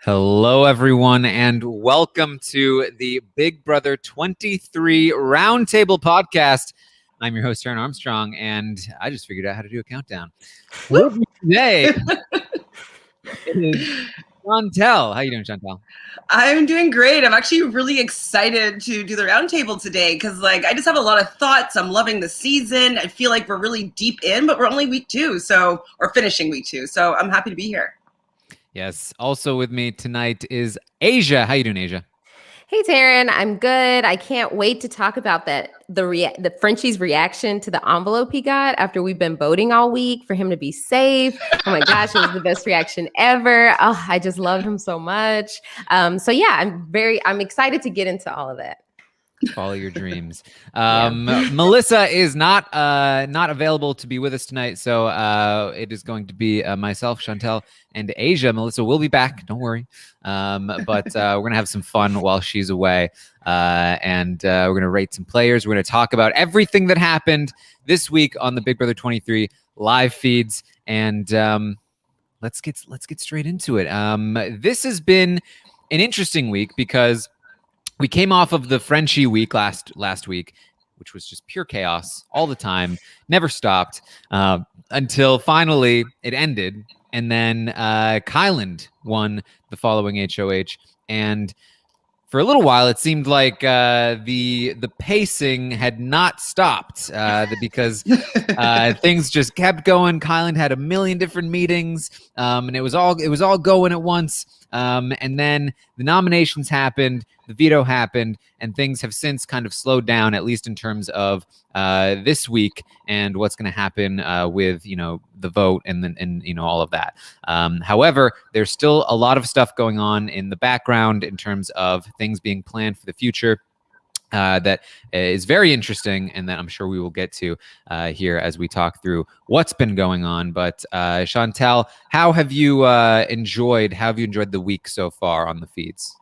Hello, everyone, and welcome to the Big Brother 23 Roundtable podcast. I'm your host, Taran Armstrong, and I just figured out how to do a countdown. With me today is Chantele. How you doing, Chantele? I'm doing great. I'm actually really excited to do the roundtable today because, I just have a lot of thoughts. I'm loving the season. I feel like we're really deep in, but we're only week 2, or finishing week 2. So I'm happy to be here. Yes. Also with me tonight is Aysha. How you doing, Aysha? Hey, Taran, I'm good. I can't wait to talk about the Frenchie's reaction to the envelope he got after we've been voting all week for him to be safe. Oh my gosh, it was the best reaction ever. Oh, I just love him so much. So yeah, I'm excited to get into all of that. Follow your dreams. Melissa is not available to be with us tonight, so it is going to be myself, Chantele, and Aysha. Melissa will be back. Don't worry. But we're gonna have some fun while she's away, and we're gonna rate some players. We're gonna talk about everything that happened this week on the Big Brother 23 live feeds, and let's get straight into it. This has been an interesting week because we came off of the Frenchie week last week, which was just pure chaos all the time, never stopped, until finally it ended. And then Kyland won the following HOH. And for a little while, it seemed like the pacing had not stopped because things just kept going. Kyland had a million different meetings, and it was all going at once. And then the nominations happened, the veto happened, and things have since kind of slowed down, at least in terms of this week and what's going to happen with the vote and all of that. However, there's still a lot of stuff going on in the background in terms of things being planned for the future. That is very interesting, and that I'm sure we will get to here as we talk through what's been going on. But Chantele, how have you enjoyed the week so far on the feeds?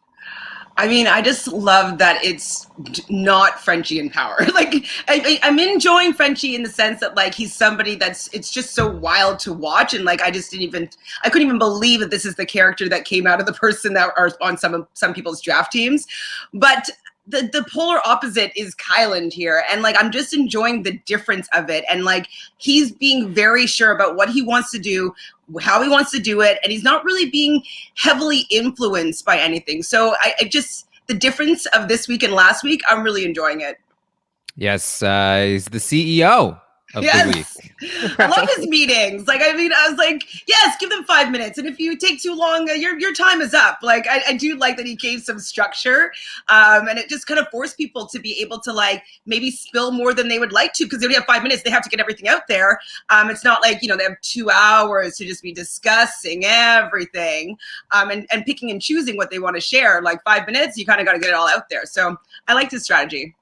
I mean, I just love that it's not Frenchie in power. I'm enjoying Frenchie in the sense that he's somebody it's just so wild to watch, and I couldn't even believe that this is the character that came out of the person that are on some people's draft teams, but. The polar opposite is Kyland here. And I'm just enjoying the difference of it. And he's being very sure about what he wants to do, how he wants to do it. And he's not really being heavily influenced by anything. So the difference of this week and last week, I'm really enjoying it. Yes. He's the CEO of the week. I love his meetings. I was like, yes, give them 5 minutes. And if you take too long, your time is up. I do like that he gave some structure. And it just kind of forced people to be able to maybe spill more than they would like to, because they only have 5 minutes. They have to get everything out there. It's not they have 2 hours to just be discussing everything and picking and choosing what they want to share. 5 minutes, you kind of got to get it all out there. So I like his strategy.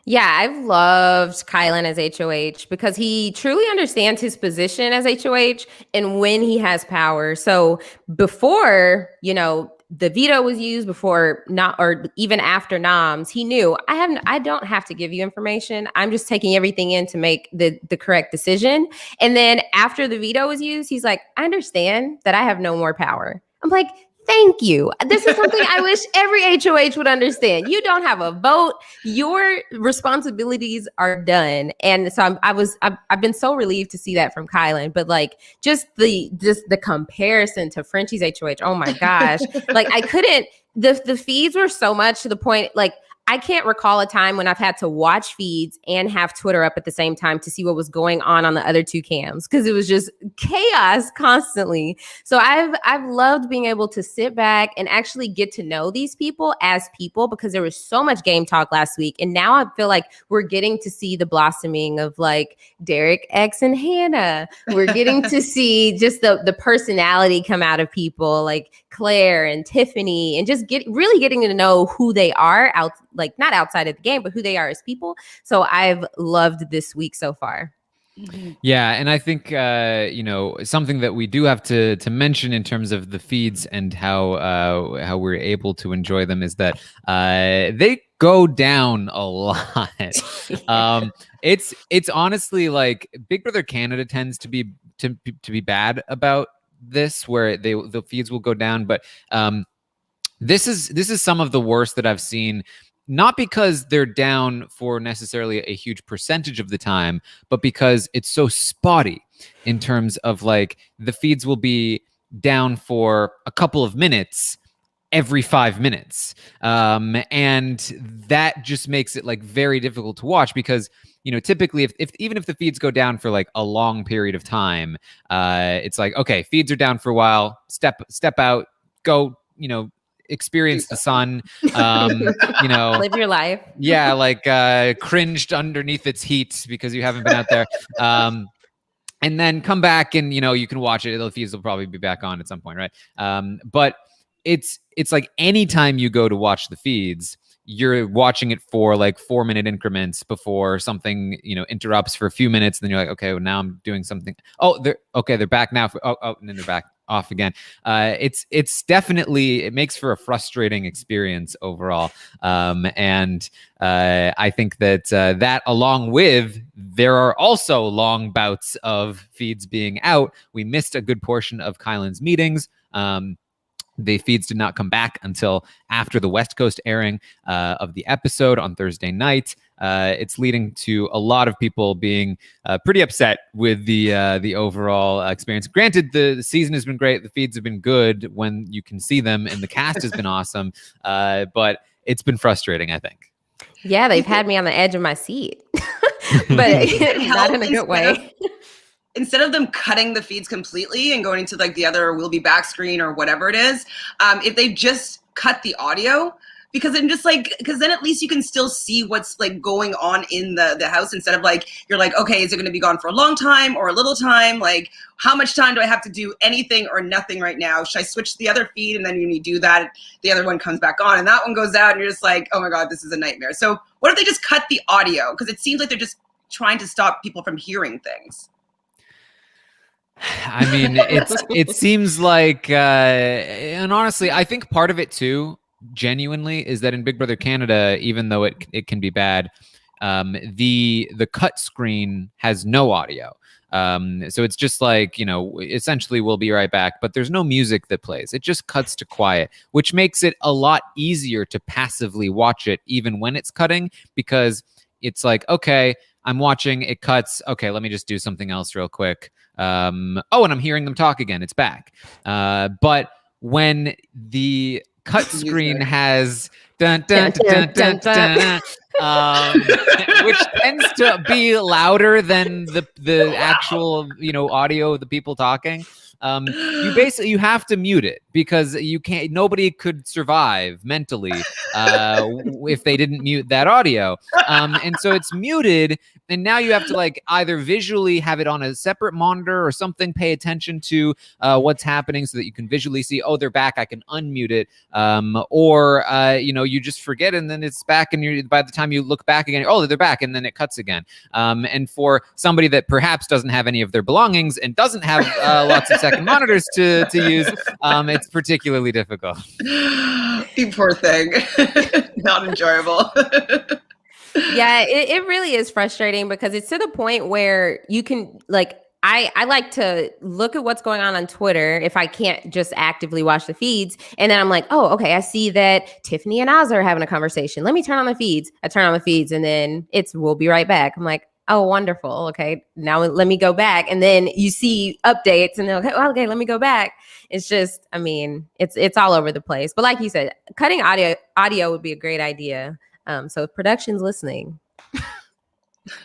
Yeah, I've loved Kyland as HOH because he truly understands his position as HOH and when he has power. So before, the veto was used, before not, or even after noms, he knew I don't have to give you information. I'm just taking everything in to make the correct decision. And then after the veto was used, he's like, I understand that I have no more power. I'm like, thank you. This is something I wish every HOH would understand. You don't have a vote. Your responsibilities are done. And so I've been so relieved to see that from Kyland. But just the comparison to Frenchie's HOH. Oh my gosh. I couldn't. The feeds were so much to the point. I can't recall a time when I've had to watch feeds and have Twitter up at the same time to see what was going on the other 2 cams, because it was just chaos constantly. So I've loved being able to sit back and actually get to know these people as people, because there was so much game talk last week. And now I feel like we're getting to see the blossoming of Derek, X, and Hannah. We're getting to see just the personality come out of people like Claire and Tiffany, and just really getting to know who they are not outside of the game, but who they are as people. So I've loved this week so far. Yeah, and I think something that we do have to mention in terms of the feeds and how we're able to enjoy them is that they go down a lot. It's honestly Big Brother Canada tends to be bad about this, where the feeds will go down, but This is some of the worst that I've seen, not because they're down for necessarily a huge percentage of the time, but because it's so spotty in terms of like the feeds will be down for a couple of minutes every 5 minutes. And that just makes it like very difficult to watch because, typically if even if the feeds go down for like a long period of time, it's like, okay, feeds are down for a while, step out, go, experience the sun, live your life. Yeah, like cringed underneath its heat because you haven't been out there. And then come back and, you can watch it. The feeds will probably be back on at some point, right? But it's like anytime you go to watch the feeds, you're watching it for like 4-minute increments before something, interrupts for a few minutes. And then you're like, okay, well, now I'm doing something. Oh, they're back now. And then they're back off again. It's definitely, it makes for a frustrating experience overall. And I think that that along with, there are also long bouts of feeds being out. We missed a good portion of Kylan's meetings. The feeds did not come back until after the West Coast airing of the episode on Thursday night. It's leading to a lot of people being pretty upset with the overall experience. Granted, the season has been great. The feeds have been good when you can see them, and the cast has been awesome. But it's been frustrating, I think. Yeah, they've had me on the edge of my seat, but not in a good way. Instead of them cutting the feeds completely and going to like the other "we'll be back" screen or whatever it is, if they just cut the audio, because then at least you can still see what's like going on in the house instead of like, you're like, okay, is it going to be gone for a long time or a little time? Like, how much time do I have to do anything or nothing right now? Should I switch to the other feed? And then when you do that, the other one comes back on and that one goes out and you're just like, oh my God, this is a nightmare. So what if they just cut the audio? Because it seems like they're just trying to stop people from hearing things. I mean, it seems like, and honestly, I think part of it too, genuinely, is that in Big Brother Canada, even though it can be bad, the cut screen has no audio. So it's just like, essentially we'll be right back, but there's no music that plays. It just cuts to quiet, which makes it a lot easier to passively watch it even when it's cutting, because it's like, okay, I'm watching, it cuts. Okay, let me just do something else real quick. And I'm hearing them talk again. It's back. But when the cut screen has dun, dun, dun, dun, dun, dun, which tends to be louder than the actual audio of the people talking, you have to mute it, because nobody could survive mentally if they didn't mute that audio. And so it's muted, and now you have to like either visually have it on a separate monitor or something, pay attention to what's happening so that you can visually see, oh, they're back, I can unmute it, or you just forget, and then it's back, and by the time you look back again, oh, they're back, and then it cuts again. And for somebody that perhaps doesn't have any of their belongings and doesn't have lots of second monitors to use, it's particularly difficult. You poor thing. Not enjoyable. Yeah, it really is frustrating, because it's to the point where you can like, I like to look at what's going on Twitter if I can't just actively watch the feeds. And then I'm like, oh, okay, I see that Tiffany and Oz are having a conversation. Let me turn on the feeds. I turn on the feeds, and then we'll be right back. I'm like, oh, wonderful. Okay, now let me go back. And then you see updates, and then okay, let me go back. It's just, I mean, it's all over the place. But like you said, cutting audio would be a great idea. So if production's listening.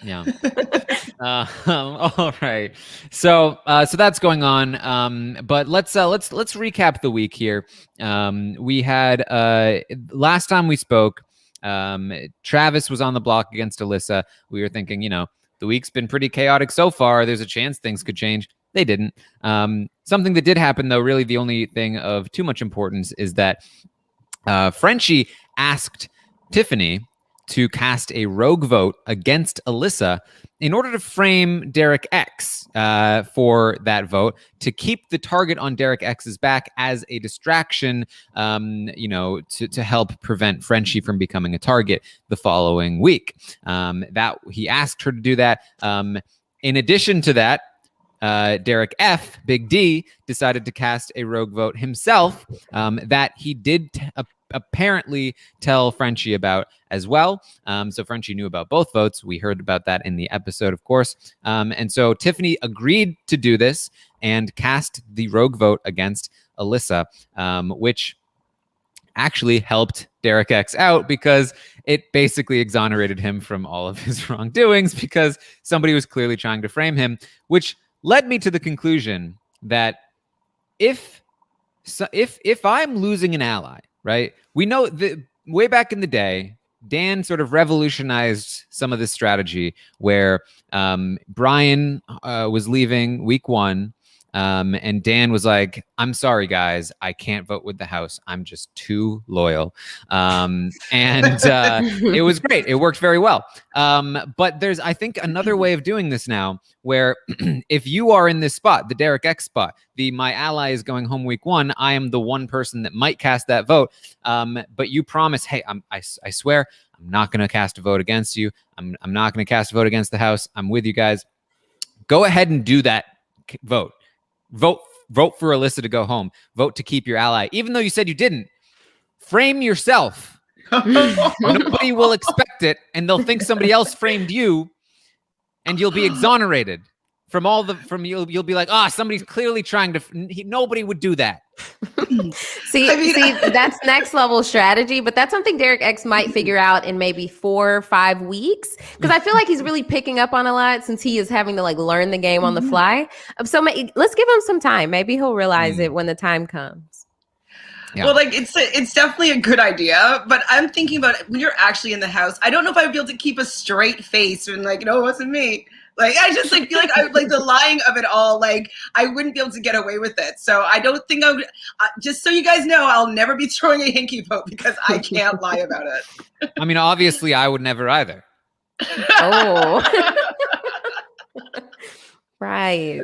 Yeah. All right. So that's going on. But let's recap the week here. We had last time we spoke, Travis was on the block against Alyssa. We were thinking, the week's been pretty chaotic so far. There's a chance things could change. They didn't. Something that did happen, though, really the only thing of too much importance, is that Frenchie asked Tiffany to cast a rogue vote against Alyssa in order to frame Derek X for that vote, to keep the target on Derek X's back as a distraction, to help prevent Frenchie from becoming a target the following week. That he asked her to do that. In addition to that, Derek F, Big D, decided to cast a rogue vote himself that he did apparently tell Frenchie about as well. So Frenchie knew about both votes. We heard about that in the episode, of course. And so Tiffany agreed to do this and cast the rogue vote against Alyssa, which actually helped Derek X out because it basically exonerated him from all of his wrongdoings because somebody was clearly trying to frame him, which led me to the conclusion that if I'm losing an ally, right? We know that way back in the day, Dan sort of revolutionized some of this strategy where Brian was leaving week 1. And Dan was like, I'm sorry, guys, I can't vote with the house. I'm just too loyal. And it was great. It worked very well. But there's, I think, another way of doing this now where if you are in this spot, the Derek X spot, my ally is going home week 1, I am the one person that might cast that vote. But you promise, hey, I swear I'm not going to cast a vote against you. I'm not going to cast a vote against the house. I'm with you guys. Go ahead and do that vote. Vote for Alyssa to go home. Vote to keep your ally. Even though you said you didn't, frame yourself. Nobody will expect it, and they'll think somebody else framed you, and you'll be exonerated from you'll be like, somebody's clearly trying to. Nobody would do that. See, that's next level strategy, but that's something Derek X might figure out in maybe 4 or 5 weeks. Because I feel like he's really picking up on a lot since he is having to learn the game on the fly. So let's give him some time. Maybe he'll realize it when the time comes. Yeah. Well, it's definitely a good idea, but I'm thinking about it, when you're actually in the house, I don't know if I'd be able to keep a straight face when no, it wasn't me. I just feel like I the lying of it all. I wouldn't be able to get away with it. So I don't think I would. Just so you guys know, I'll never be throwing a hinky vote because I can't lie about it. I mean, obviously, I would never either. Oh, right.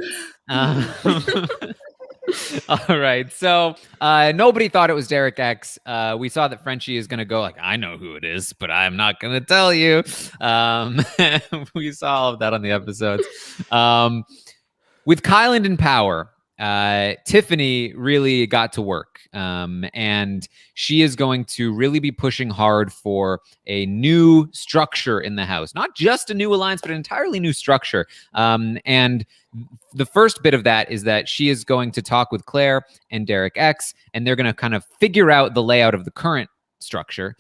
All right. So nobody thought it was Derek X. We saw that Frenchie is going to go I know who it is, but I'm not going to tell you. We saw all of that on the episodes. With Kyland in power, Tiffany really got to work. And she is going to really be pushing hard for a new structure in the house. Not just a new alliance, but an entirely new structure. And the first bit of that is that she is going to talk with Claire and Derek X, and they're going to kind of figure out the layout of the current structure.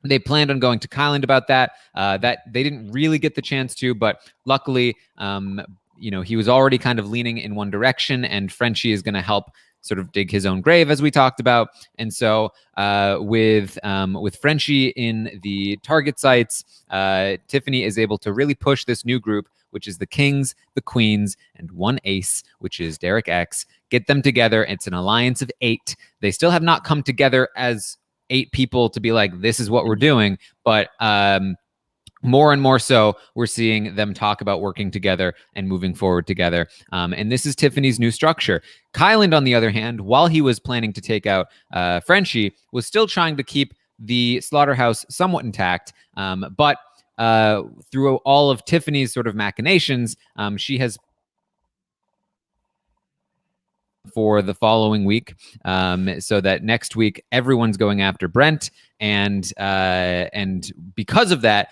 They planned on going to Kyland about that. That they didn't really get the chance to, but luckily, he was already kind of leaning in one direction, and Frenchie is going to help sort of dig his own grave, as we talked about. And so with Frenchie in the target sites, Tiffany is able to really push this new group, which is the Kings, the Queens, and one ace, which is Derek X. Get them together. It's an alliance of 8. They still have not come together as 8 people to be like, this is what we're doing. But more and more so, we're seeing them talk about working together and moving forward together. And this is Tiffany's new structure. Kyland, on the other hand, while he was planning to take out Frenchie, was still trying to keep the slaughterhouse somewhat intact. But through all of Tiffany's sort of machinations, she has for the following week, so that next week everyone's going after Brent, and because of that,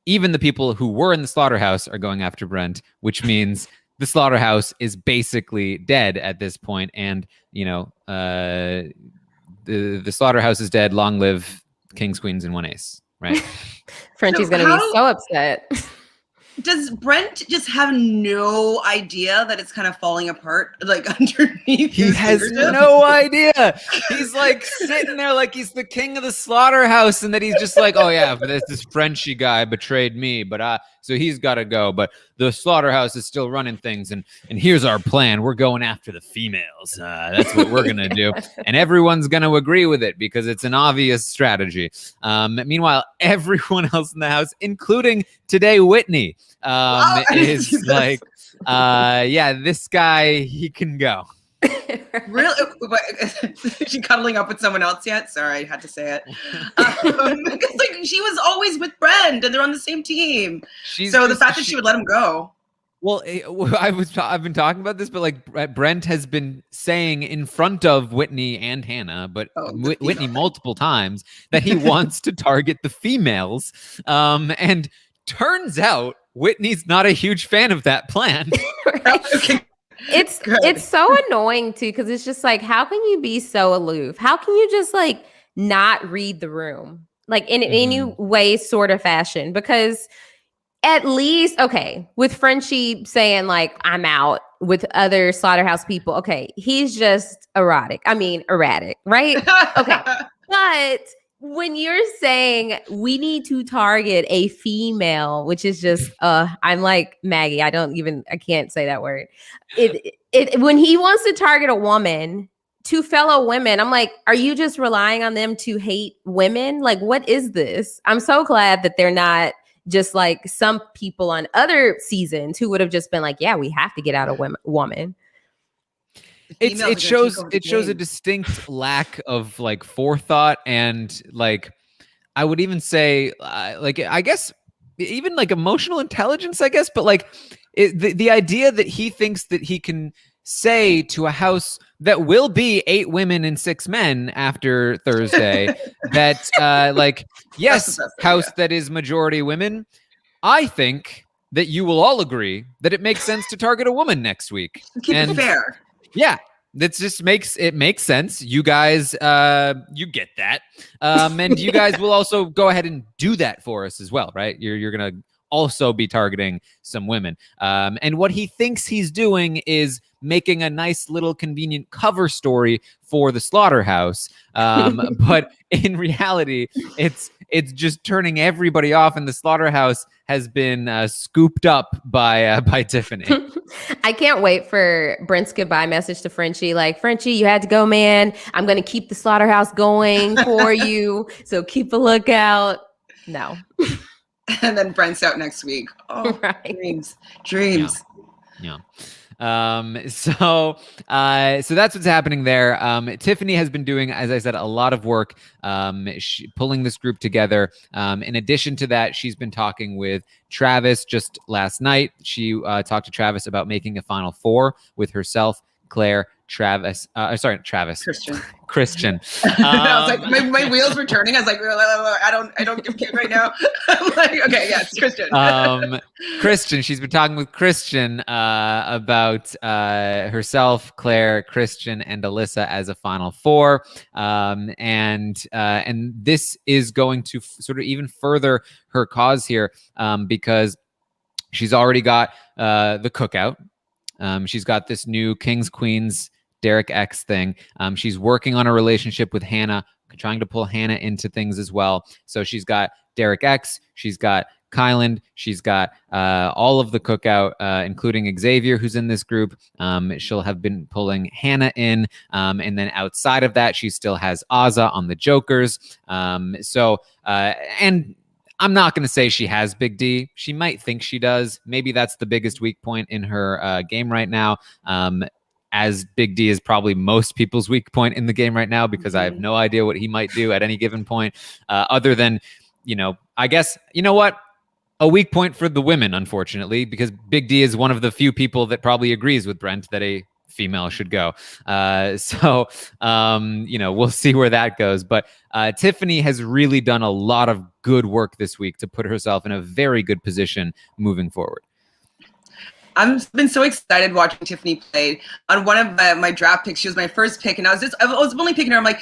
even the people who were in the slaughterhouse are going after Brent, which means the slaughterhouse is basically dead at this point. And the slaughterhouse is dead. Long live Kings, Queens, and one ace. Right? Frenchie's going to be so upset. Does Brent just have no idea that it's kind of falling apart, underneath? He has no idea. He's sitting there like he's the king of the slaughterhouse, and that he's just like, oh yeah, but this Frenchie guy betrayed me, but so he's got to go. But the slaughterhouse is still running things, and here's our plan. We're going after the females. That's what we're gonna do, and everyone's gonna agree with it because it's an obvious strategy. Meanwhile, everyone else in the house, including today Whitney, is like, yeah, this guy, he can go. Really? Is she cuddling up with someone else yet? Sorry, I had to say it. Because she was always with Brent, and they're on the same team. So the fact that she would let him go. Well, I've been talking about this, but like Brent has been saying in front of Whitney and Hannah, but Whitney multiple times that he wants to target the females. And turns out Whitney's not a huge fan of that plan. Right? It's so annoying too, because it's just like, how can you be so aloof? How can you just like not read the room, like in any way, sort of fashion? Because at least, okay, with Frenchie saying like, I'm out with other slaughterhouse people. Okay, he's just erratic, right? Okay. But when you're saying we need to target a female, which is just, I'm like Maggie, I can't say that word. When he wants to target a woman, two fellow women, I'm like, are you just relying on them to hate women? Like, what is this? I'm so glad that they're not just like some people on other seasons who would have just been like, yeah, we have to get out a woman. It shows a distinct lack of like forethought and like, I would even say like, I guess even like emotional intelligence, I guess, but like the idea that he thinks that he can say to a house that will be 8 women and 6 men after Thursday that like, yes, house that is majority women, I think that you will all agree that it makes sense to target a woman next week. Keep it fair. Yeah, that just makes sense. You guys, you get that, and you guys will also go ahead and do that for us as well, right? You're gonna also be targeting some women, and what he thinks he's doing is making a nice little convenient cover story for the slaughterhouse, but in reality, it's just turning everybody off, and the slaughterhouse has been scooped up by Tiffany. I can't wait for Brent's goodbye message to Frenchie. Like, Frenchie, you had to go, man. I'm going to keep the slaughterhouse going for you. So keep a lookout. No. And then Brent's out next week. Oh, right. Dreams. Yeah. So that's what's happening there. Tiffany has been doing, as I said, a lot of work, pulling this group together. In addition to that, she's been talking with Travis just last night. She talked to Travis about making a final 4 with herself, Claire, Travis. Christian. I was like, my wheels were turning. I was like, I don't give cute right now. I'm like, okay, yes, Christian. Christian. She's been talking with Christian about herself, Claire, Christian, and Alyssa as a final 4. And this is going to sort of even further her cause here, because she's already got the cookout. She's got this new Kings Queens Derek X thing. She's working on a relationship with Hannah, trying to pull Hannah into things as well. So she's got Derek X, she's got Kyland, she's got all of the cookout, including Xavier, who's in this group. She'll have been pulling Hannah in. And then outside of that, she still has Azza on the Jokers. And I'm not going to say she has Big D. She might think she does. Maybe that's the biggest weak point in her game right now. As Big D is probably most people's weak point in the game right now, because I have no idea what he might do at any given point, other than, I guess, you know what? A weak point for the women, unfortunately, because Big D is one of the few people that probably agrees with Brent that a female should go. We'll see where that goes. But Tiffany has really done a lot of good work this week to put herself in a very good position moving forward. I've been so excited watching Tiffany play. On one of my draft picks, she was my first pick, and I was only picking her. I'm like,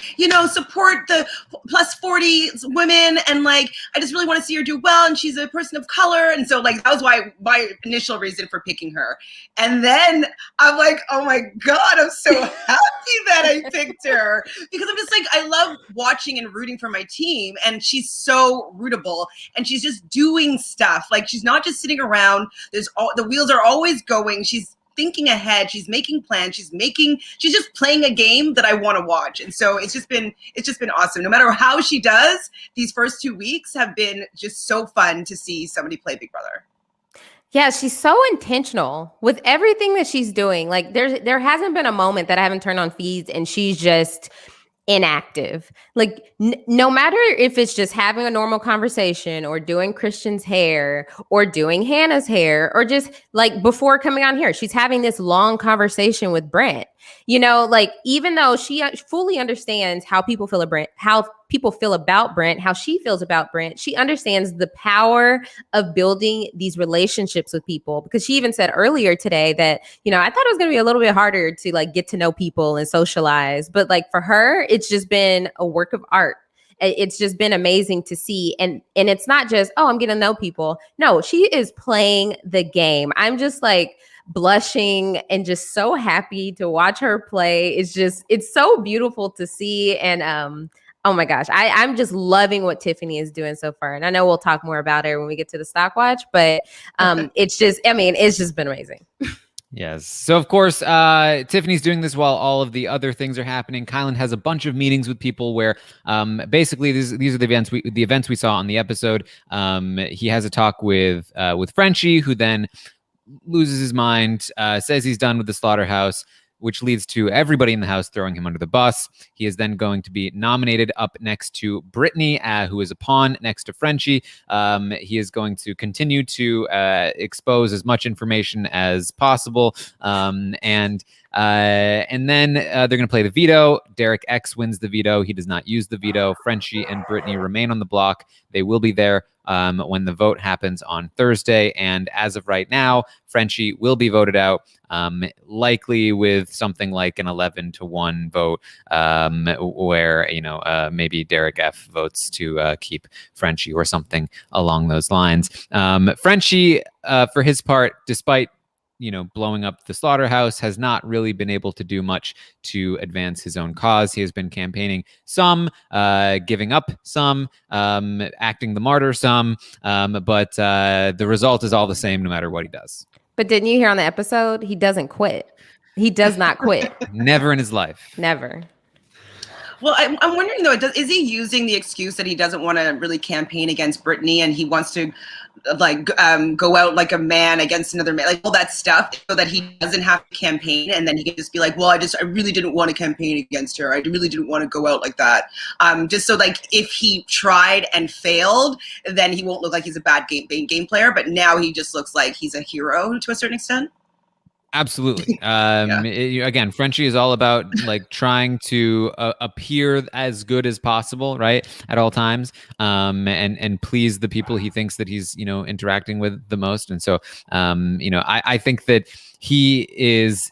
support the plus 40 women, and like, I just really want to see her do well, and she's a person of color, and so like that was my initial reason for picking her. And then I'm like, oh my god, I'm so happy that I picked her, because I'm just like, I love watching and rooting for my team, and she's so rootable, and she's just doing stuff. Like, she's not just sitting around. The wheels are always going. She's thinking ahead. She's making plans. She's just playing a game that I want to watch. And so it's just been awesome. No matter how she does, these first 2 weeks have been just so fun to see somebody play Big Brother. Yeah, she's so intentional with everything that she's doing. Like, there hasn't been a moment that I haven't turned on feeds and she's just inactive. Like no matter if it's just having a normal conversation or doing Christian's hair or doing Hannah's hair or just like before coming on here, she's having this long conversation with Brent. You know, like even though she fully understands how people feel about Brent, how she feels about Brent, she understands the power of building these relationships with people, because she even said earlier today that, you know, I thought it was going to be a little bit harder to like get to know people and socialize, but like for her, it's just been a work of art. It's just been amazing to see. And it's not just, oh, I'm getting to know people. No, she is playing the game. I'm just like blushing and just so happy to watch her play. It's so beautiful to see. And oh my gosh, I'm just loving what Tiffany is doing so far. And I know we'll talk more about her when we get to the stock watch, but it's just been amazing. Yes. So of course, Tiffany's doing this while all of the other things are happening. Kylan has a bunch of meetings with people where basically these are the events we saw on the episode. He has a talk with Frenchie, who then loses his mind, says he's done with the slaughterhouse, which leads to everybody in the house throwing him under the bus. He is then going to be nominated up next to Brittany, who is a pawn next to Frenchie. He is going to continue to expose as much information as possible. And then they're going to play the veto. Derek X wins the veto. He does not use the veto. Frenchie and Brittany remain on the block. They will be there when the vote happens on Thursday. And as of right now, Frenchie will be voted out, likely with something like an 11-1 vote, where, maybe Derek F votes to keep Frenchie or something along those lines. Frenchie, for his part, despite blowing up the slaughterhouse, has not really been able to do much to advance his own cause. He has been campaigning some, giving up some, acting the martyr some, but the result is all the same no matter what he does. But didn't you hear on the episode? He doesn't quit. He does not quit. Never in his life. Never. Well, I'm wondering though, is he using the excuse that he doesn't want to really campaign against Brittany and he wants to go out like a man against another man, like all that stuff, so that he doesn't have to campaign, and then he can just be like, well, I really didn't want to campaign against her. I really didn't want to go out like that. Just so like if he tried and failed, then he won't look like he's a bad game player. But now he just looks like he's a hero to a certain extent. Absolutely. Again, Frenchie is all about like trying to appear as good as possible, right, at all times, and please the people he thinks that he's interacting with the most. And so I think that he's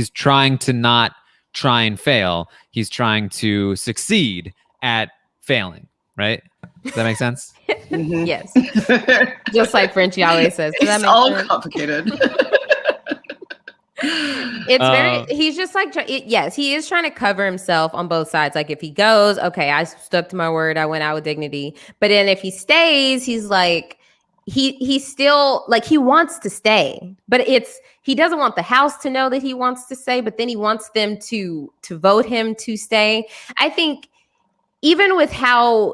trying to not try and fail. He's trying to succeed at failing, right? Does that make sense? Mm-hmm. Yes. Just like Frenchie always says. It's all complicated. It's he's just like, yes, he is trying to cover himself on both sides. Like if he goes, okay, I stuck to my word, I went out with dignity. But then if he stays, he's like, he's still like, he wants to stay, but he doesn't want the house to know that he wants to stay, but then he wants them to vote him to stay. I think even with how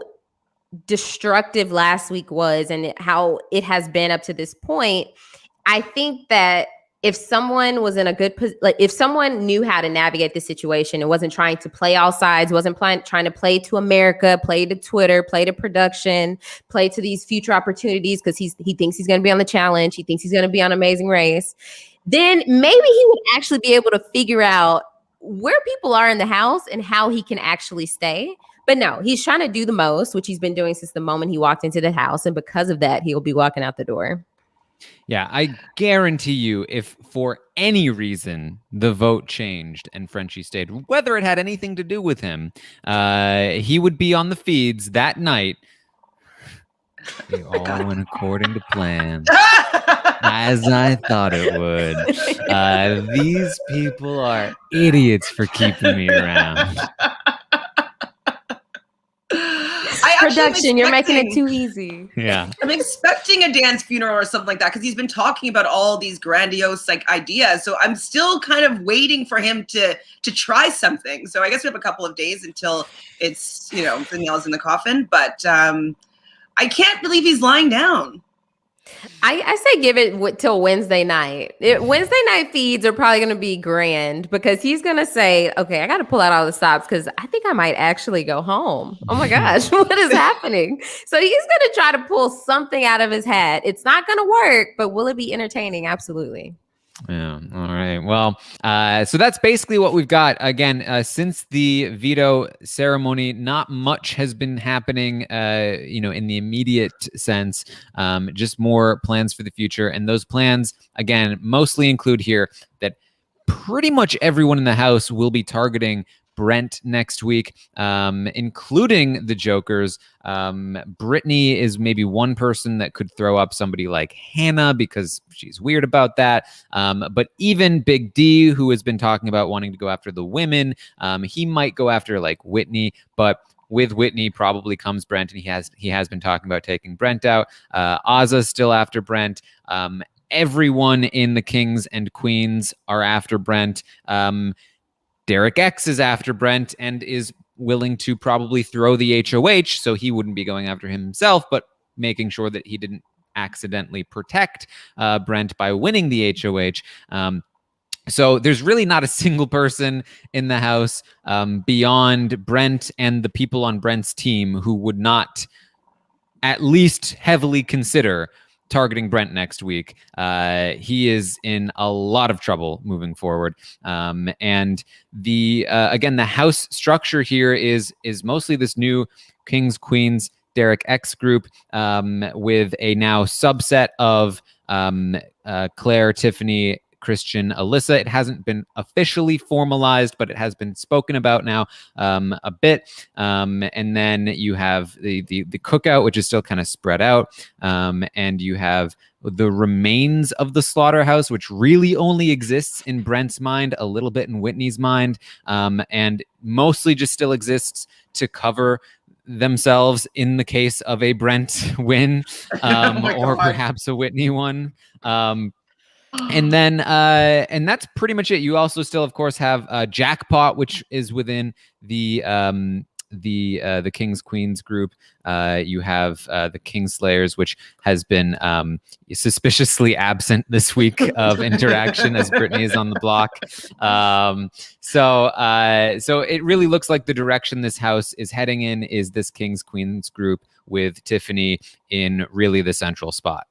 destructive last week was and how it has been up to this point, I think that if someone was in a good position, like if someone knew how to navigate the situation and wasn't trying to play all sides, wasn't trying to play to America, play to Twitter, play to production, play to these future opportunities because he thinks he's going to be on the challenge, he thinks he's going to be on Amazing Race, then maybe he would actually be able to figure out where people are in the house and how he can actually stay. But no, he's trying to do the most, which he's been doing since the moment he walked into the house. And because of that, he'll be walking out the door. Yeah, I guarantee you, if for any reason the vote changed and Frenchie stayed, whether it had anything to do with him, he would be on the feeds that night. They all went according to plan, as I thought it would. These people are idiots for keeping me around. Production, you're making it too easy. Yeah, I'm expecting a dance funeral or something like that because he's been talking about all these grandiose ideas. So I'm still kind of waiting for him to try something. So I guess we have a couple of days until it's the nails in the coffin. But I can't believe he's lying down. I say give it till Wednesday night. Wednesday night feeds are probably going to be grand because he's going to say, okay, I got to pull out all the stops because I think I might actually go home. Oh my gosh, what is happening? So he's going to try to pull something out of his hat. It's not going to work, but will it be entertaining? Absolutely. Yeah. All right. Well, so that's basically what we've got. Again, since the veto ceremony, not much has been happening, in the immediate sense, just more plans for the future. And those plans, again, mostly include here that pretty much everyone in the house will be targeting Brent next week, including the Jokers. Brittany is maybe one person that could throw up somebody like Hannah because she's weird about that. But even Big D, who has been talking about wanting to go after the women, he might go after like Whitney, but with Whitney probably comes Brent, and he has been talking about taking Brent out. Azza's still after Brent. Everyone in the Kings and Queens are after Brent. Derek X is after Brent and is willing to probably throw the HOH, so he wouldn't be going after him himself, but making sure that he didn't accidentally protect Brent by winning the HOH. So there's really not a single person in the house beyond Brent and the people on Brent's team who would not at least heavily consider targeting Brent next week. He is in a lot of trouble moving forward. And the house structure here is mostly this new Kings, Queens, Derek X group with a now subset of Claire, Tiffany, Christian, Alyssa. It hasn't been officially formalized, but it has been spoken about now a bit. And then you have the Cookout, which is still kind of spread out. And you have the remains of the Slaughterhouse, which really only exists in Brent's mind, a little bit in Whitney's mind, and mostly just still exists to cover themselves in the case of a Brent win or perhaps a Whitney one. And then, and that's pretty much it. You also still, of course, have Jackpot, which is within the Kings Queens group. You have the Kingslayers, which has been suspiciously absent this week of interaction as Brittany is on the block. So it really looks like the direction this house is heading in is this Kings Queens group with Tiffany in really the central spot.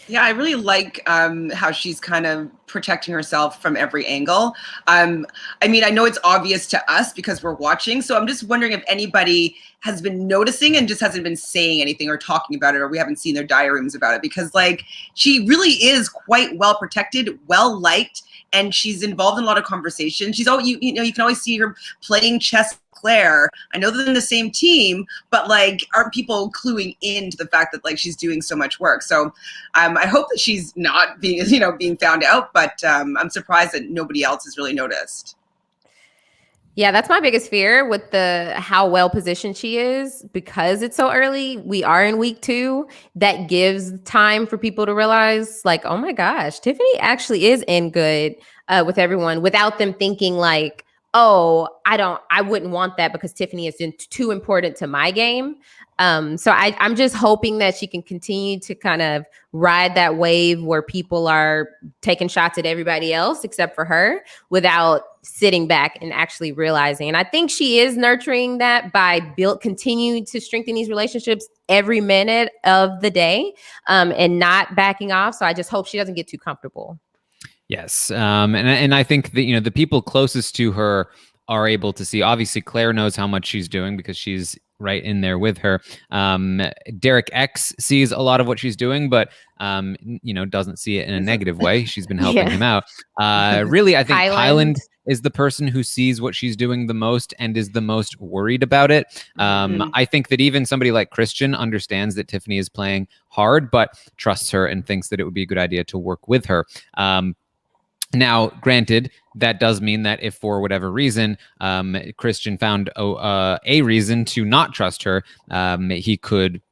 Yeah, I really like how she's kind of protecting herself from every angle. I mean, I know it's obvious to us because we're watching, so I'm just wondering if anybody has been noticing and just hasn't been saying anything or talking about it, or we haven't seen their diary rooms about it, because like she really is quite well protected, well liked, and she's involved in a lot of conversations. She's always, you can always see her playing chess. Claire, I know they're in the same team, but like, aren't people cluing into the fact that like she's doing so much work? So I hope that she's not being found out, but I'm surprised that nobody else has really noticed. Yeah, that's my biggest fear with how well positioned she is, because it's so early. We are in week 2. That gives time for people to realize like, oh my gosh, Tiffany actually is in good with everyone, without them thinking like, oh, I wouldn't want that because Tiffany is too important to my game. So I'm just hoping that she can continue to kind of ride that wave where people are taking shots at everybody else except for her without sitting back and actually realizing. And I think she is nurturing that by continuing to strengthen these relationships every minute of the day and not backing off. So I just hope she doesn't get too comfortable. Yes. And I think that, the people closest to her are able to see. Obviously, Claire knows how much she's doing because she's right in there with her. Derek X sees a lot of what she's doing, but, doesn't see it in a negative way. She's been helping him out. Really, I think Kyland is the person who sees what she's doing the most and is the most worried about it. I think that even somebody like Christian understands that Tiffany is playing hard, but trusts her and thinks that it would be a good idea to work with her. Now, granted, that does mean that if for whatever reason Christian found a reason to not trust her, he could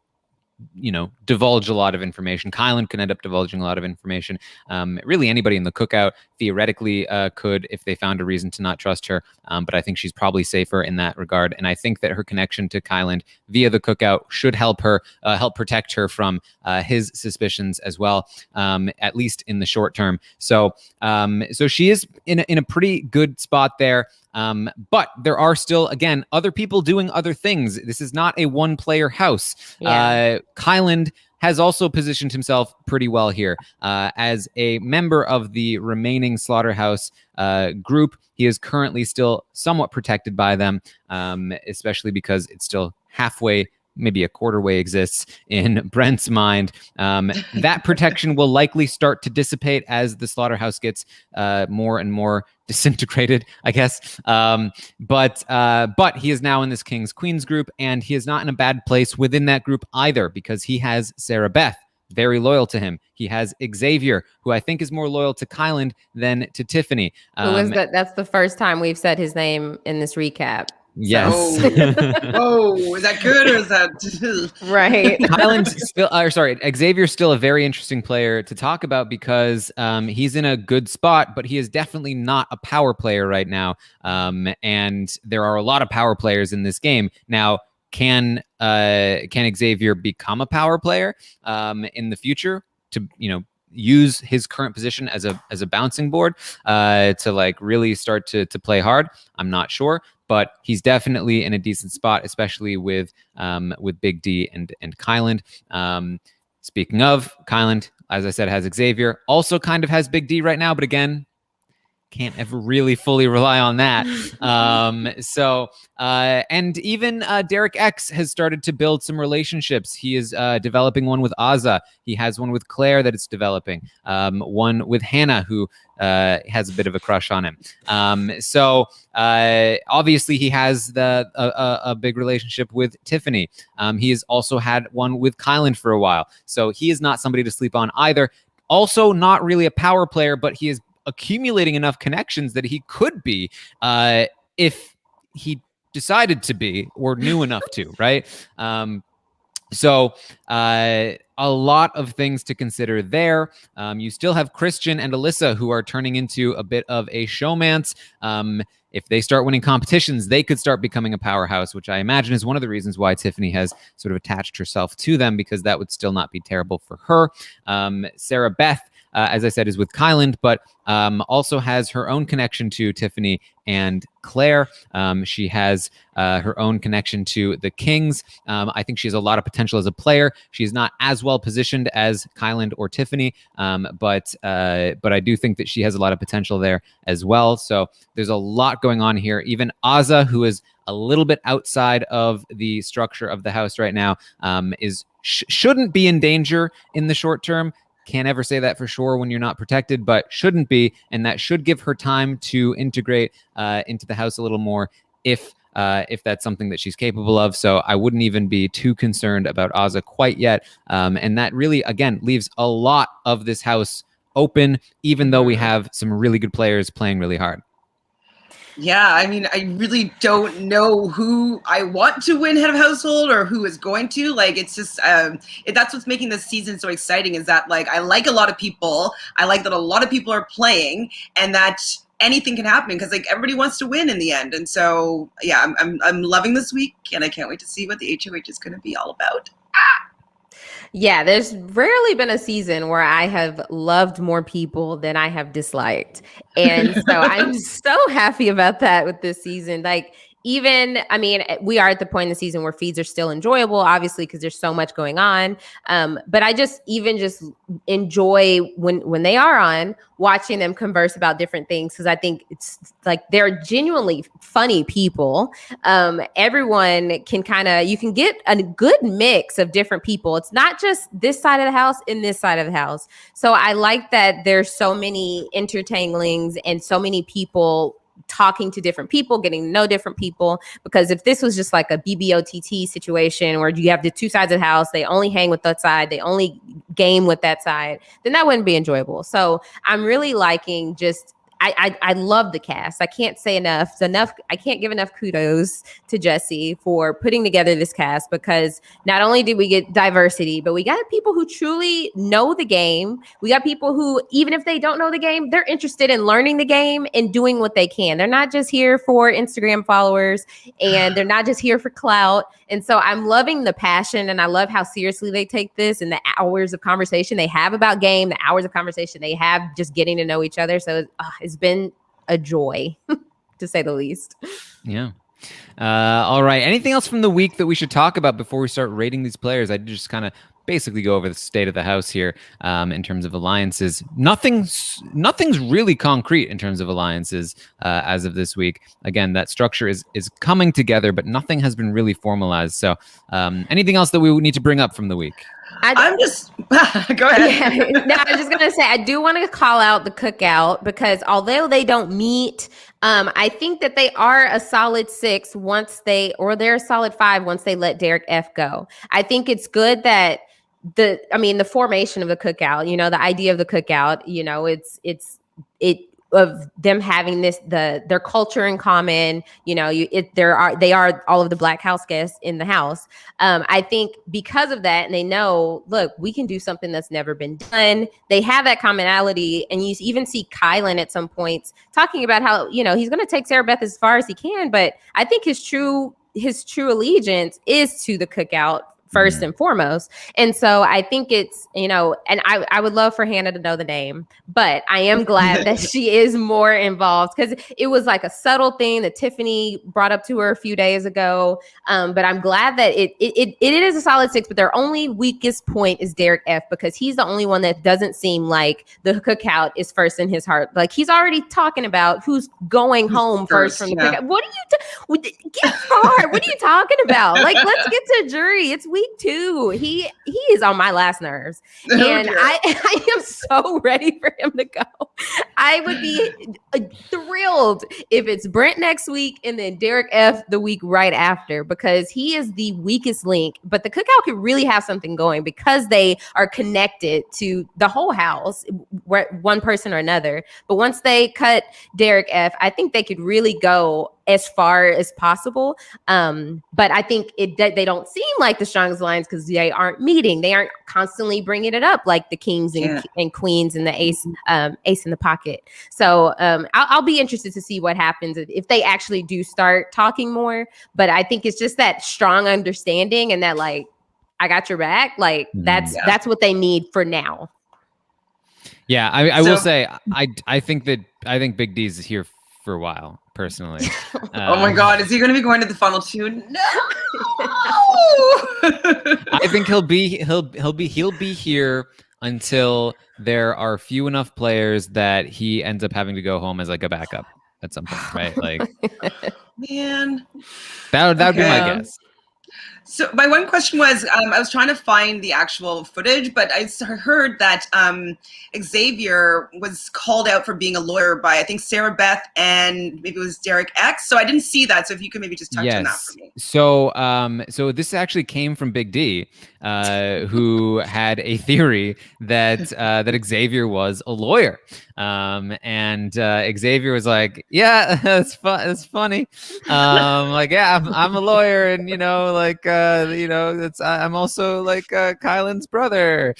divulge a lot of information. Kyland can end up divulging a lot of information. Really, anybody in the Cookout theoretically could, if they found a reason to not trust her. But I think she's probably safer in that regard. And I think that her connection to Kyland via the Cookout should help her, help protect her from his suspicions as well, at least in the short term. So she is in a pretty good spot there. But there are still, again, other people doing other things. This is not a one-player house. Yeah. Kyland has also positioned himself pretty well here. As a member of the remaining Slaughterhouse group, he is currently still somewhat protected by them, especially because it's still halfway, maybe a quarter way exists in Brent's mind. That protection will likely start to dissipate as the Slaughterhouse gets more and more disintegrated, I guess. But he is now in this King's Queens group, and he is not in a bad place within that group either, because he has Sarah Beth, very loyal to him. He has Xavier, who I think is more loyal to Kyland than to Tiffany. Who is that? That's the first time we've said his name in this recap. Yes. Oh, is that good or is that right? Xavier's still a very interesting player to talk about because he's in a good spot, but he is definitely not a power player right now. And there are a lot of power players in this game now. Can Xavier become a power player in the future to use his current position as a bouncing board to like really start to play hard? I'm not sure. But he's definitely in a decent spot, especially with Big D and Kyland. Speaking of, Kyland, as I said, has Xavier. Also kind of has Big D right now, but again, can't ever really fully rely on that. And even Derek X has started to build some relationships. He is developing one with Aza. He has one with Claire that it's developing. One with Hannah, who has a bit of a crush on him. Obviously he has a big relationship with Tiffany. He has also had one with Kyland for a while. So he is not somebody to sleep on either. Also not really a power player, but he is accumulating enough connections that he could be if he decided to be or knew enough to, right? A lot of things to consider there. You still have Christian and Alyssa, who are turning into a bit of a showmance. If they start winning competitions, they could start becoming a powerhouse, which I imagine is one of the reasons why Tiffany has sort of attached herself to them, because that would still not be terrible for her. Sarah Beth, as I said, is with Kyland, but also has her own connection to Tiffany and Claire. She has her own connection to the Kings. I think she has a lot of potential as a player. She's not as well positioned as Kyland or Tiffany, but I do think that she has a lot of potential there as well. So there's a lot going on here. Even Aza, who is a little bit outside of the structure of the house right now, shouldn't be in danger in the short term. Can't ever say that for sure when you're not protected, but shouldn't be, and that should give her time to integrate into the house a little more if that's something that she's capable of. So I wouldn't even be too concerned about Aza quite yet. And that really, again, leaves a lot of this house open, even though we have some really good players playing really hard. Yeah, I mean, I really don't know who I want to win head of household or who is going to. Like, it's just that's what's making this season so exciting, is that like I like a lot of people. I like that a lot of people are playing, and that anything can happen because like everybody wants to win in the end. And so yeah, I'm loving this week, and I can't wait to see what the HOH is going to be all about. Yeah, there's rarely been a season where I have loved more people than I have disliked. And so I'm so happy about that with this season. Like, even, I mean, we are at the point in the season where feeds are still enjoyable, obviously, because there's so much going on. But I just enjoy when they are on, watching them converse about different things, because I think it's like they're genuinely funny people. Everyone can you can get a good mix of different people. It's not just this side of the house and this side of the house. So I like that there's so many intertanglings and so many people talking to different people, getting to know different people. Because if this was just like a BBOTT situation where you have the two sides of the house, they only hang with that side, they only game with that side, then that wouldn't be enjoyable. So I'm really liking I love the cast. I can't say enough. I can't give enough kudos to Jesse for putting together this cast, because not only did we get diversity, but we got people who truly know the game. We got people who, even if they don't know the game, they're interested in learning the game and doing what they can. They're not just here for Instagram followers, and they're not just here for clout. And so I'm loving the passion, and I love how seriously they take this, and the hours of conversation they have about game, the hours of conversation they have just getting to know each other. So it's been a joy, to say the least. Yeah. All right. Anything else from the week that we should talk about before we start rating these players? I just kind of basically go over the state of the house here in terms of alliances. Nothing's really concrete in terms of alliances as of this week. Again, that structure is coming together, but nothing has been really formalized. So anything else that we need to bring up from the week? I'm just go ahead. Yeah. No, I was just gonna say I do want to call out the Cookout, because although they don't meet, I think that they are a solid 6 they're a solid 5 once they let Derek F go. I think it's good that the formation of the Cookout, the idea of the Cookout, of them having their culture in common, they are all of the Black house guests in the house. I think because of that, and they know, look, we can do something that's never been done. They have that commonality, and you even see Kylan at some points talking about how he's going to take Sarah Beth as far as he can, but I think his true allegiance is to the Cookout first and foremost. And so I think it's, and I would love for Hannah to know the name, but I am glad that she is more involved, because it was like a subtle thing that Tiffany brought up to her a few days ago. But I'm glad that it is a solid 6, but their only weakest point is Derek F, because he's the only one that doesn't seem like the Cookout is first in his heart. Like, he's already talking about who's going home first from the Cookout. What are you get far? What are you talking about? Like, let's get to jury. It's week 2. He is on my last nerves, and I am so ready for him to go. I would be thrilled if it's Brent next week and then Derek F the week right after, because he is the weakest link. But the Cookout could really have something going because they are connected to the whole house, one person or another. But once they cut Derek F, I think they could really go as far as possible. But I think they don't seem like the strongest alliance because they aren't meeting. They aren't constantly bringing it up like the kings and queens and the ace in the pocket. So I'll be interested to see what happens if they actually do start talking more. But I think it's just that strong understanding and that, like, I got your back. Like, that's what they need for now. Yeah, I will say I think Big D's is here for a while, personally. Oh my God, is he going to be going to the funnel too? No. I think he'll be here until there are few enough players that he ends up having to go home as like a backup at some point, right? Like, man, that would be my guess. So my one question was, I was trying to find the actual footage, but I heard that Xavier was called out for being a lawyer by, I think, Sarah Beth and maybe it was Derek X. So I didn't see that. So if you could maybe just touch on that for me. So this actually came from Big D, who had a theory that that Xavier was a lawyer. And Xavier was like, yeah, that's funny. Like, yeah, I'm a lawyer, and I'm also like Kylan's brother.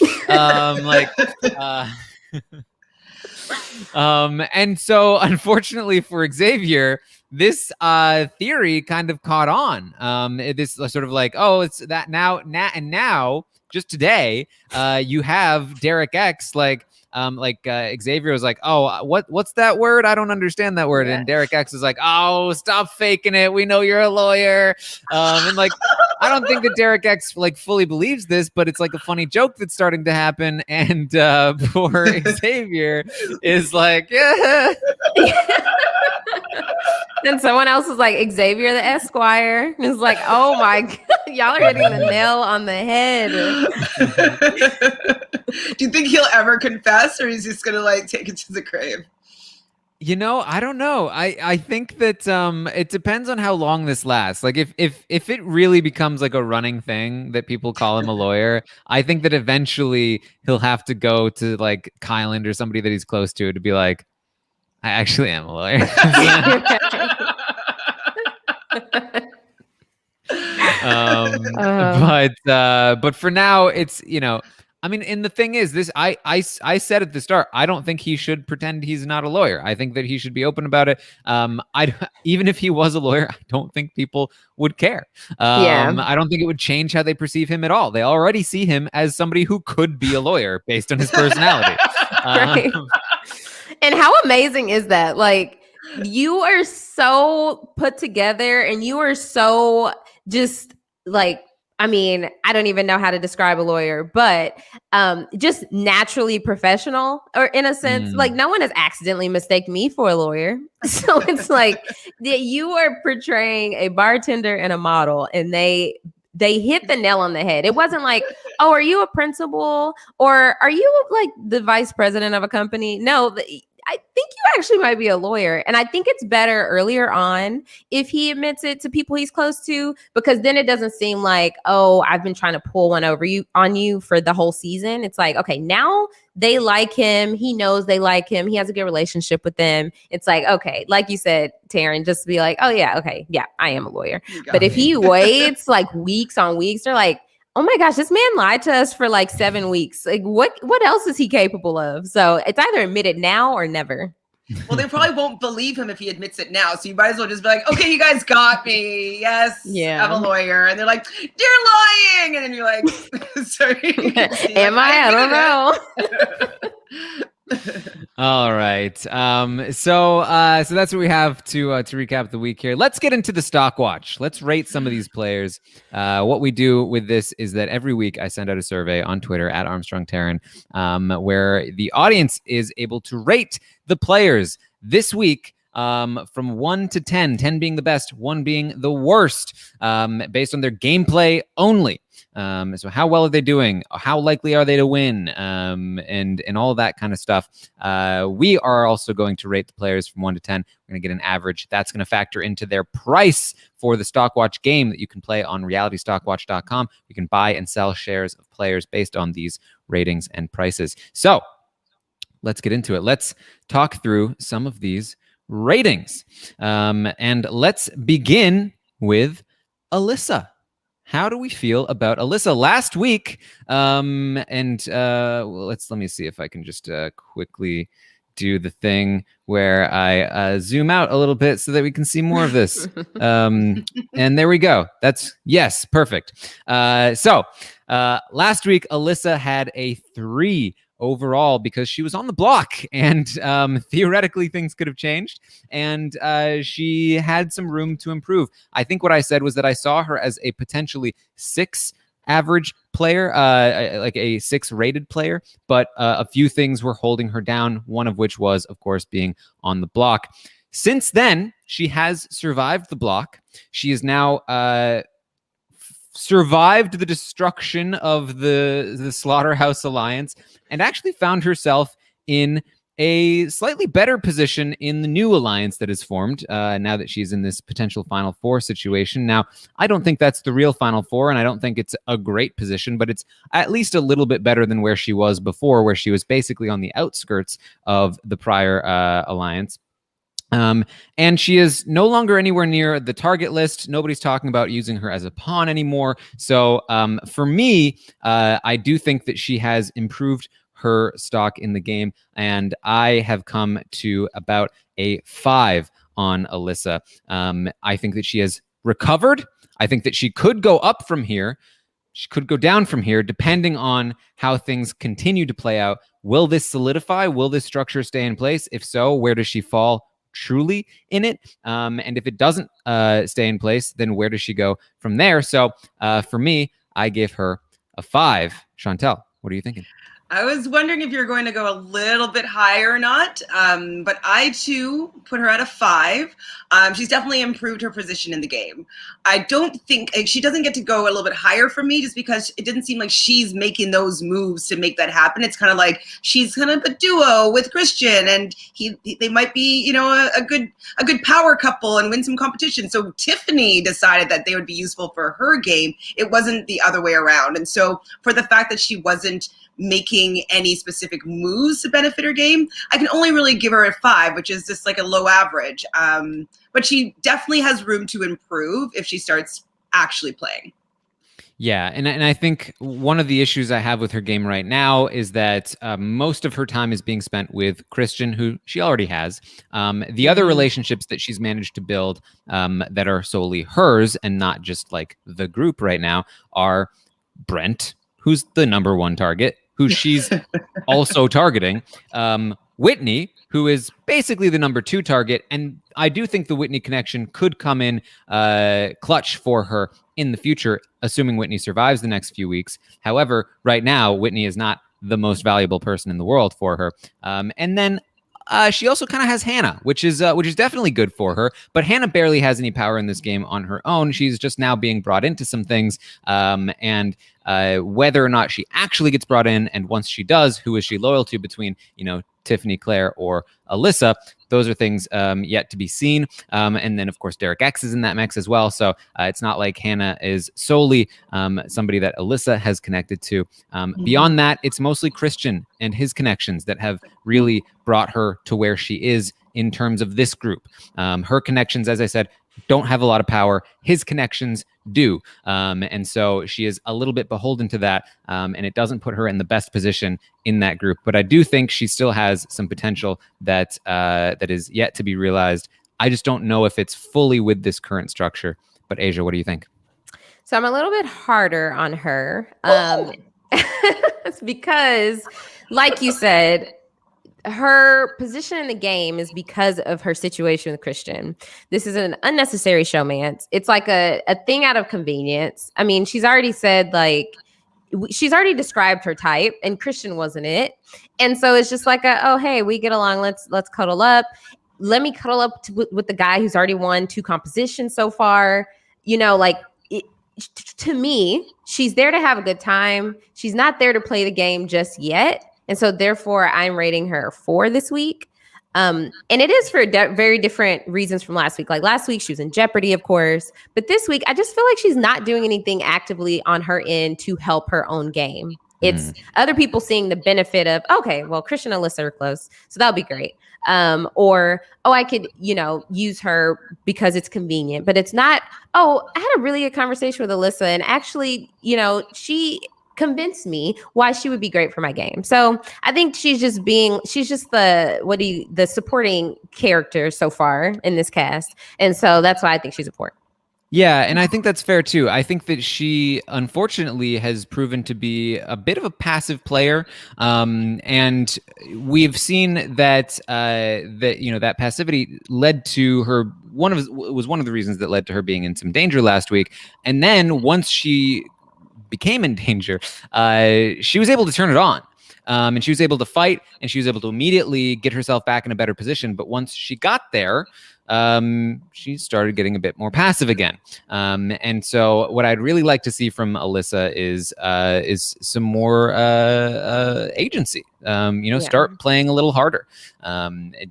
And so unfortunately for Xavier, this theory kind of caught on. This sort of like, oh, it's that now just today, you have Derek X Xavier was like, oh, what's that word? I don't understand that word. Yeah. And Derek X is like, oh, stop faking it. We know you're a lawyer. And like, I don't think that Derek X like fully believes this, but it's like a funny joke that's starting to happen. And poor Xavier is like, yeah. And someone else was like, Xavier the Esquire. And it's like, oh my God, y'all are hitting the nail on the head. Do you think he'll ever confess, or is he just gonna like take it to the grave? I don't know. I think that it depends on how long this lasts. Like if it really becomes like a running thing that people call him a lawyer, I think that eventually he'll have to go to like Kylan or somebody that he's close to be like, I actually am a lawyer. But for now, it's, I mean, and the thing is, this I said at the start, I don't think he should pretend he's not a lawyer. I think that he should be open about it. Even if he was a lawyer, I don't think people would care. I don't think it would change how they perceive him at all. They already see him as somebody who could be a lawyer based on his personality. Right. And how amazing is that? Like, you are so put together and you are so just like, I mean, I don't even know how to describe a lawyer, but just naturally professional, or in a sense, like no one has accidentally mistaken me for a lawyer. So it's like that you are portraying a bartender and a model, and they hit the nail on the head. It wasn't like, oh, are you a principal, or are you like the vice president of a company? No, I think you actually might be a lawyer. And I think it's better earlier on if he admits it to people he's close to, because then it doesn't seem like, oh, I've been trying to pull one over on you for the whole season. It's like, okay, now they like him. He knows they like him. He has a good relationship with them. It's like, okay, like you said, Taran, just be like, oh yeah, okay, yeah, I am a lawyer. But if he waits like weeks on weeks, they're like, oh my gosh, this man lied to us for like 7 weeks. Like what else is he capable of? So it's either admit it now or never. Well, they probably won't believe him if he admits it now. So you might as well just be like, okay, you guys got me. Yes, yeah. I'm a lawyer. And they're like, you're lying. And then you're like, sorry. Am I? I don't know. All right. So that's what we have to recap the week here. Let's get into the stock watch. Let's rate some of these players. What we do with this is that every week I send out a survey on Twitter at Armstrong Taran, where the audience is able to rate the players this week. From 1 to 10, 10 being the best, 1 being the worst, based on their gameplay only. So how well are they doing? How likely are they to win? And all that kind of stuff. We are also going to rate the players from 1 to 10. We're going to get an average. That's going to factor into their price for the Stockwatch game that you can play on realitystockwatch.com. You can buy and sell shares of players based on these ratings and prices. So let's get into it. Let's talk through some of these ratings. And let's begin with Alyssa. How do we feel about Alyssa last week? Let me see if I can just quickly do the thing where I zoom out a little bit so that we can see more of this. And there we go. Yes, perfect. So last week, Alyssa had a 3 overall because she was on the block, and theoretically things could have changed, and she had some room to improve. I think what I said was that I saw her as a potentially 6 average player, like a 6 rated player, but a few things were holding her down, one of which was, of course, being on the block. Since then, she has survived the block. She is now survived the destruction of the Slaughterhouse Alliance and actually found herself in a slightly better position in the new alliance that is formed now that she's in this potential Final Four situation. Now, I don't think that's the real Final Four, and I don't think it's a great position, but it's at least a little bit better than where she was before, where she was basically on the outskirts of the prior alliance. And she is no longer anywhere near the target list. Nobody's talking about using her as a pawn anymore. So for me, I do think that she has improved her stock in the game, and I have come to about a 5 on Alyssa. I think that she has recovered. I think that she could go up from here. She could go down from here, depending on how things continue to play out. Will this solidify? Will this structure stay in place? If so, where does she fall truly in it? And if it doesn't stay in place, then where does she go from there? So for me, I give her a 5. Chantele, what are you thinking? I was wondering if you're going to go a little bit higher or not, but I too put her at a 5. She's definitely improved her position in the game. I don't think she doesn't get to go a little bit higher for me, just because it didn't seem like she's making those moves to make that happen. It's kind of like she's kind of a duo with Christian, and they might be, a good power couple and win some competition. So Tiffany decided that they would be useful for her game. It wasn't the other way around. And so for the fact that she wasn't making any specific moves to benefit her game. I can only really give her a 5, which is just like a low average. But she definitely has room to improve if she starts actually playing. Yeah, and I think one of the issues I have with her game right now is that most of her time is being spent with Christian, who she already has. The other relationships that she's managed to build that are solely hers and not just like the group right now are Brent, who's the number one target, who she's also targeting. Whitney, who is basically the number 2 target. And I do think the Whitney connection could come in clutch for her in the future, assuming Whitney survives the next few weeks. However, right now, Whitney is not the most valuable person in the world for her. And then she also kind of has Hannah, which is definitely good for her. But Hannah barely has any power in this game on her own. She's just now being brought into some things. And whether or not she actually gets brought in, and once she does, who is she loyal to between, Tiffany, Claire, or Alyssa? Those are things yet to be seen. And then, of course, Derek X is in that mix as well. So it's not like Hannah is solely somebody that Alyssa has connected to. Beyond that, it's mostly Christian and his connections that have really brought her to where she is in terms of this group. Her connections, as I said, don't have a lot of power. His connections do. And so she is a little bit beholden to that. And it doesn't put her in the best position in that group. But I do think she still has some potential that is yet to be realized. I just don't know if it's fully with this current structure. But Aysha, what do you think? So I'm a little bit harder on her. It's because, like you said, her position in the game is because of her situation with Christian. This is an unnecessary showmance. It's like a thing out of convenience. I mean, she's already said, like, she's already described her type, and Christian wasn't it. And so it's just like, oh, hey, we get along. Let's cuddle up. Let me cuddle up with the guy who's already won 2 compositions so far. To me, she's there to have a good time. She's not there to play the game just yet. And so therefore, I'm rating her 4 this week. And it is for very different reasons from last week. Like last week, she was in jeopardy, of course. But this week, I just feel like she's not doing anything actively on her end to help her own game. It's other people seeing the benefit of, okay, well, Christian and Alyssa are close, so that'll be great. I could, use her because it's convenient. But it's not, I had a really good conversation with Alyssa. And actually, she convinced me why she would be great for my game. So I think she's just the supporting character so far in this cast. And so that's why I think she's a 4. Yeah, and I think that's fair too. I think that she, unfortunately, has proven to be a bit of a passive player, and we've seen that that passivity led to her. Was one of the reasons that led to her being in some danger last week. And then once she became in danger, she was able to turn it on. And she was able to fight, and she was able to immediately get herself back in a better position. But once she got there, she started getting a bit more passive again. And so what I'd really like to see from Alyssa is some more agency. Start playing a little harder.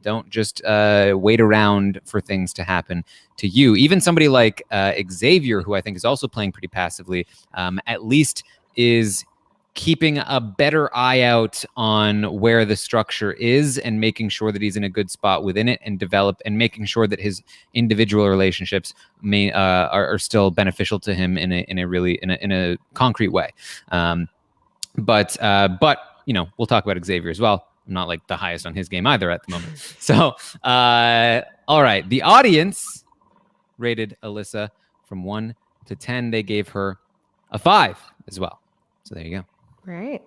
Don't just wait around for things to happen to you. Even somebody like Xavier, who I think is also playing pretty passively, at least is keeping a better eye out on where the structure is and making sure that he's in a good spot within it and making sure that his individual relationships are still beneficial to him in a concrete way. But we'll talk about Xavier as well. I'm not like the highest on his game either at the moment. So, all right. The audience rated Alyssa from 1 to 10. They gave her a 5 as well. So there you go. Right.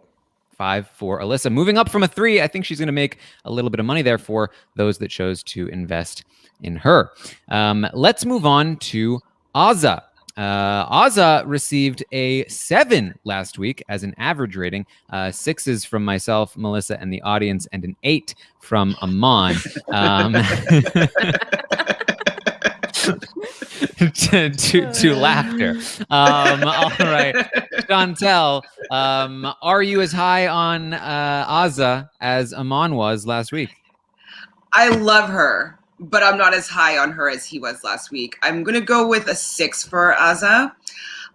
5 for Alyssa. Moving up from a 3, I think she's going to make a little bit of money there for those that chose to invest in her. Let's move on to Aysha. Aysha received a 7 last week as an average rating, 6s from myself, Melissa, and the audience, and an 8 from Aman. to laughter. All right. Chantele, are you as high on Aysha as Aman was last week? I love her, but I'm not as high on her as he was last week. I'm going to go with a 6 for Aysha.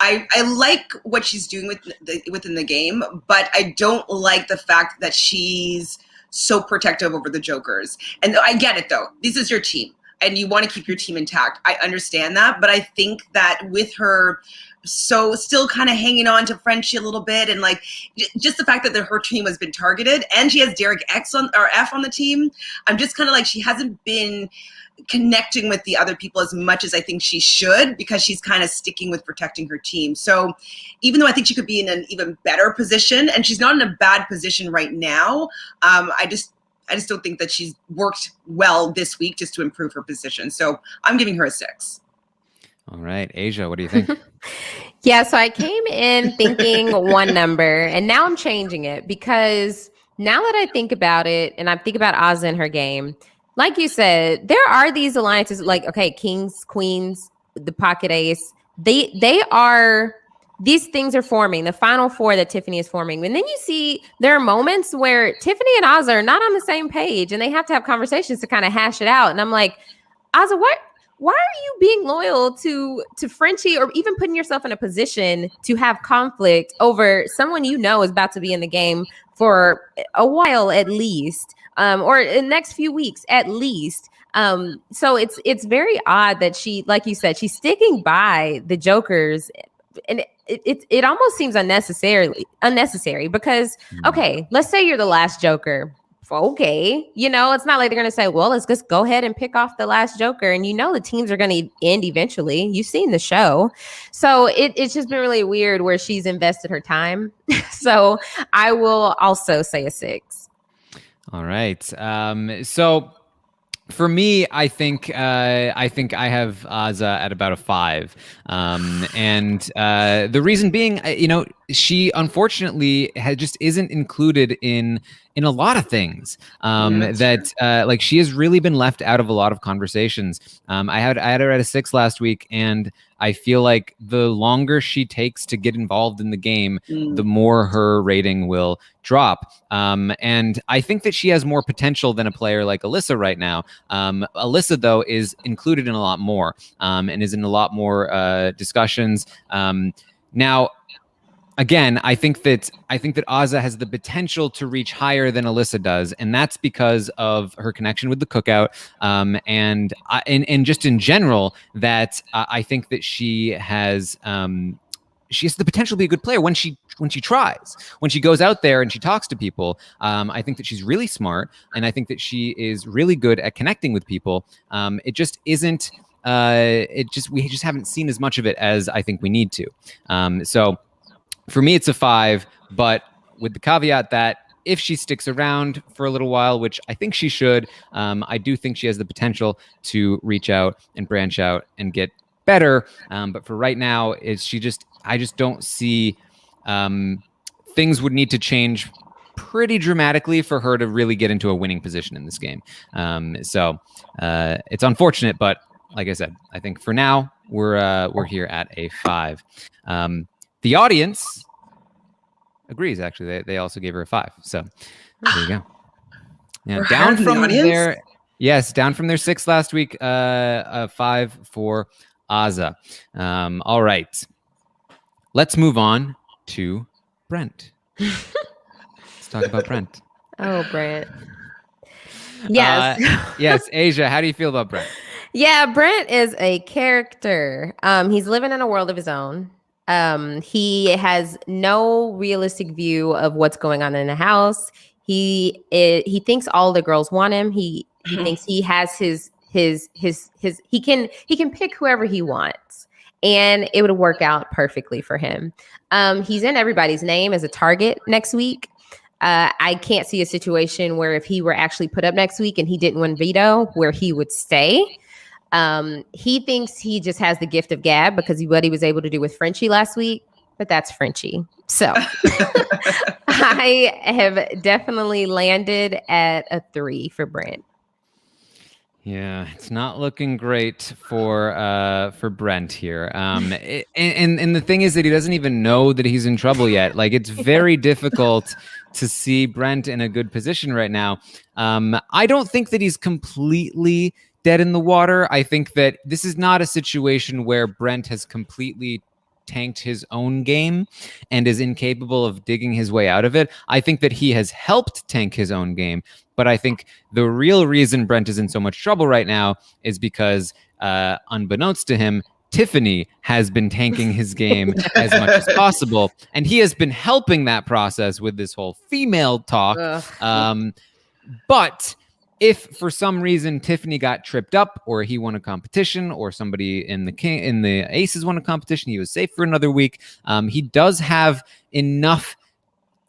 I like what she's doing within the game, but I don't like the fact that she's so protective over the jokers. And I get it though. This is your team and you want to keep your team intact. I understand that, but I think that with her so still kind of hanging on to Frenchie a little bit, and like just the fact that her team has been targeted, and she has Derek F on the team, I'm just kind of like, she hasn't been connecting with the other people as much as I think she should, because she's kind of sticking with protecting her team. So even though I think she could be in an even better position, and she's not in a bad position right now, I just don't think that she's worked well this week just to improve her position. So I'm giving her a 6. All right, Aysha, what do you think? Yeah, so I came in thinking one number, and now I'm changing it, because now that I think about it, and I think about Azah and her game, like you said, there are these alliances, like, okay, kings, queens, the pocket ace. They are, these things are forming, the final four that Tiffany is forming. And then you see there are moments where Tiffany and Azah are not on the same page, and they have to have conversations to kind of hash it out. And I'm like, Azah, why are you being loyal to Frenchie, or even putting yourself in a position to have conflict over someone you know is about to be in the game for a while at least, or in the next few weeks at least? So it's very odd that she, like you said, she's sticking by the jokers, and it almost seems unnecessary because, okay, let's say you're the last joker. Okay, it's not like they're going to say, well, let's just go ahead and pick off the last joker. And the teams are going to end eventually. You've seen the show. So it's just been really weird where she's invested her time. So I will also say a 6. All right. So for me, I think I have Azah at about a 5. And the reason being, she unfortunately just isn't included in a lot of things, like she has really been left out of a lot of conversations. I had her at a 6 last week, and I feel like the longer she takes to get involved in the game, the more her rating will drop. And I think that she has more potential than a player like Alyssa right now. Alyssa, though, is included in a lot more, and is in a lot more discussions. Now, again, I think that Azah has the potential to reach higher than Alyssa does, and that's because of her connection with the Cookout, and just in general, that I think that she has the potential to be a good player when she tries, when she goes out there and she talks to people. I think that she's really smart, and I think that she is really good at connecting with people. It just isn't. We just haven't seen as much of it as I think we need to. So. For me, it's a 5, but with the caveat that if she sticks around for a little while, which I think she should, I do think she has the potential to reach out and branch out and get better. But for right now, I just don't see things would need to change pretty dramatically for her to really get into a winning position in this game. So it's unfortunate, but like I said, I think for now we're here at a 5. The audience agrees. Actually, they also gave her a 5. So there you go. Yeah, down from their 6 last week. A 5 for Azah. All right, let's move on to Brent. Let's talk about Brent. Oh, Brent. Yes. Yes, Aysha, how do you feel about Brent? Yeah, Brent is a character. He's living in a world of his own. He has no realistic view of what's going on in the house. He thinks all the girls want him. He thinks he has his he can pick whoever he wants, and it would work out perfectly for him. He's in everybody's name as a target next week. I can't see a situation where if he were actually put up next week and he didn't win veto, where he would stay. He thinks he just has the gift of gab because what he was able to do with Frenchie last week, but that's Frenchie. So I have definitely landed at a 3 for Brent. Yeah, it's not looking great for Brent here. And the thing is that he doesn't even know that he's in trouble yet. Like, it's very difficult to see Brent in a good position right now. I don't think that he's completely dead in the water. I think that this is not a situation where Brent has completely tanked his own game and is incapable of digging his way out of it. I think that he has helped tank his own game, but I think the real reason Brent is in so much trouble right now is because, unbeknownst to him, Tiffany has been tanking his game as much as possible, and he has been helping that process with this whole female talk. But if for some reason Tiffany got tripped up, or he won a competition, or somebody in the Aces won a competition, he was safe for another week. He does have enough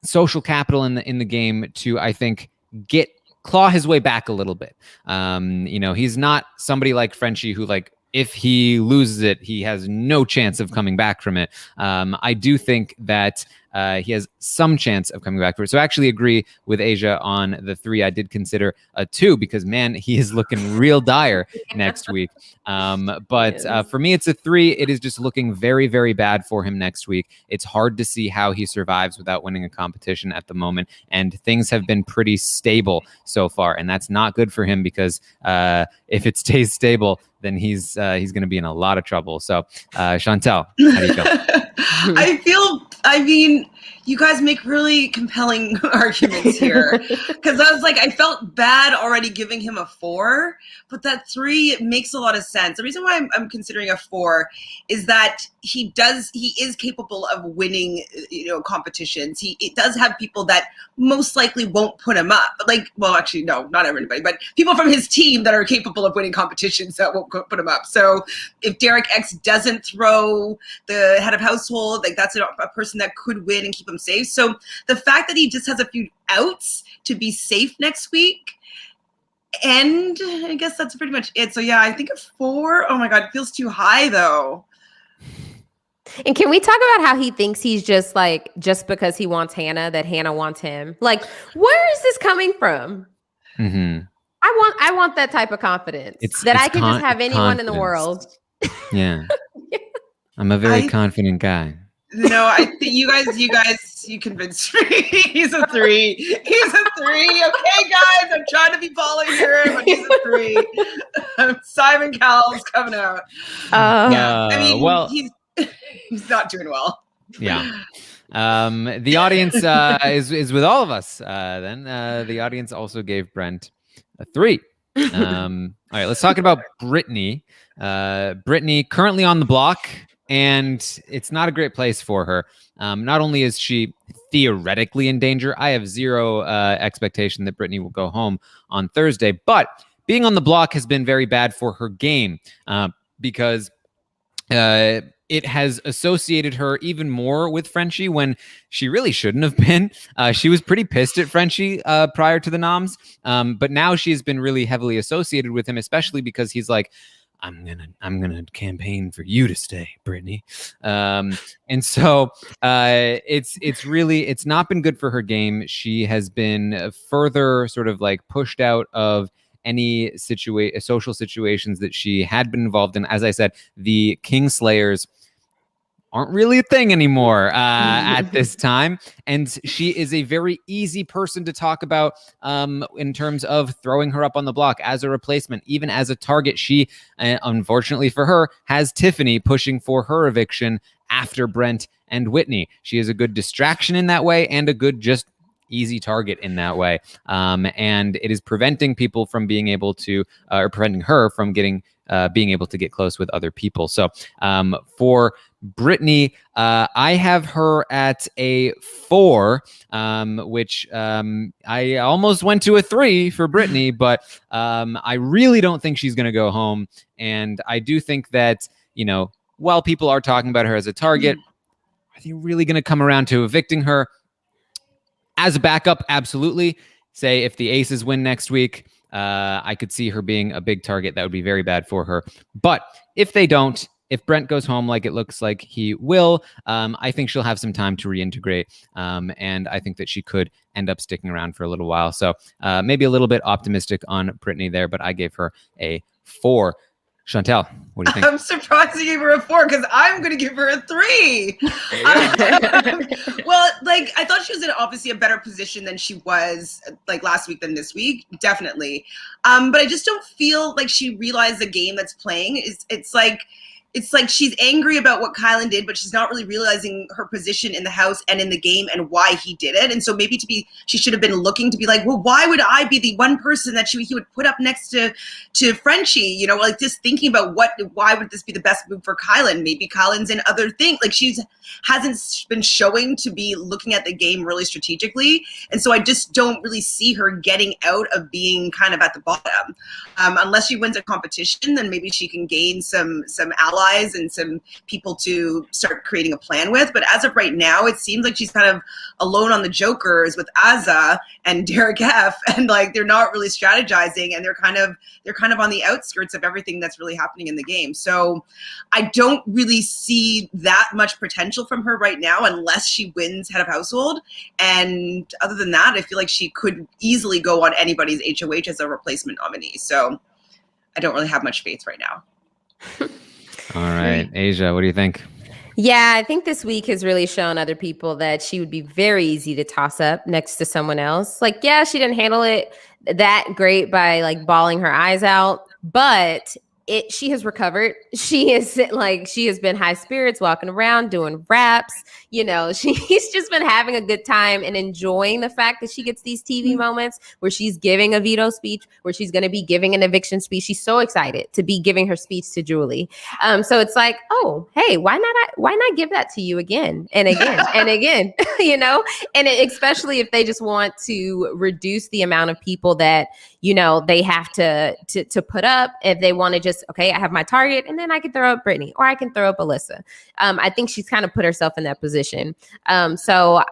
social capital in the game to, I think, claw his way back a little bit. He's not somebody like Frenchie who, like, if he loses it, he has no chance of coming back from it. I do think that he has some chance of coming back from it. So I actually agree with Aysha on the 3. I did consider a 2 because, man, he is looking real dire next week. But for me, it's a 3. It is just looking very, very bad for him next week. It's hard to see how he survives without winning a competition at the moment. And things have been pretty stable so far. And that's not good for him because if it stays stable, then he's going to be in a lot of trouble. So, Chantele, how do you feel? I mean, you guys make really compelling arguments here, because I felt bad already giving him a 4, but that 3 makes a lot of sense. The reason why I'm considering a 4 is that he is capable of winning, competitions. It does have people that most likely won't put him up. Actually, no, not everybody, but people from his team that are capable of winning competitions that won't put him up. So if Derek X doesn't throw the head of household, that's a person that could win and keep him safe. So the fact that he just has a few outs to be safe next week, and I guess that's pretty much it. So yeah, I think a 4. Oh my God, it feels too high though. And can we talk about how he thinks he's just because he wants Hannah, that Hannah wants him? Like, where is this coming from? Mm-hmm. I want that type of confidence I can just have anyone in the world. Yeah. I'm a very confident guy. No, I think you convinced me. He's a 3. He's a 3. Okay, guys, I'm trying to be Paula here, but he's a 3. Simon Cowell's coming out. He's not doing well. Yeah. The audience is with all of us. Then the audience also gave Brent a 3. All right, let's talk about Brittany. Brittany currently on the block, and it's not a great place for her. Not only is she theoretically in danger, I have zero expectation that Brittany will go home on Thursday, but being on the block has been very bad for her game because it has associated her even more with Frenchie when she really shouldn't have been. She was pretty pissed at Frenchie prior to the noms, but now she's been really heavily associated with him, especially because he's like, I'm gonna campaign for you to stay, Brittany. And so it's not been good for her game. She has been further sort of like pushed out of any social situations that she had been involved in. As I said, the Kingslayers aren't really a thing anymore at this time. And she is a very easy person to talk about in terms of throwing her up on the block as a replacement, even as a target. She, unfortunately for her, has Tiffany pushing for her eviction after Brent and Whitney. She is a good distraction in that way and a good just easy target in that way. And it is preventing people from being able to, or preventing her from being able to get close with other people. So for Brittany, I have her at a 4, which I almost went to a 3 for Brittany, but I really don't think she's going to go home. And I do think that, while people are talking about her as a target, are they really going to come around to evicting her? As a backup, absolutely. Say if the Aces win next week, I could see her being a big target. That would be very bad for her. But if they don't, if Brent goes home like it looks like he will, I think she'll have some time to reintegrate. And I think that she could end up sticking around for a little while. So maybe a little bit optimistic on Brittany there, but I gave her a 4. Chantele, what do you think? I'm surprised you gave her a 4 because I'm going to give her a 3. Well, I thought she was in obviously a better position than she was last week than this week, definitely. But I just don't feel like she realized the game that's playing. It's like it's like she's angry about what Kylan did, but she's not really realizing her position in the house and in the game and why he did it. And so maybe she should have been looking to be like, well, why would I be the one person that he would put up next to Frenchie? You know, like just thinking about why would this be the best move for Kylan? Maybe Kylan's in other things. Like hasn't been showing to be looking at the game really strategically. And so I just don't really see her getting out of being kind of at the bottom. Unless she wins a competition, then maybe she can gain some allies and some people to start creating a plan with. But as of right now, it seems like she's kind of alone on the jokers with Azza and Derek F. And like they're not really strategizing, and they're kind of on the outskirts of everything that's really happening in the game. So I don't really see that much potential from her right now unless she wins head of household. And other than that, I feel like she could easily go on anybody's HOH as a replacement nominee. So I don't really have much faith right now. All right, Aysha, what do you think? Yeah, I think this week has really shown other people that she would be very easy to toss up next to someone else. Like, yeah, she didn't handle it that great by like bawling her eyes out, but she has recovered. She has been high spirits, walking around, doing raps. You know, she's just been having a good time and enjoying the fact that she gets these TV moments where she's giving a veto speech, where she's going to be giving an eviction speech. She's so excited to be giving her speech to Julie. So it's like, oh, hey, why not give that to you again and again and again, you know? And especially if they just want to reduce the amount of people that, you know, they have to put up. If they want to just, okay, I have my target and then I can throw up Brittany or I can throw up Alyssa. I think she's kind of put herself in that position. So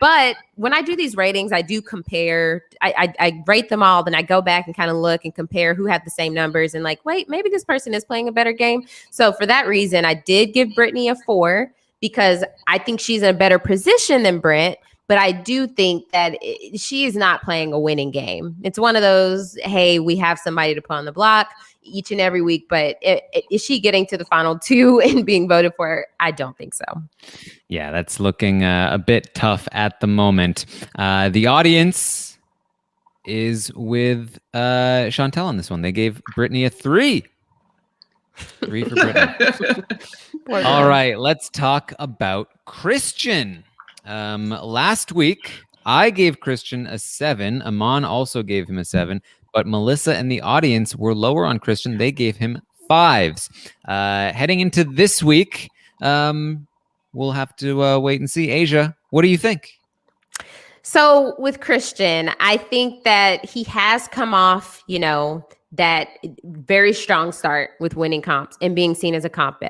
but when I do these ratings, I do compare, I rate them all, then I go back and kind of look and compare who had the same numbers and like, wait, maybe this person is playing a better game. So for that reason, I did give Brittany a 4 because I think she's in a better position than Brent. But I do think that she is not playing a winning game. It's one of those, hey, we have somebody to put on the block each and every week. But is she getting to the final 2 and being voted for? I don't think so. Yeah, that's looking a bit tough at the moment. The audience is with Chantele on this one. They gave Brittany a 3. 3 for Brittany. All right, let's talk about Christian. Last week, I gave Christian a 7. Aman also gave him a 7, but Melissa and the audience were lower on Christian. They gave him 5s. Heading into this week, we'll have to wait and see. Aysha, what do you think? So with Christian, I think that he has come off, you know, that very strong start with winning comps and being seen as a comp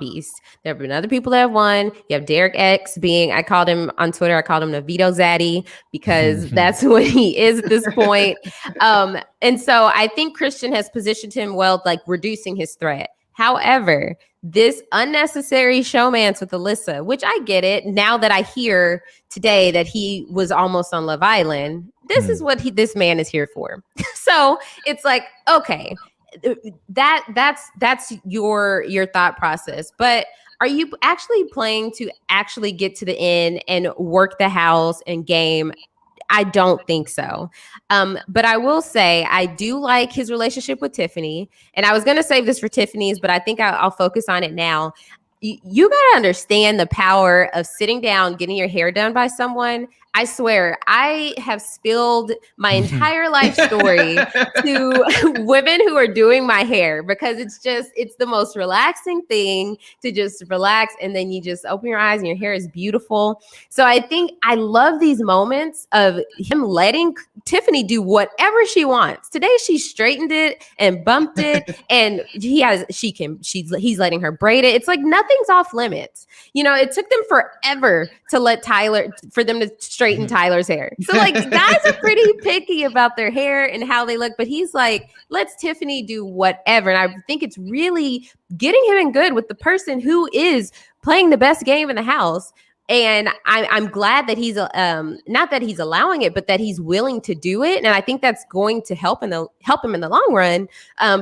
beast. There have been other people that have won. You have Derek X I called him on Twitter, I called him the veto zaddy because that's what he is at this point. And so I think Christian has positioned him well, like reducing his threat. However, this unnecessary showmance with Alyssa, which I get it now that I hear today that he was almost on Love Island, this is what this man is here for. So it's like, okay, that's your thought process. But are you actually playing to actually get to the end and work the house and game? I don't think so. But I will say I do like his relationship with Tiffany. And I was going to save this for Tiffany's, but I think I'll focus on it now. You got to understand the power of sitting down, getting your hair done by someone. I swear, I have spilled my entire life story to women who are doing my hair because it's the most relaxing thing to just relax. And then you just open your eyes and your hair is beautiful. So I think I love these moments of him letting Tiffany do whatever she wants. Today, she straightened it and bumped it and he's letting her braid it. It's like nothing's off limits. You know, it took them forever to for them to straighten Tyler's hair. So like guys are pretty picky about their hair and how they look, but he's like, let's Tiffany do whatever. And I think it's really getting him in good with the person who is playing the best game in the house. And I'm glad that he's not that he's allowing it, but that he's willing to do it. And I think that's going to help him in the long run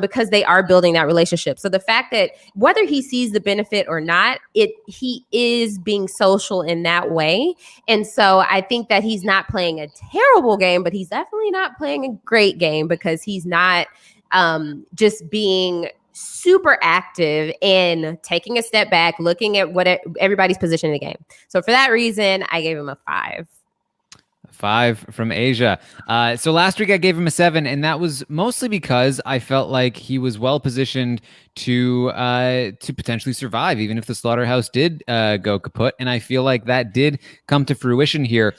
because they are building that relationship. So the fact that whether he sees the benefit or not, he is being social in that way. And so I think that he's not playing a terrible game, but he's definitely not playing a great game because he's not just being super active in taking a step back, looking at what everybody's position in the game. So for that reason, I gave him a 5. 5 from Aysha. So last week I gave him a 7, and that was mostly because I felt like he was well positioned to potentially survive, even if the slaughterhouse did go kaput. And I feel like that did come to fruition here.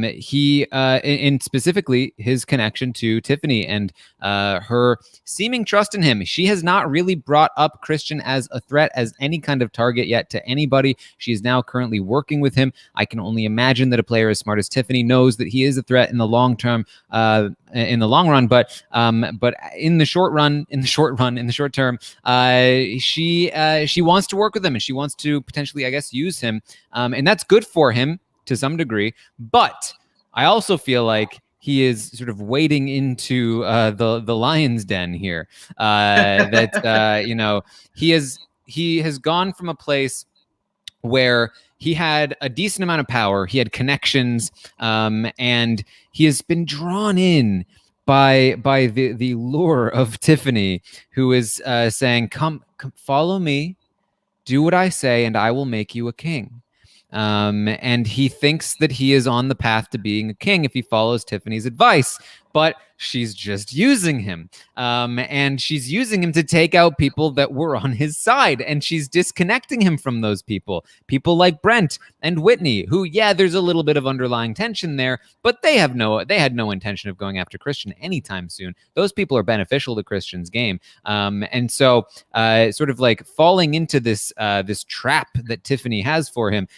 He in specifically his connection to Tiffany and her seeming trust in him. She has not really brought up Christian as a threat, as any kind of target yet to anybody. She is now currently working with him. I can only imagine that a player as smart as Tiffany knows that he is a threat in the long term, in the long run, but in the short term, she wants to work with him, and she wants to potentially, I guess, use him, and that's good for him to some degree. But I also feel like he is sort of wading into the lion's den here. He has gone from a place where he had a decent amount of power, he had connections, and he has been drawn in by the lure of Tiffany, who is saying, come follow me, do what I say, and I will make you a king. And he thinks that he is on the path to being a king if he follows Tiffany's advice, but she's just using him. And she's using him to take out people that were on his side, and she's disconnecting him from those people like Brent and Whitney, who, yeah, there's a little bit of underlying tension there, but they had no intention of going after Christian anytime soon. Those people are beneficial to Christian's game. And so sort of like falling into this trap that Tiffany has for him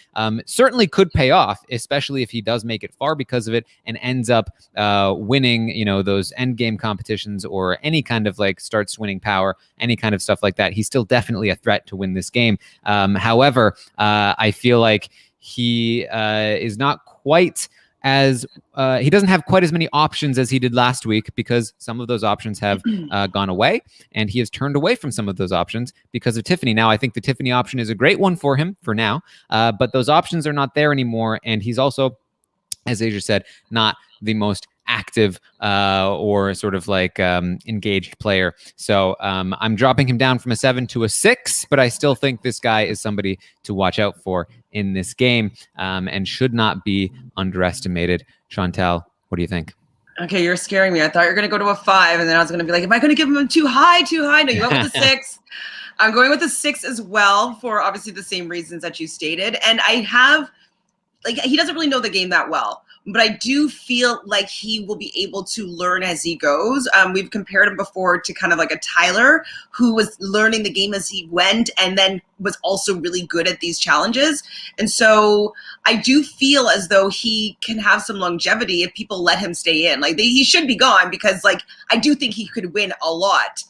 certainly could pay off, especially if he does make it far because of it and ends up winning, those end game competitions or any kind of like starts winning power, any kind of stuff like that. He's still definitely a threat to win this game. However, I feel like he is not quite as he doesn't have quite as many options as he did last week, because some of those options have gone away, and he has turned away from some of those options because of Tiffany. Now, I think the Tiffany option is a great one for him for now, but those options are not there anymore, and he's also, as Aysha said, not the most active or sort of like engaged player. So I'm dropping him down from a 7 to a 6, but I still think this guy is somebody to watch out for in this game, and should not be underestimated. Chantele, what do you think? Okay, you're scaring me. I thought you were going to go to a 5, and then I was going to be like, am I going to give him too high? No, you went with a 6. I'm going with a 6 as well, for obviously the same reasons that you stated. And I have, like, he doesn't really know the game that well, but I do feel like he will be able to learn as he goes. We've compared him before to kind of like a Tyler, who was learning the game as he went and then was also really good at these challenges. And so I do feel as though he can have some longevity if people let him stay in. Like, he should be gone, because like I do think he could win a lot.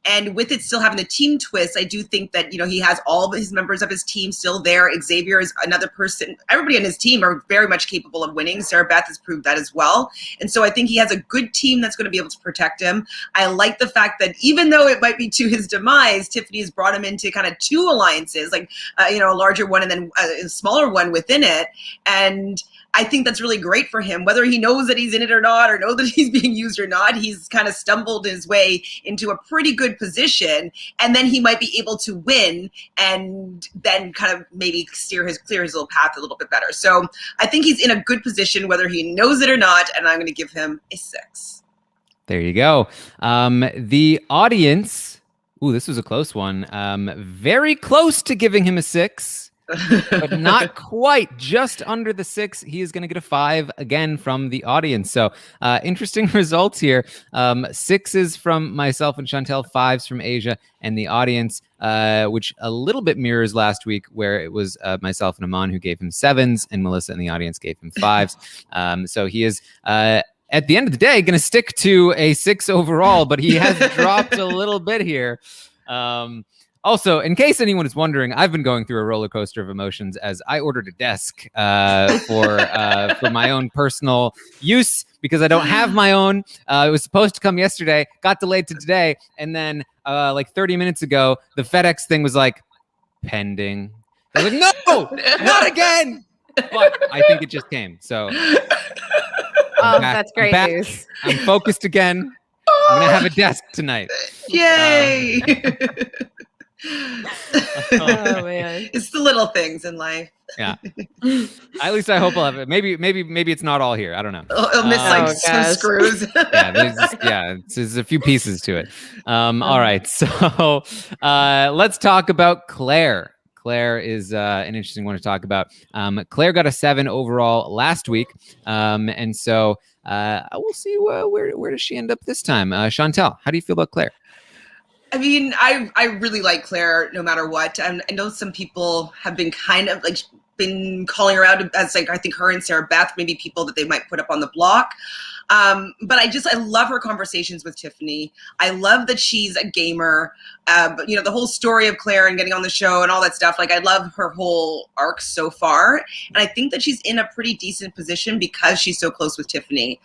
And with it still having the team twist, I do think that, he has all of his members of his team still there. Xavier is another person. Everybody on his team are very much capable of winning. Sarah Beth has proved that as well. And so I think he has a good team that's going to be able to protect him. I like the fact that even though it might be to his demise, Tiffany has brought him into kind of 2 alliances, like, a larger one and then a smaller one within it. And I think that's really great for him, whether he knows that he's in it or not, or know that he's being used or not. He's kind of stumbled his way into a pretty good position, and then he might be able to win and then kind of maybe clear his little path a little bit better. So I think he's in a good position, whether he knows it or not, and I'm going to give him a 6. There you go. The audience, this was a close one. Very close to giving him a 6. But not quite, just under the 6. He is going to get a 5 again from the audience. So interesting results here. 6s from myself and Chantele, 5s from Aysha and the audience, which a little bit mirrors last week, where it was myself and Aman who gave him 7s, and Melissa and the audience gave him 5s. So he is at the end of the day going to stick to a 6 overall, but he has dropped a little bit here. Also, in case anyone is wondering, I've been going through a roller coaster of emotions as I ordered a desk for my own personal use, because I don't have my own. It was supposed to come yesterday, got delayed to today, and then like 30 minutes ago, the FedEx thing was like, pending. I was like, no, not again. But I think it just came. So that's great news. I'm focused again. I'm gonna have a desk tonight. Yay! Oh man. It's the little things in life. Yeah. At least I hope I'll have it. Maybe it's not all here. I don't know. It'll miss like Oh, some gosh. screws. There's a few pieces to it. All right, so let's talk about Claire. Claire is an interesting one to talk about. Claire got a 7 overall last week, and so we'll see where does she end up this time. Chantele, how do you feel about Claire? I mean, I really like Claire no matter what. I know some people have been kind of like been calling her out as like, I think her and Sarah Beth, maybe people that they might put up on the block. But I love her conversations with Tiffany. I love that she's a gamer. But you know, the whole story of Claire and getting on the show and all that stuff, like I love her whole arc so far. And I think that she's in a pretty decent position because she's so close with Tiffany.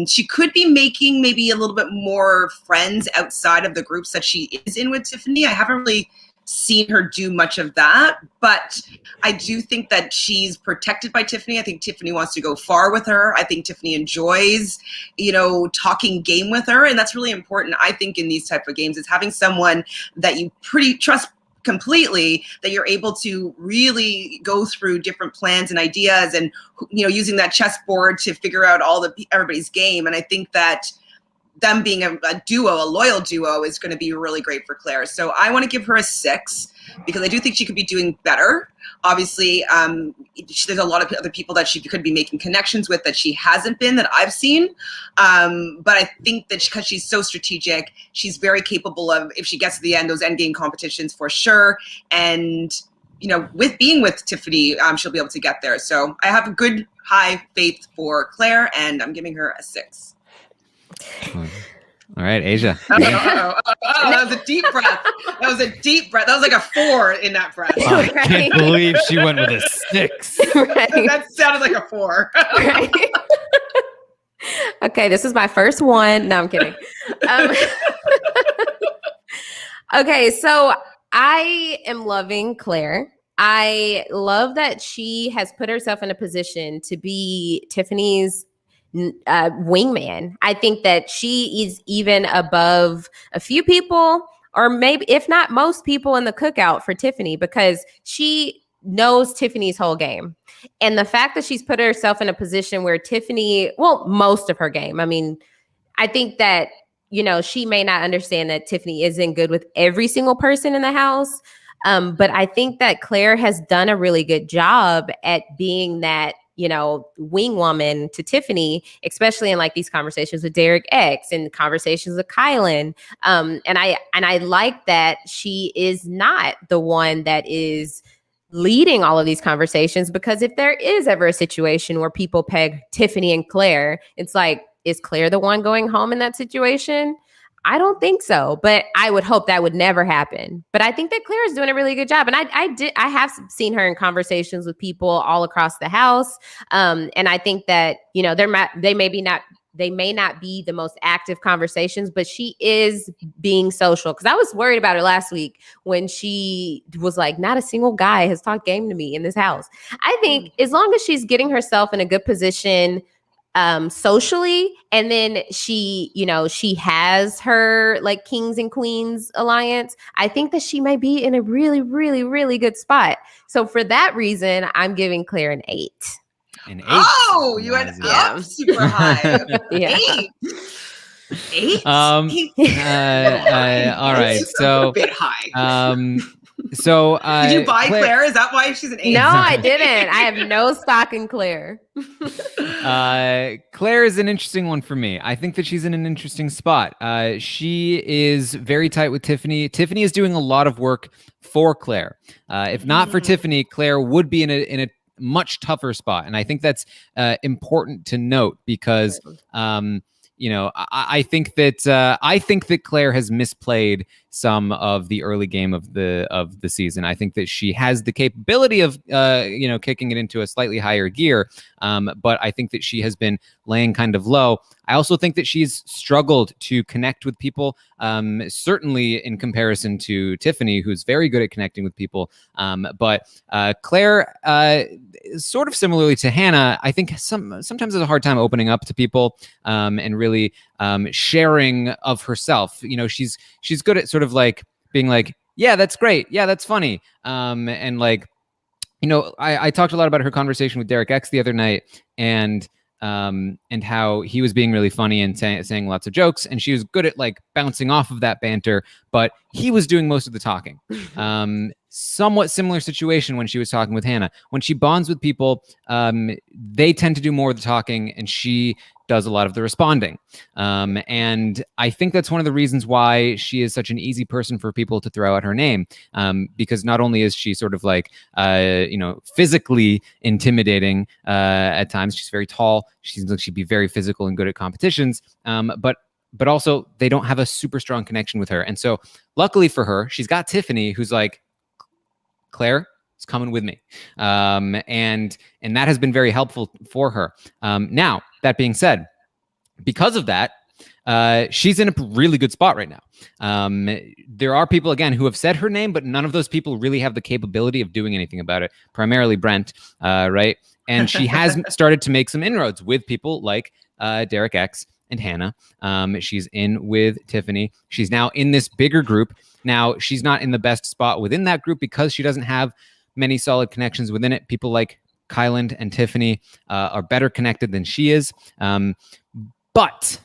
She could be making maybe a little bit more friends outside of the groups that she is in with Tiffany. I haven't really seen her do much of that, but I do think that she's protected by Tiffany. I think Tiffany wants to go far with her. I think Tiffany enjoys, you know, talking game with her. And that's really important, I think, in these type of games, is having someone that you pretty trust completely, that you're able to really go through different plans and ideas and, you know, using that chessboard to figure out everybody's game. And I think that them being a duo, a loyal duo, is going to be really great for Claire. So I want to give her a 6 because I do think she could be doing better. Obviously, there's a lot of other people that she could be making connections with that she hasn't been, that I've seen. But I think that because she's so strategic, she's very capable of, if she gets to the end, those end game competitions for sure. And, you know, with being with Tiffany, she'll be able to get there. So I have a good high faith for Claire, and I'm giving her a 6. All right, Aysha. That was a deep breath. That was like a 4 in that breath. I can't believe she went with a 6. Right. That sounded like a 4. Right. Okay, this is my first one. No, I'm kidding. Okay, so I am loving Claire. I love that she has put herself in a position to be Tiffany's wingman. I think that she is even above a few people, or maybe if not most people in the cookout for Tiffany, because she knows Tiffany's whole game. And the fact that she's put herself in a position where Tiffany, well, most of her game, I mean, I think that, you know, she may not understand that Tiffany isn't good with every single person in the house. But I think that Claire has done a really good job at being that, you know, wing woman to Tiffany, especially in like these conversations with Derek X and conversations with Kylan. And I like that she is not the one that is leading all of these conversations, because if there is ever a situation where people peg Tiffany and Claire, it's like, is Claire the one going home in that situation? I don't think so, but I would hope that would never happen. But I think that Claire is doing a really good job. And I have seen her in conversations with people all across the house. And I think that, you know, they may not be the most active conversations, but she is being social. Because I was worried about her last week when she was like, not a single guy has talked game to me in this house. I think as long as she's getting herself in a good position socially, and then she, you know, she has her like kings and queens alliance, I think that she might be in a really, really, really good spot. So for that reason, I'm giving Claire an 8. An 8. Oh, you went up super high. Yeah. 8. All right. So a bit high. So did you buy Claire? Is that why she's an 8? No, I didn't. I have no stock in Claire. Claire is an interesting one for me. I think that she's in an interesting spot. She is very tight with Tiffany. Tiffany is doing a lot of work for Claire. If not for Tiffany, Claire would be in a much tougher spot. And I think that's important to note, because you know, I think that Claire has misplayed some of the early game of the season. I think that she has the capability of you know, kicking it into a slightly higher gear, but I think that she has been laying kind of low. I also think that she's struggled to connect with people, certainly in comparison to Tiffany, who's very good at connecting with people. But Claire, sort of similarly to Hannah, I think sometimes has a hard time opening up to people, and really sharing of herself. You know, she's good at sort of like being like, yeah, that's great, yeah, that's funny, and like, you know, I talked a lot about her conversation with Derek X the other night, and how he was being really funny and saying lots of jokes, and she was good at like bouncing off of that banter, but he was doing most of the talking. Somewhat similar situation when she was talking with Hannah. When she bonds with people, they tend to do more of the talking, and she does a lot of the responding. And I think that's one of the reasons why she is such an easy person for people to throw out her name, because not only is she sort of like, you know, physically intimidating at times, she's very tall, she seems like she'd be very physical and good at competitions, but also they don't have a super strong connection with her. And so luckily for her, she's got Tiffany, who's like, Claire is coming with me. And that has been very helpful for her. Now, that being said, because of that, she's in a really good spot right now. There are people, again, who have said her name, but none of those people really have the capability of doing anything about it, primarily Brent, right? And she has started to make some inroads with people like Derek X and Hannah. She's in with Tiffany. She's now in this bigger group. Now, she's not in the best spot within that group because she doesn't have many solid connections within it. People like Kyland and Tiffany are better connected than she is. But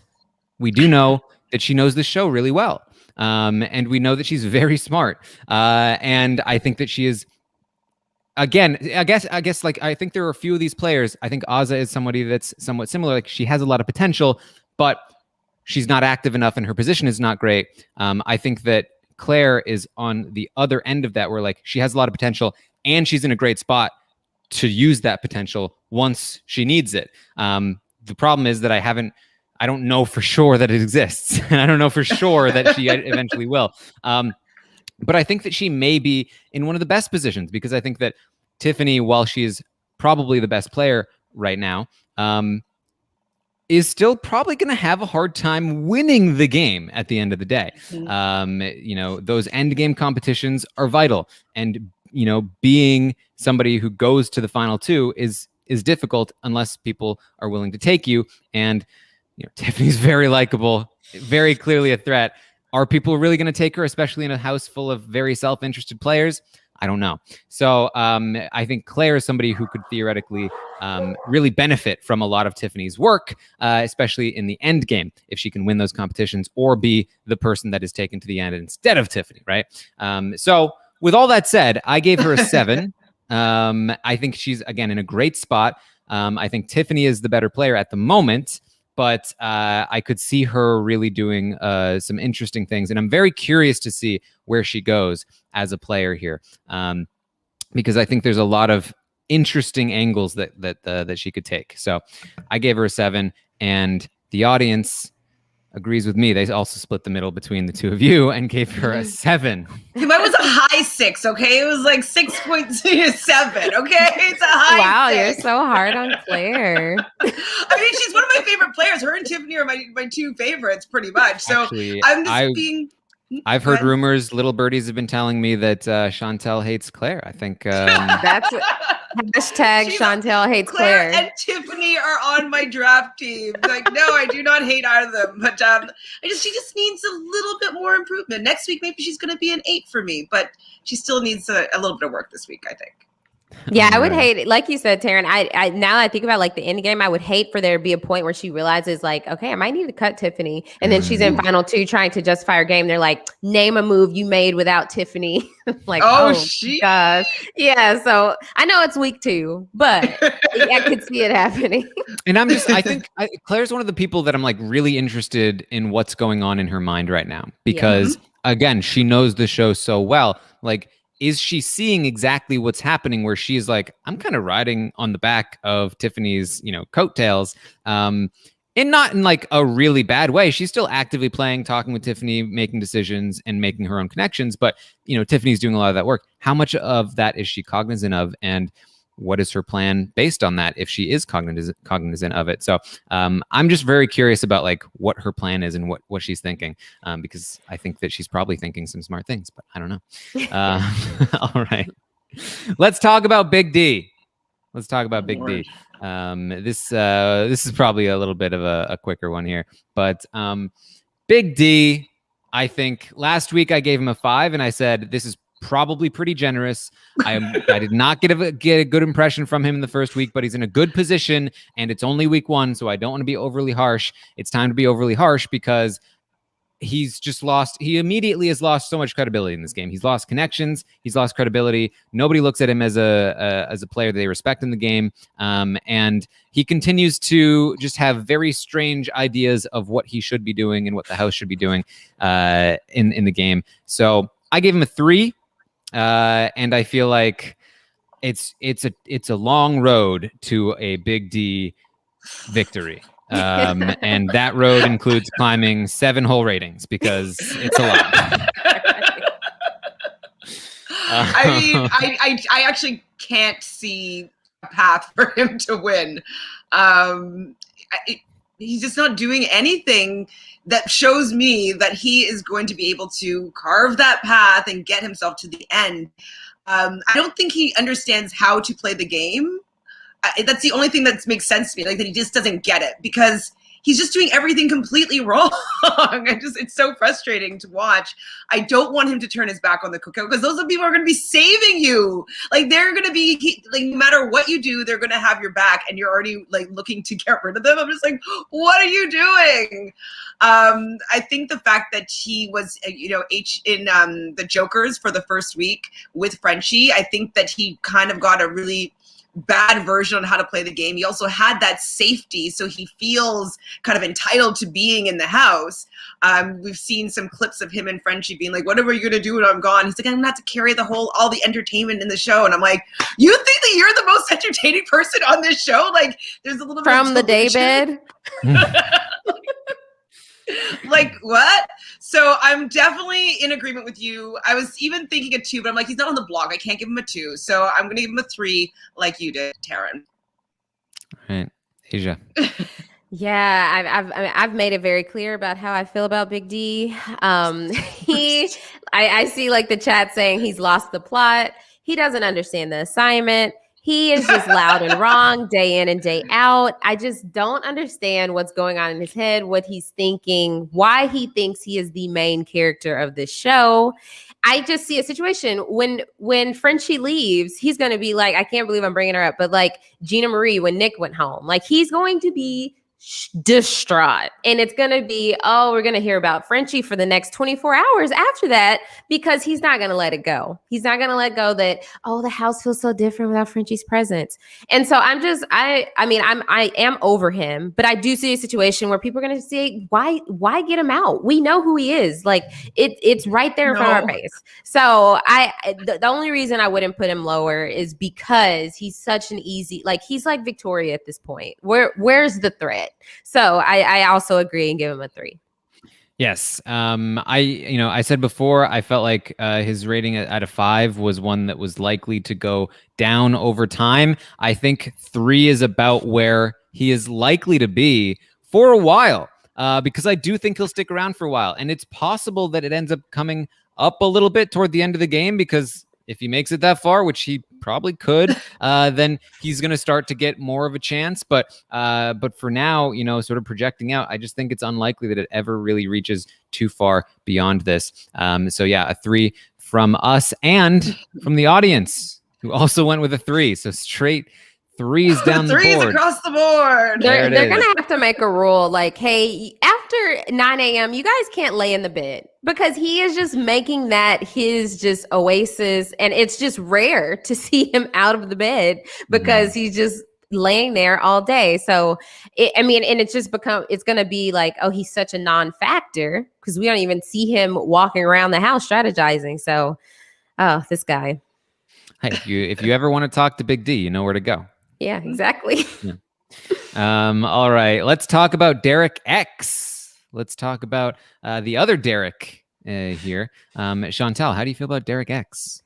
we do know that she knows this show really well. And we know that she's very smart. And I think that she is, again, I guess like, I think there are a few of these players. I think Aysha is somebody that's somewhat similar. Like, she has a lot of potential, but she's not active enough and her position is not great. I think that Claire is on the other end of that, where like she has a lot of potential and she's in a great spot to use that potential once she needs it. The problem is that I don't know for sure that it exists. And I don't know for sure that she eventually will. But I think that she may be in one of the best positions, because I think that Tiffany, while she is probably the best player right now, is still probably going to have a hard time winning the game at the end of the day. You know, those end game competitions are vital, and you know, being somebody who goes to the final two is difficult unless people are willing to take you. And you know, Tiffany's very likable, very clearly a threat. Are people really going to take her, especially in a house full of very self-interested players? I don't know. So I think Claire is somebody who could theoretically really benefit from a lot of Tiffany's work, especially in the end game, if she can win those competitions or be the person that is taken to the end instead of Tiffany, right? So with all that said, I gave her a 7. I think she's, again, in a great spot. I think Tiffany is the better player at the moment, but I could see her really doing some interesting things. And I'm very curious to see where she goes as a player here, because I think there's a lot of interesting angles that she could take. So I gave her a 7, and the audience agrees with me. They also split the middle between the two of you and gave her a 7. Mine was a high 6, okay? It was like 6.7, okay? It's a high Wow, 6. you're so hard on Claire. I mean, she's one of my favorite players. Her and Tiffany are my two favorites, pretty much. So Actually, I've heard rumors, little birdies have been telling me that Chantele hates Claire. I think That's hashtag Chantele hates Claire. And Tiffany are on my draft team. Like, no, I do not hate either of them. But she just needs a little bit more improvement. Next week, maybe she's going to be an 8 for me, but she still needs a little bit of work this week, I think. Yeah, I would hate it. Like you said, Taran, I now I think about like the end game, I would hate for there to be a point where she realizes like, okay, I might need to cut Tiffany. And then she's in final 2 trying to justify her game. They're like, name a move you made without Tiffany. Like, oh gosh. Yeah, so I know it's week 2, but I could see it happening. And I think Claire's one of the people that I'm like really interested in what's going on in her mind right now, because again, she knows the show so well. Like, is she seeing exactly what's happening where she's like, I'm kind of riding on the back of Tiffany's, coattails, and not in like a really bad way. She's still actively playing, talking with Tiffany, making decisions and making her own connections. But, Tiffany's doing a lot of that work. How much of that is she cognizant of? And what is her plan based on that, if she is cognizant of it? So I'm just very curious about like what her plan is and what she's thinking, because I think that she's probably thinking some smart things, but I don't know. All right. Let's talk about Big D. D. This is probably a little bit of a quicker one here, but Big D, I think last week I gave him a 5, and I said this is probably pretty generous. I did not get a good impression from him in the first week, but he's in a good position, and it's only week 1, so I don't want to be overly harsh. It's time to be overly harsh because he's just lost. He immediately has lost so much credibility in this game. He's lost connections. He's lost credibility. Nobody looks at him as a player they respect in the game. And he continues to just have very strange ideas of what he should be doing and what the house should be doing in the game. So I gave him a 3. And I feel like it's a long road to a Big D victory. And that road includes climbing 7 whole ratings because it's a lot. I mean, I actually can't see a path for him to win. He's just not doing anything that shows me that he is going to be able to carve that path and get himself to the end. I don't think he understands how to play the game. That's the only thing that makes sense to me, like that he just doesn't get it because he's just doing everything completely wrong. It's so frustrating to watch. I don't want him to turn his back on the Cookout because those are people who are going to be saving you. Like they're going to be like, no matter what you do, they're going to have your back, and you're already like looking to get rid of them. I'm just like, what are you doing? I think the fact that he was, in the Jokers for the first week with Frenchie, I think that he kind of got a really bad version on how to play the game. He also had that safety, so he feels kind of entitled to being in the house. We've seen some clips of him and Frenchie being like, what are you going to do when I'm gone? He's like, I'm going to have to carry all the entertainment in the show. And I'm like, you think that you're the most entertaining person on this show? Like, there's a little bit from the David. Like, what? So I'm definitely in agreement with you. I was even thinking a 2, but I'm like, he's not on the blog. I can't give him a 2. So I'm going to give him a 3 like you did, Taran. All right. Aysha. Yeah, I've made it very clear about how I feel about Big D. I see like the chat saying he's lost the plot. He doesn't understand the assignment. He is just loud and wrong day in and day out. I just don't understand what's going on in his head, what he's thinking, why he thinks he is the main character of this show. I just see a situation when Frenchie leaves, he's going to be like, I can't believe I'm bringing her up, but like Gina Marie when Nick went home, like he's going to be distraught, and it's going to be, we're going to hear about Frenchie for the next 24 hours after that, because he's not going to let it go. He's not going to let go that, the house feels so different without Frenchie's presence. And so I am over him, but I do see a situation where people are going to say, why get him out? We know who he is. Like it's right there in front of our face. So the only reason I wouldn't put him lower is because he's such an easy, like he's like Victoria at this point. Where's the threat? So I also agree and give him a 3. Yes. I said before, I felt like his rating out of 5 was one that was likely to go down over time. I think 3 is about where he is likely to be for a while, because I do think he'll stick around for a while. And it's possible that it ends up coming up a little bit toward the end of the game, because if he makes it that far, which he probably could, then he's going to start to get more of a chance. But for now, sort of projecting out, I just think it's unlikely that it ever really reaches too far beyond this. So yeah, a 3 from us and from the audience, who also went with a 3. So straight 3s down the board. 3s across the board. They're going to have to make a rule like, hey, after 9 a.m., you guys can't lay in the bed, because he is just making that his just oasis. And it's just rare to see him out of the bed because he's just laying there all day. So, it's going to be like, he's such a non-factor because we don't even see him walking around the house strategizing. So, this guy. Hey, if you ever want to talk to Big D, you know where to go. Yeah, exactly. Yeah. All right. Let's talk about Derek X. Let's talk about the other Derek here. Chantele, how do you feel about Derek X?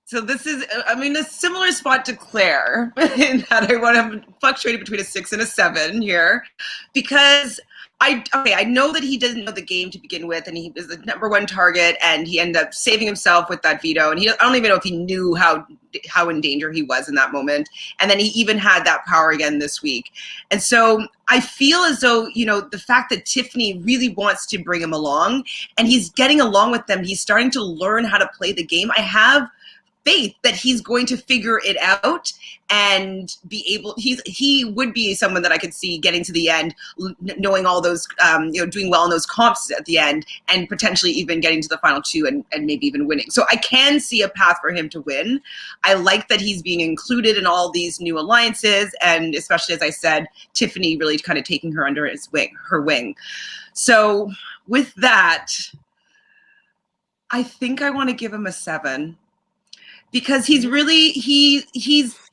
It's So this is, I mean, a similar spot to Claire in that I want to fluctuate between a 6 and a 7 here, because I know that he doesn't know the game to begin with, and he was the #1 target, and he ended up saving himself with that veto. And I don't even know if he knew how in danger he was in that moment. And then he even had that power again this week. And so I feel as though, the fact that Tiffany really wants to bring him along, and he's getting along with them, he's starting to learn how to play the game. I have faith that he's going to figure it out and be able, he would be someone that I could see getting to the end, knowing all those, doing well in those comps at the end, and potentially even getting to the final 2 and maybe even winning. So I can see a path for him to win. I like that he's being included in all these new alliances, and especially, as I said, Tiffany really kind of taking her under her wing. So with that, I think I want to give him a 7. Because he's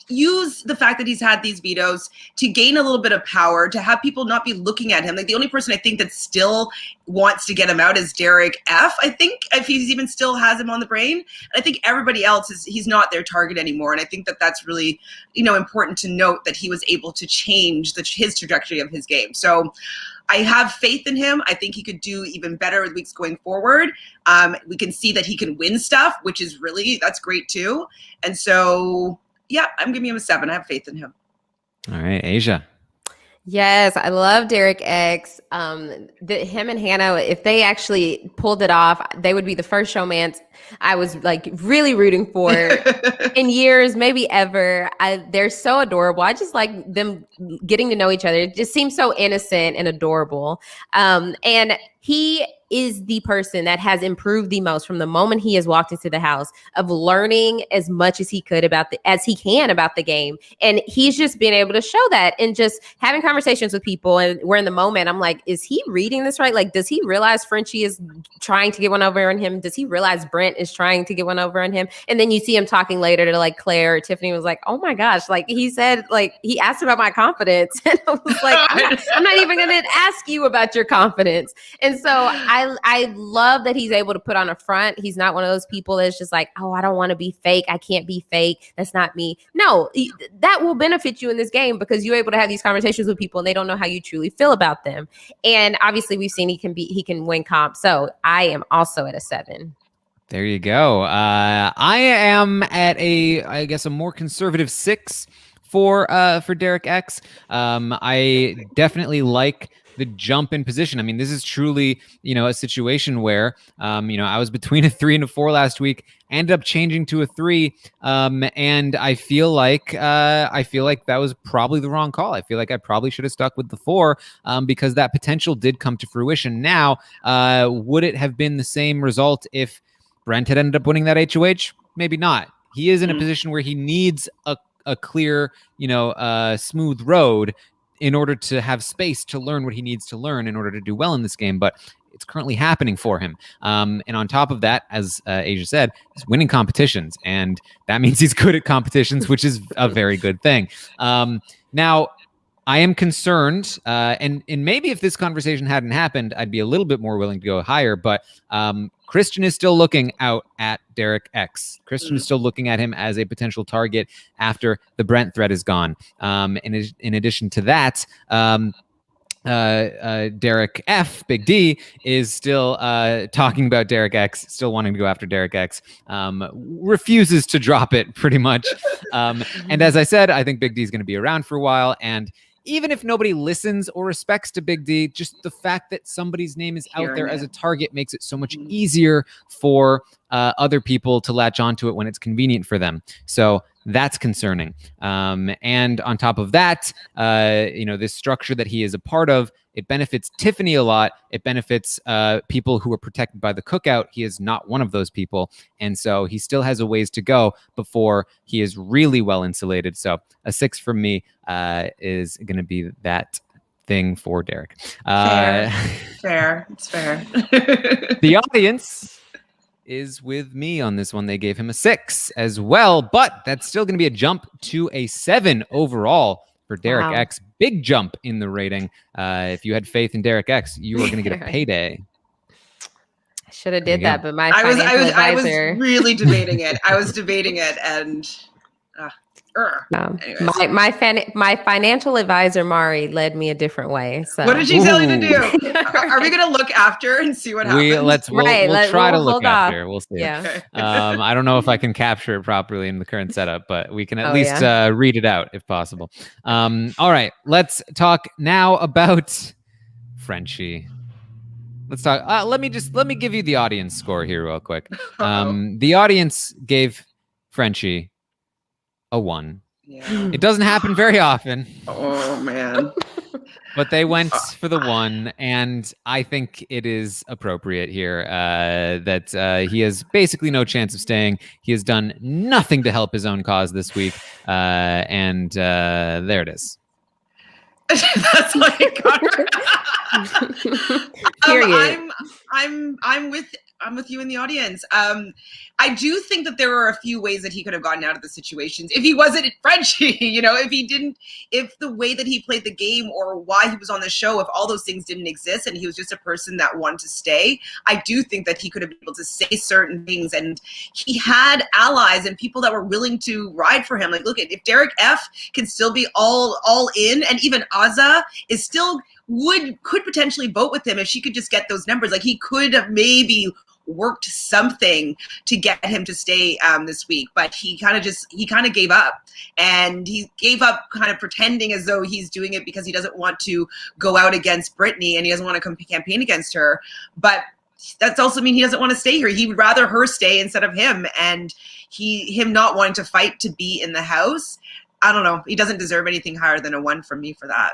used the fact that he's had these vetoes to gain a little bit of power, to have people not be looking at him. Like, the only person I think that still wants to get him out is Derek F. I think, if he's even still has him on the brain. And I think everybody else he's not their target anymore. And I think that that's really, important to note, that he was able to change his trajectory of his game. So I have faith in him. I think he could do even better with weeks going forward. We can see that he can win stuff, which is that's great too. And so, yeah, I'm giving him a 7. I have faith in him. All right, Aysha. Yes, I love Derek X. Him and Hannah, if they actually pulled it off, they would be the first showmance I was like really rooting for in years, maybe ever. They're so adorable. I just like them getting to know each other. It just seems so innocent and adorable. And he is the person that has improved the most from the moment he has walked into the house, of learning as much as he can about the game. And he's just been able to show that, and just having conversations with people. And we're in the moment. I'm like, is he reading this right? Like, does he realize Frenchie is trying to get one over on him? Does he realize Brent is trying to get one over on him? And then you see him talking later to like Claire or Tiffany, was like, oh my gosh, like he said, like he asked about my confidence. And I was like, I'm not even going to ask you about your confidence. And so I love that he's able to put on a front. He's not one of those people that's just like, oh, I don't want to be fake. I can't be fake. That's not me. No, that will benefit you in this game, because you're able to have these conversations with people and they don't know how you truly feel about them. And obviously we've seen he can win comp. So I am also at a 7. There you go. I am at I guess a more conservative 6 for Derek X. I definitely like the jump in position. I mean, this is truly, a situation where, I was between a 3 and a 4 last week, ended up changing to a 3. And I feel like that was probably the wrong call. I feel like I probably should have stuck with the 4, because that potential did come to fruition. Now, would it have been the same result if Brent had ended up winning that HOH? Maybe not. He is in a position where he needs a clear, smooth road in order to have space to learn what he needs to learn in order to do well in this game. But it's currently happening for him. And on top of that, as Aysha said, he's winning competitions. And that means he's good at competitions, which is a very good thing. Now, I am concerned, and maybe if this conversation hadn't happened, I'd be a little bit more willing to go higher. But Christian is still looking out at Derek X. Christian is still looking at him as a potential target after the Brent threat is gone. In addition to that, Derek F, Big D, is still talking about Derek X, still wanting to go after Derek X, refuses to drop it pretty much. And as I said, I think Big D is going to be around for a while. And even if nobody listens or respects to Big D, just the fact that somebody's name is out there as a target makes it so much easier for other people to latch onto it when it's convenient for them. So that's concerning. And on top of that, this structure that he is a part of, it benefits Tiffany a lot. It benefits people who are protected by the Cookout. He is not one of those people. And so he still has a ways to go before he is really well insulated. So a 6 from me is going to be that thing for Derek. Fair. It's fair. The audience is with me on this one. They gave him a 6 as well, but that's still going to be a jump to a 7 overall for Derek X. Big jump in the rating. If you had faith in Derek X, you are going to get a payday. Should have did that, but my I was advisor. really debating it. I was debating it, and my financial advisor Mari led me a different way. So what did she tell you to do? Are we going to look after and see what happens? We'll try to look after. We'll see. Yeah. Okay. I don't know if I can capture it properly in the current setup, but we can at least read it out if possible. All right, let's talk now about Frenchie. Let's talk. Let me give you the audience score here real quick. The audience gave Frenchie a 1. Yeah. It doesn't happen very often. Oh man. But they went for the 1, and I think it is appropriate here that he has basically no chance of staying. He has done nothing to help his own cause this week, and there it is. That's like Period. I'm with you in the audience. I do think that there were a few ways that he could have gotten out of the situations if he wasn't Frenchie, if the way that he played the game or why he was on the show, if all those things didn't exist and he was just a person that wanted to stay, I do think that he could have been able to say certain things, and he had allies and people that were willing to ride for him. Like, look at if Derek F can still be all in, and even Aza is still could potentially vote with him if she could just get those numbers. Like, he could have maybe worked something to get him to stay this week, but he kind of gave up, and he gave up kind of pretending as though he's doing it because he doesn't want to go out against Brittany and he doesn't want to campaign against her. But that's also mean he doesn't want to stay here. He would rather her stay instead of him, and him not wanting to fight to be in the house. I don't know. He doesn't deserve anything higher than a 1 from me for that.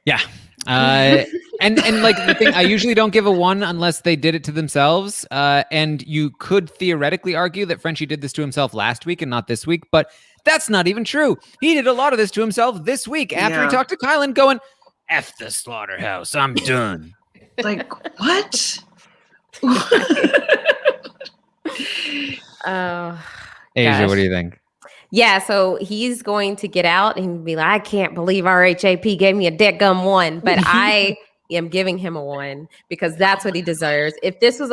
Yeah. And like the thing, I usually don't give a 1 unless they did it to themselves. And you could theoretically argue that Frenchie did this to himself last week and not this week, but that's not even true. He did a lot of this to himself this week after he talked to Kylan going, F the slaughterhouse, I'm done. Like, what? Aysha, what do you think? Yeah, so he's going to get out and be like, I can't believe RHAP gave me a dead-gum 1, but I am giving him a 1 because that's what he deserves. If this was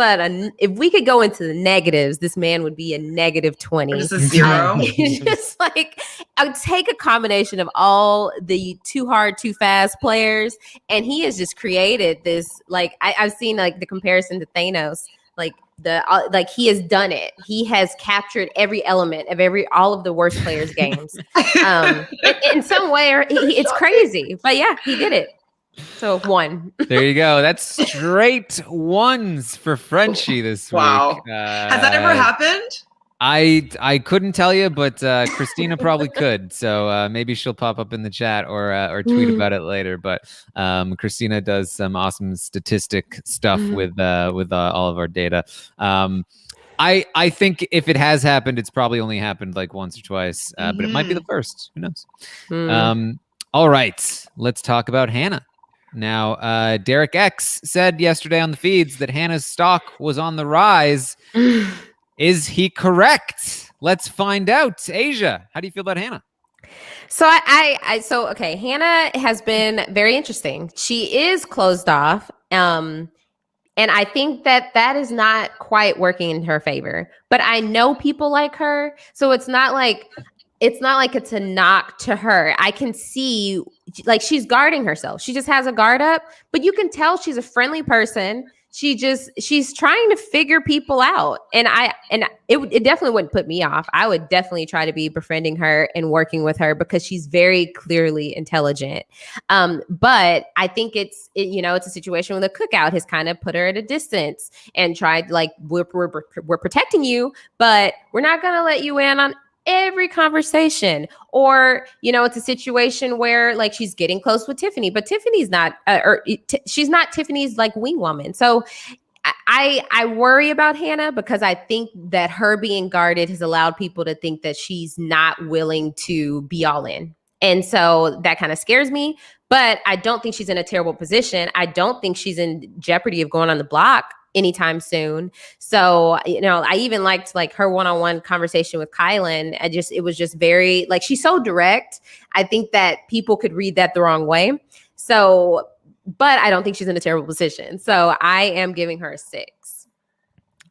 if we could go into the negatives, this man would be a -20. Or just a 0. Just like, I would take a combination of all the too hard, too fast players, and he has just created this, like, I've seen like the comparison to Thanos, like he has done it. He has captured every element of all of the worst players' games. In some way, it's crazy, but yeah, he did it. So 1. There you go. That's straight 1s for Frenchie this week. Wow. Has that ever happened? I couldn't tell you, but Christina probably could. So maybe she'll pop up in the chat or tweet about it later. But Christina does some awesome statistic stuff with all of our data. I think if it has happened, it's probably only happened like once or twice, but it might be the first. Who knows? All right, let's talk about Hannah. Now, Derek X said yesterday on the feeds that Hannah's stock was on the rise. Is he correct? Let's find out. Aysha, how do you feel about Hannah? So okay, Hannah has been very interesting. She is closed off. And I think that is not quite working in her favor. But I know people like her, so it's not like it's a knock to her. I can see, like, she's guarding herself. She just has a guard up, but you can tell she's a friendly person. She's trying to figure people out. And it definitely wouldn't put me off. I would definitely try to be befriending her and working with her because she's very clearly intelligent. But I think it's a situation where the Cookout has kind of put her at a distance and tried, like, we're protecting you, but we're not going to let you in on every conversation. Or, it's a situation where, like, she's getting close with Tiffany, but Tiffany's not, she's not Tiffany's, like, wing woman. So I worry about Hannah because I think that her being guarded has allowed people to think that she's not willing to be all in. And so that kind of scares me, but I don't think she's in a terrible position. I don't think she's in jeopardy of going on the block anytime soon. So, I even liked, like, her one-on-one conversation with Kylan. It was just very, like, she's so direct. I think that people could read that the wrong way. So but I don't think she's in a terrible position. So I am giving her a 6.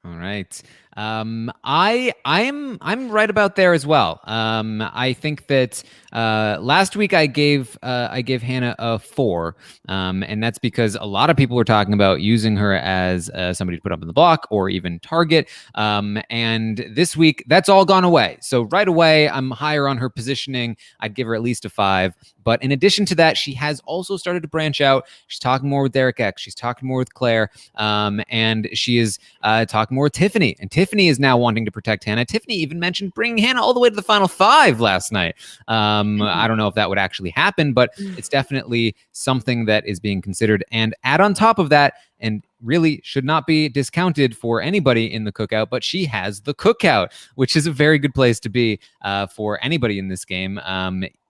All right. I'm right about there as well. I think that last week I gave Hannah a 4, and that's because a lot of people were talking about using her as somebody to put up in the block or even target. And this week that's all gone away. So right away I'm higher on her positioning. I'd give her at least a 5. But in addition to that, she has also started to branch out. She's talking more with Derek X. She's talking more with Claire, and she is talking more with Tiffany. And Tiffany is now wanting to protect Hannah. Tiffany even mentioned bringing Hannah all the way to the final 5 last night. I don't know if that would actually happen, but it's definitely something that is being considered. And add on top of that, and really should not be discounted for anybody in the Cookout, but she has the Cookout, which is a very good place to be for anybody in this game,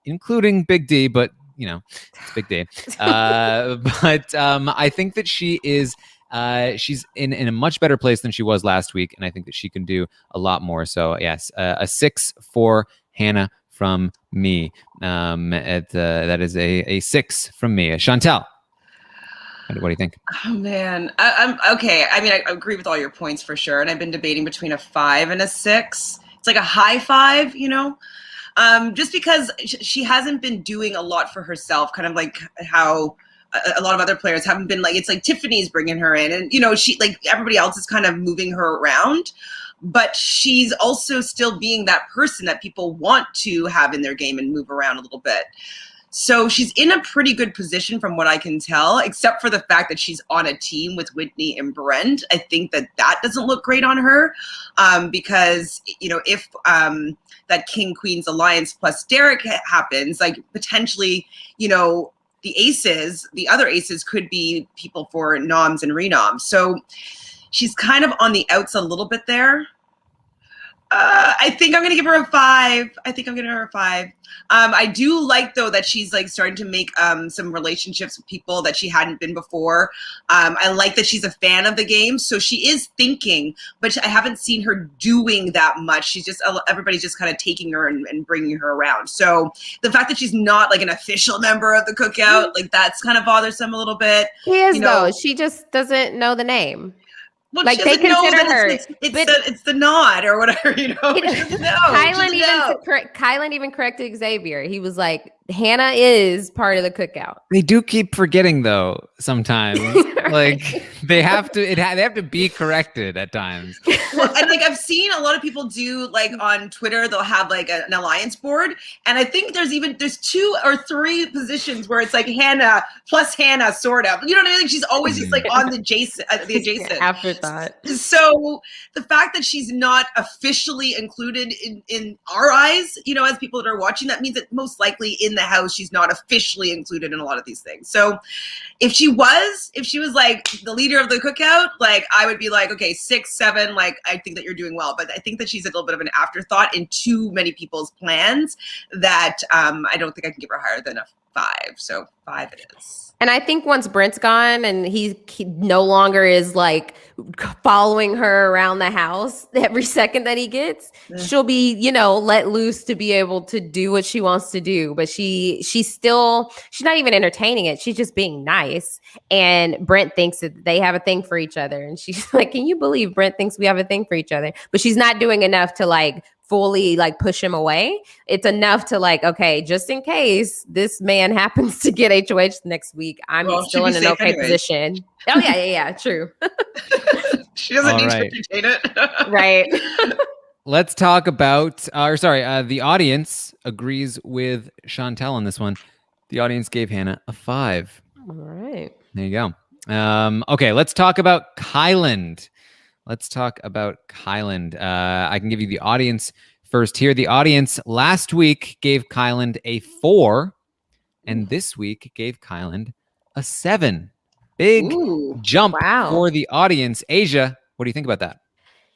including Big D, but it's Big D. But I think that she is she's in a much better place than she was last week, and I think that she can do a lot more. So yes, a 6 for Hannah from me. That is a 6 from me. Chantele, what do you think? Oh man, I'm okay. I mean, I agree with all your points for sure, and I've been debating between a 5 and a 6. It's like a high 5, just because she hasn't been doing a lot for herself, kind of like how a lot of other players haven't been. Like, it's like Tiffany's bringing her in, and she, like, everybody else is kind of moving her around, but she's also still being that person that people want to have in their game and move around a little bit. So she's in a pretty good position from what I can tell, except for the fact that she's on a team with Whitney and Brent. I think that doesn't look great on her, because, if that King-Queen's alliance plus Derek happens, like, potentially, the other aces could be people for noms and renoms. So she's kind of on the outs a little bit there. I think I'm going to give her a 5. I do like, though, that she's like starting to make some relationships with people that she hadn't been before. I like that she's a fan of the game. So she is thinking, but I haven't seen her doing that much. She's just, everybody's just kind of taking her and bringing her around. So the fact that she's not like an official member of the Cookout, like, that's kind of bothersome a little bit. She is, though. She just doesn't know the name. Well, like, they consider her. It's the nod or whatever, Kylan even corrected Xavier. He was like, Hannah is part of the Cookout. They do keep forgetting, though, sometimes. Right. Like, they have to be corrected at times. Well, and like, I've seen a lot of people do, like, on Twitter, they'll have like an alliance board, and I think there's 2 or 3 positions where it's like Hannah plus Hannah, sort of. You know what I mean? She's always just like on the adjacent. Afterthought. So the fact that she's not officially included in our eyes, as people that are watching, that means that most likely in the house she's not officially included in a lot of these things. So if she was like the leader of the Cookout, like, I would be like, okay, 6, 7, like, I think that you're doing well. But I think that she's a little bit of an afterthought in too many people's plans that I don't think I can give her higher than a 5. So 5 it is. And I think once Brent's gone and he no longer is like following her around the house every second that he gets, she'll be, let loose to be able to do what she wants to do. But she's not even entertaining it. She's just being nice. And Brent thinks that they have a thing for each other. And she's like, can you believe Brent thinks we have a thing for each other? But she's not doing enough to like fully like push him away. It's enough to like, okay, just in case this man happens to get HOH next week, I'm still in an okay position. Oh yeah, true. She doesn't need to entertain it. Right. Let's talk about, the audience agrees with Chantele on this one. The audience gave Hannah a 5. All right. There you go. Okay, let's talk about Kyland. I can give you the audience first here. The audience last week gave Kyland a 4, and this week gave Kyland a 7. Big jump for the audience. Aysha, what do you think about that?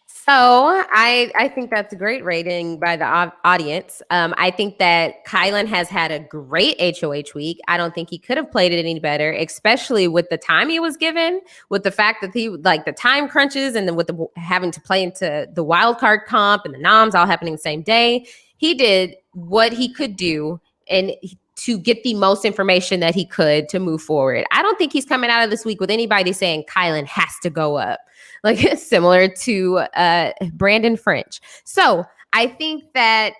So I think that's a great rating by the audience. I think that Kylan has had a great HOH week. I don't think he could have played it any better, especially with the time he was given, with the fact that he like the time crunches and then with the having to play into the wild card comp and the noms all happening the same day. He did what he could do and to get the most information that he could to move forward. I don't think he's coming out of this week with anybody saying Kylan has to go up, like similar to Brandon French. So I think that,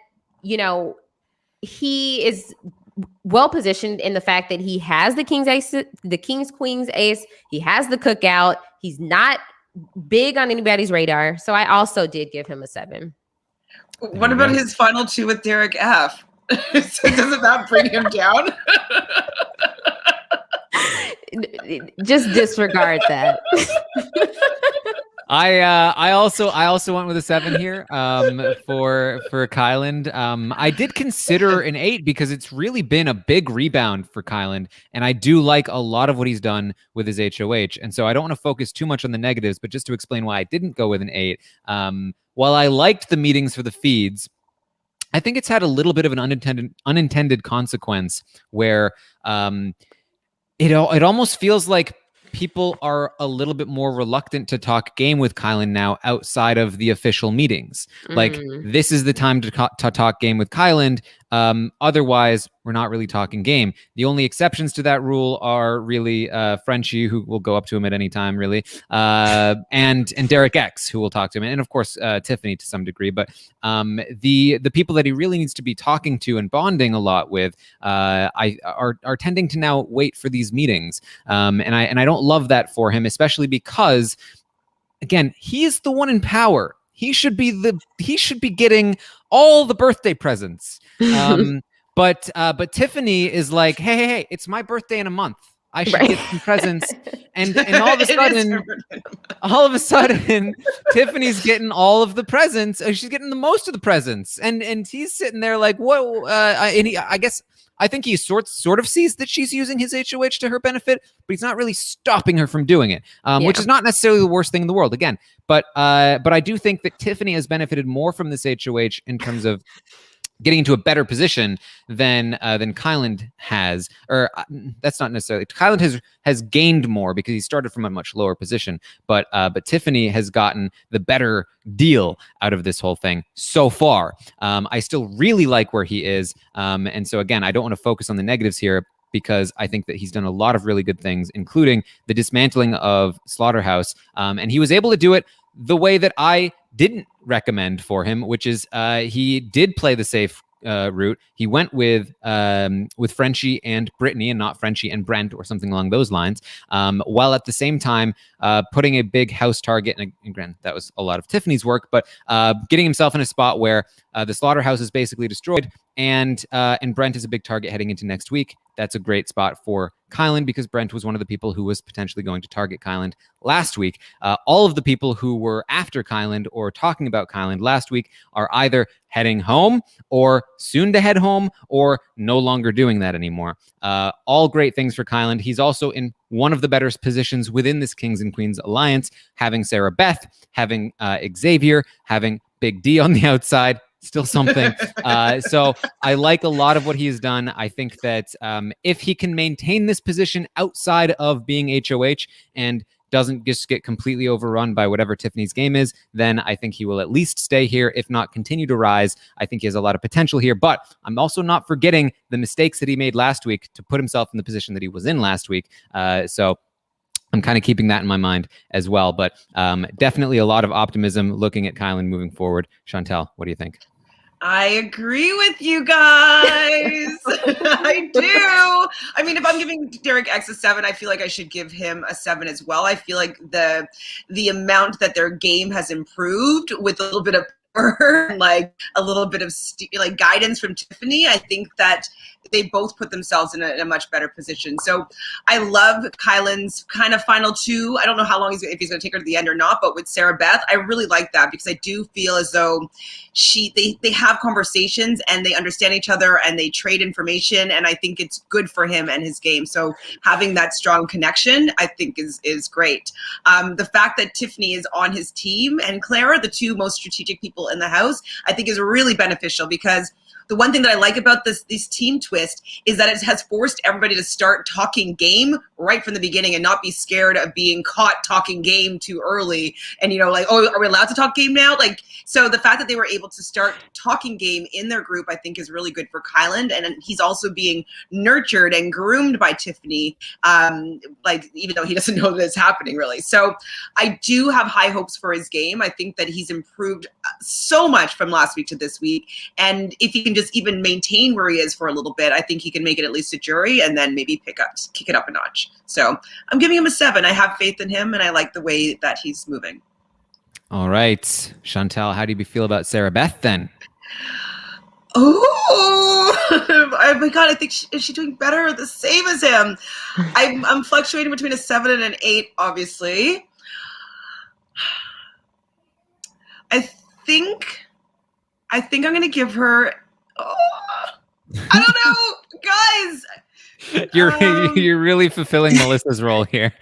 he is well positioned in the fact that he has the King's Ace, the King's Queen's Ace. He has the Cookout. He's not big on anybody's radar. So I also did give him a 7. What about his final 2 with Derek F? So doesn't that bring him down? Just disregard that. I also went with a 7 here for Kylan. I did consider an 8 because it's really been a big rebound for Kylan, and I do like a lot of what he's done with his HOH. And so I don't want to focus too much on the negatives, but just to explain why I didn't go with an 8. While I liked the meetings for the feeds, I think it's had a little bit of an unintended consequence where it almost feels like people are a little bit more reluctant to talk game with Kylan now outside of the official meetings. Like, this is the time to talk game with Kylan. Otherwise, we're not really talking game. The only exceptions to that rule are really Frenchie, who will go up to him at any time, really, and Derek X, who will talk to him, and of course Tiffany to some degree. But the people that he really needs to be talking to and bonding a lot with, are tending to now wait for these meetings, and I don't love that for him, especially because, again, he's the one in power. He should be getting all the birthday presents. But Tiffany is like, hey, it's my birthday in a month. I should get some presents. And all of a sudden, Tiffany's getting all of the presents. She's getting the most of the presents. And he's sitting there like, whoa. I think he sort of sees that she's using his HOH to her benefit, but he's not really stopping her from doing it, which is not necessarily the worst thing in the world, again. But I do think that Tiffany has benefited more from this HOH in terms of getting into a better position than Kylan has, or that's not necessarily. Kylan has gained more because he started from a much lower position, but Tiffany has gotten the better deal out of this whole thing so far. I still really like where he is, and so again, I don't want to focus on the negatives here, because I think that he's done a lot of really good things, including the dismantling of Slaughterhouse, and he was able to do it the way that I didn't recommend for him, which is he did play the safe route. He went with Frenchie and Brittany and not Frenchie and Brent or something along those lines, while at the same time putting a big house target, and granted, that was a lot of Tiffany's work, but getting himself in a spot where the Slaughterhouse is basically destroyed, and Brent is a big target heading into next week. That's a great spot for Kylan because Brent was one of the people who was potentially going to target Kylan last week. All of the people who were after Kylan or talking about Kylan last week are either heading home or soon to head home or no longer doing that anymore. All great things for Kylan. He's also in one of the better positions within this Kings and Queens alliance, having Sarah Beth, having Xavier, having Big D on the outside. Still something. So I like a lot of what he has done. I think that if he can maintain this position outside of being HOH and doesn't just get completely overrun by whatever Tiffany's game is, then I think he will at least stay here, if not continue to rise. I think he has a lot of potential here, but I'm also not forgetting the mistakes that he made last week to put himself in the position that he was in last week. So I'm kind of keeping that in my mind as well, but definitely a lot of optimism looking at Kylan moving forward. Chantele, what do you think? I agree with you guys. I do. I mean, if I'm giving Derek X a 7, I feel like I should give him a 7 as well. I feel like the amount that their game has improved with a little bit of like a little bit of like guidance from Tiffany, I think that they both put themselves in a much better position. So I love Kylan's kind of final 2. I don't know how long if he's going to take her to the end or not, but with Sarah Beth, I really like that because I do feel as though they have conversations and they understand each other and they trade information, and I think it's good for him and his game. So having that strong connection, I think is great. The fact that Tiffany is on his team and Clara, the 2 most strategic people in the house, I think is really beneficial because the one thing that I like about this team twist is that it has forced everybody to start talking game right from the beginning and not be scared of being caught talking game too early. And, like, oh, are we allowed to talk game now? Like, so the fact that they were able to start talking game in their group, I think is really good for Kyland. And he's also being nurtured and groomed by Tiffany, like, even though he doesn't know that it's happening really. So I do have high hopes for his game. I think that he's improved so much from last week to this week. And if he can just even maintain where he is for a little bit, I think he can make it at least a jury and then maybe kick it up a notch. So I'm giving him a 7. I have faith in him and I like the way that he's moving. All right. Chantele, how do you feel about Sarah Beth then? Oh my God, I think is she doing better or the same as him? I'm fluctuating between a 7 and an 8, obviously. I think I'm going to give her, I don't know, guys. You're really fulfilling Melissa's role here.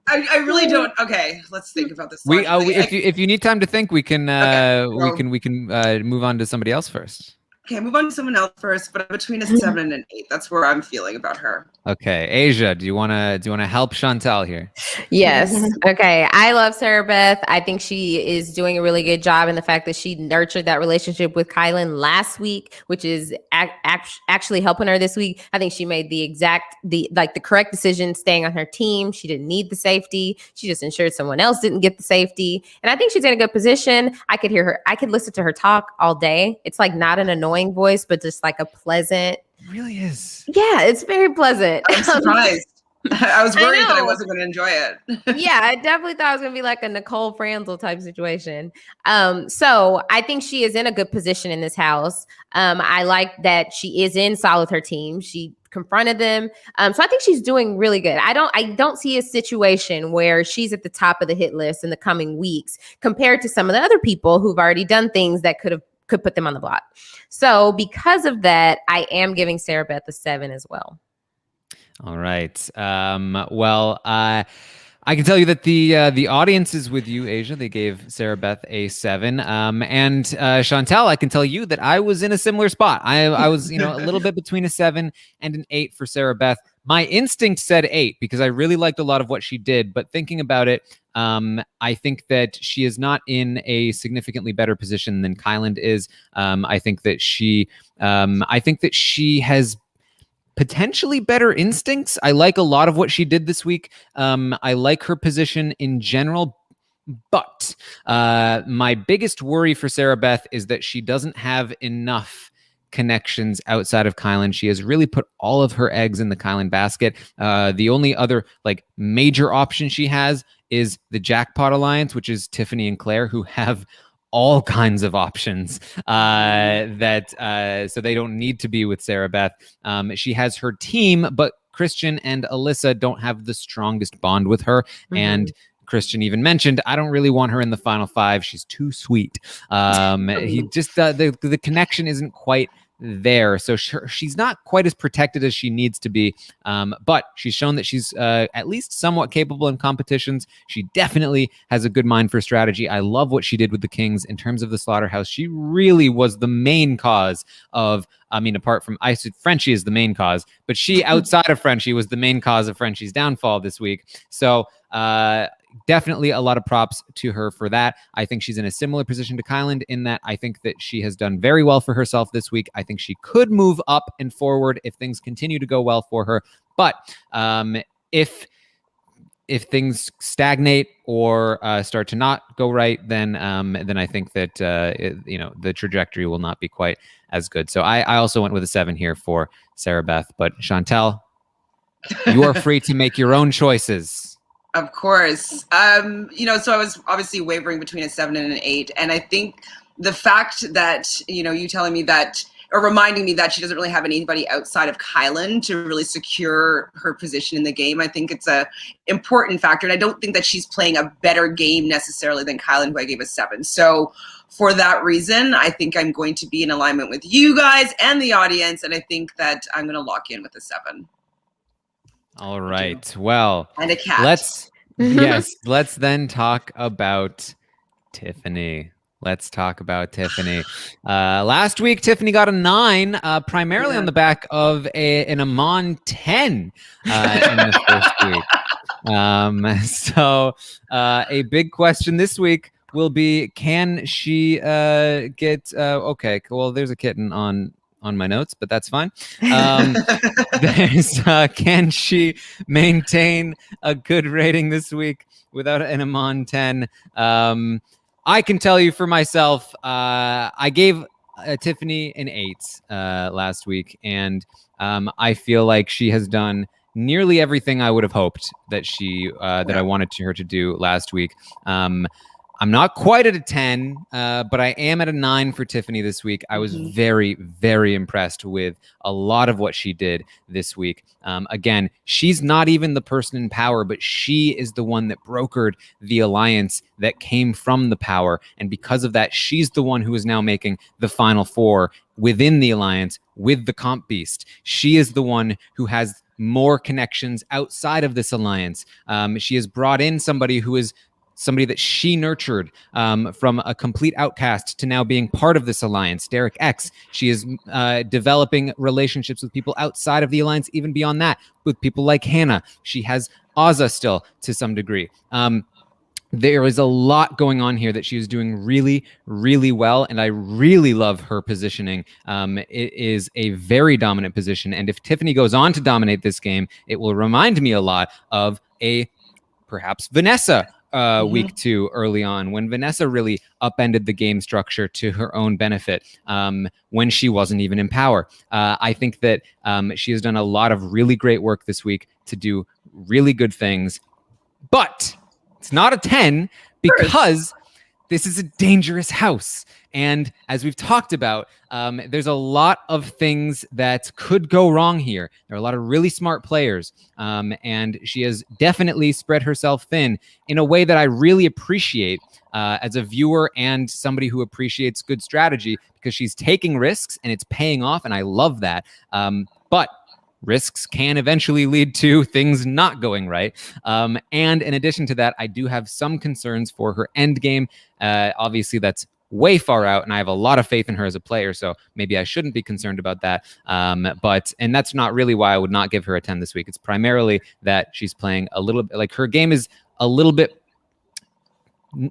I really don't. Okay, let's think about this. If you need time to think, we can move on to somebody else first. Okay, move on to someone else first, but between a 7 and an 8, that's where I'm feeling about her. Okay, Aysha, do you wanna help Chantele here? Yes. Okay. I love Sarah Beth. I think she is doing a really good job in the fact that she nurtured that relationship with Kyland last week, which is actually helping her this week. I think she made the correct decision staying on her team. She didn't need the safety. She just ensured someone else didn't get the safety. And I think she's in a good position. I could hear her. I could listen to her talk all day. It's like not an annoying voice, but just like a pleasant. It really is. Yeah, it's very pleasant. I'm surprised. I was worried that I wasn't going to enjoy it. Yeah, I definitely thought it was going to be like a Nicole Franzel type situation. So I think she is in a good position in this house. I like that she is in solid with her team. She confronted them. So I think she's doing really good. I don't see a situation where she's at the top of the hit list in the coming weeks compared to some of the other people who've already done things that could put them on the block. So because of that, I am giving Sarah Beth a 7 as well. All right. Well, I can tell you that the audience is with you, Aysha. They gave Sarah Beth a 7. And Chantele, I can tell you that I was in a similar spot. I was, a little bit between a 7 and an 8 for Sarah Beth. My instinct said 8 because I really liked a lot of what she did. But thinking about it, I think that she is not in a significantly better position than Kyland is. I think that she has potentially better instincts. I like a lot of what she did this week. I like her position in general. But my biggest worry for Sarah Beth is that she doesn't have enough connections outside of Kyland. She has really put all of her eggs in the Kyland basket. The only other major option she has is the Jackpot Alliance, which is Tiffany and Claire, who have all kinds of options so they don't need to be with Sarah Beth. She has her team, but Christian and Alyssa don't have the strongest bond with her. Mm-hmm. And Christian even mentioned, I don't really want her in the final 5. She's too sweet. He just the connection isn't quite there. So she's not quite as protected as she needs to be. But she's shown that she's at least somewhat capable in competitions. She definitely has a good mind for strategy. I love what she did with the Kings in terms of the slaughterhouse. She really was the main cause of, apart from Frenchie is the main cause, but she outside of Frenchie was the main cause of Frenchie's downfall this week. So definitely a lot of props to her for that. I think she's in a similar position to Kyland in that I think that she has done very well for herself this week. I think she could move up and forward if things continue to go well for her. But if things stagnate or start to not go right, then I think that the trajectory will not be quite as good. So I also went with a 7 here for Sarah Beth. But Chantele, you are free to make your own choices. Of course. So I was obviously wavering between a 7 and an 8. And I think the fact that, you telling me that, or reminding me that she doesn't really have anybody outside of Kyland to really secure her position in the game, I think it's a important factor. And I don't think that she's playing a better game necessarily than Kyland, who I gave a 7. So for that reason, I think I'm going to be in alignment with you guys and the audience. And I think that I'm going to lock in with a 7. All right. Well, and a cat. Yes, let's then talk about Tiffany. Let's talk about Tiffany. Last week, Tiffany got a 9, primarily on the back of an Amon 10 in the first week. So a big question this week will be, can she get okay, well, there's a kitten on my notes, but that's fine. There's can she maintain a good rating this week without an Amon 10? I can tell you for myself, I gave Tiffany an 8 last week, and I feel like she has done nearly everything I would have hoped that I wanted her to do last week. I'm not quite at a 10, but I am at a 9 for Tiffany this week. I was very, very impressed with a lot of what she did this week. Again, she's not even the person in power, but she is the one that brokered the alliance that came from the power. And because of that, she's the one who is now making the final 4 within the alliance with the comp beast. She is the one who has more connections outside of this alliance. She has brought in somebody who is somebody that she nurtured from a complete outcast to now being part of this alliance, Derek X. She is developing relationships with people outside of the alliance, even beyond that, with people like Hannah. She has Azza still to some degree. There is a lot going on here that she is doing really, really well, and I really love her positioning. It is a very dominant position, and if Tiffany goes on to dominate this game, it will remind me a lot of a perhaps Vanessa week 2 early on, when Vanessa really upended the game structure to her own benefit when she wasn't even in power. I think that she has done a lot of really great work this week to do really good things, but it's not a 10 because this is a dangerous house. And as we've talked about, there's a lot of things that could go wrong here. There are a lot of really smart players, and she has definitely spread herself thin in a way that I really appreciate as a viewer and somebody who appreciates good strategy, because she's taking risks and it's paying off, and I love that. But risks can eventually lead to things not going right. And in addition to that, I do have some concerns for her end game. Obviously, that's way far out, and I have a lot of faith in her as a player, so maybe I shouldn't be concerned about that. And that's not really why I would not give her a 10 this week. It's primarily that she's playing a little bit, like, her game is a little bit,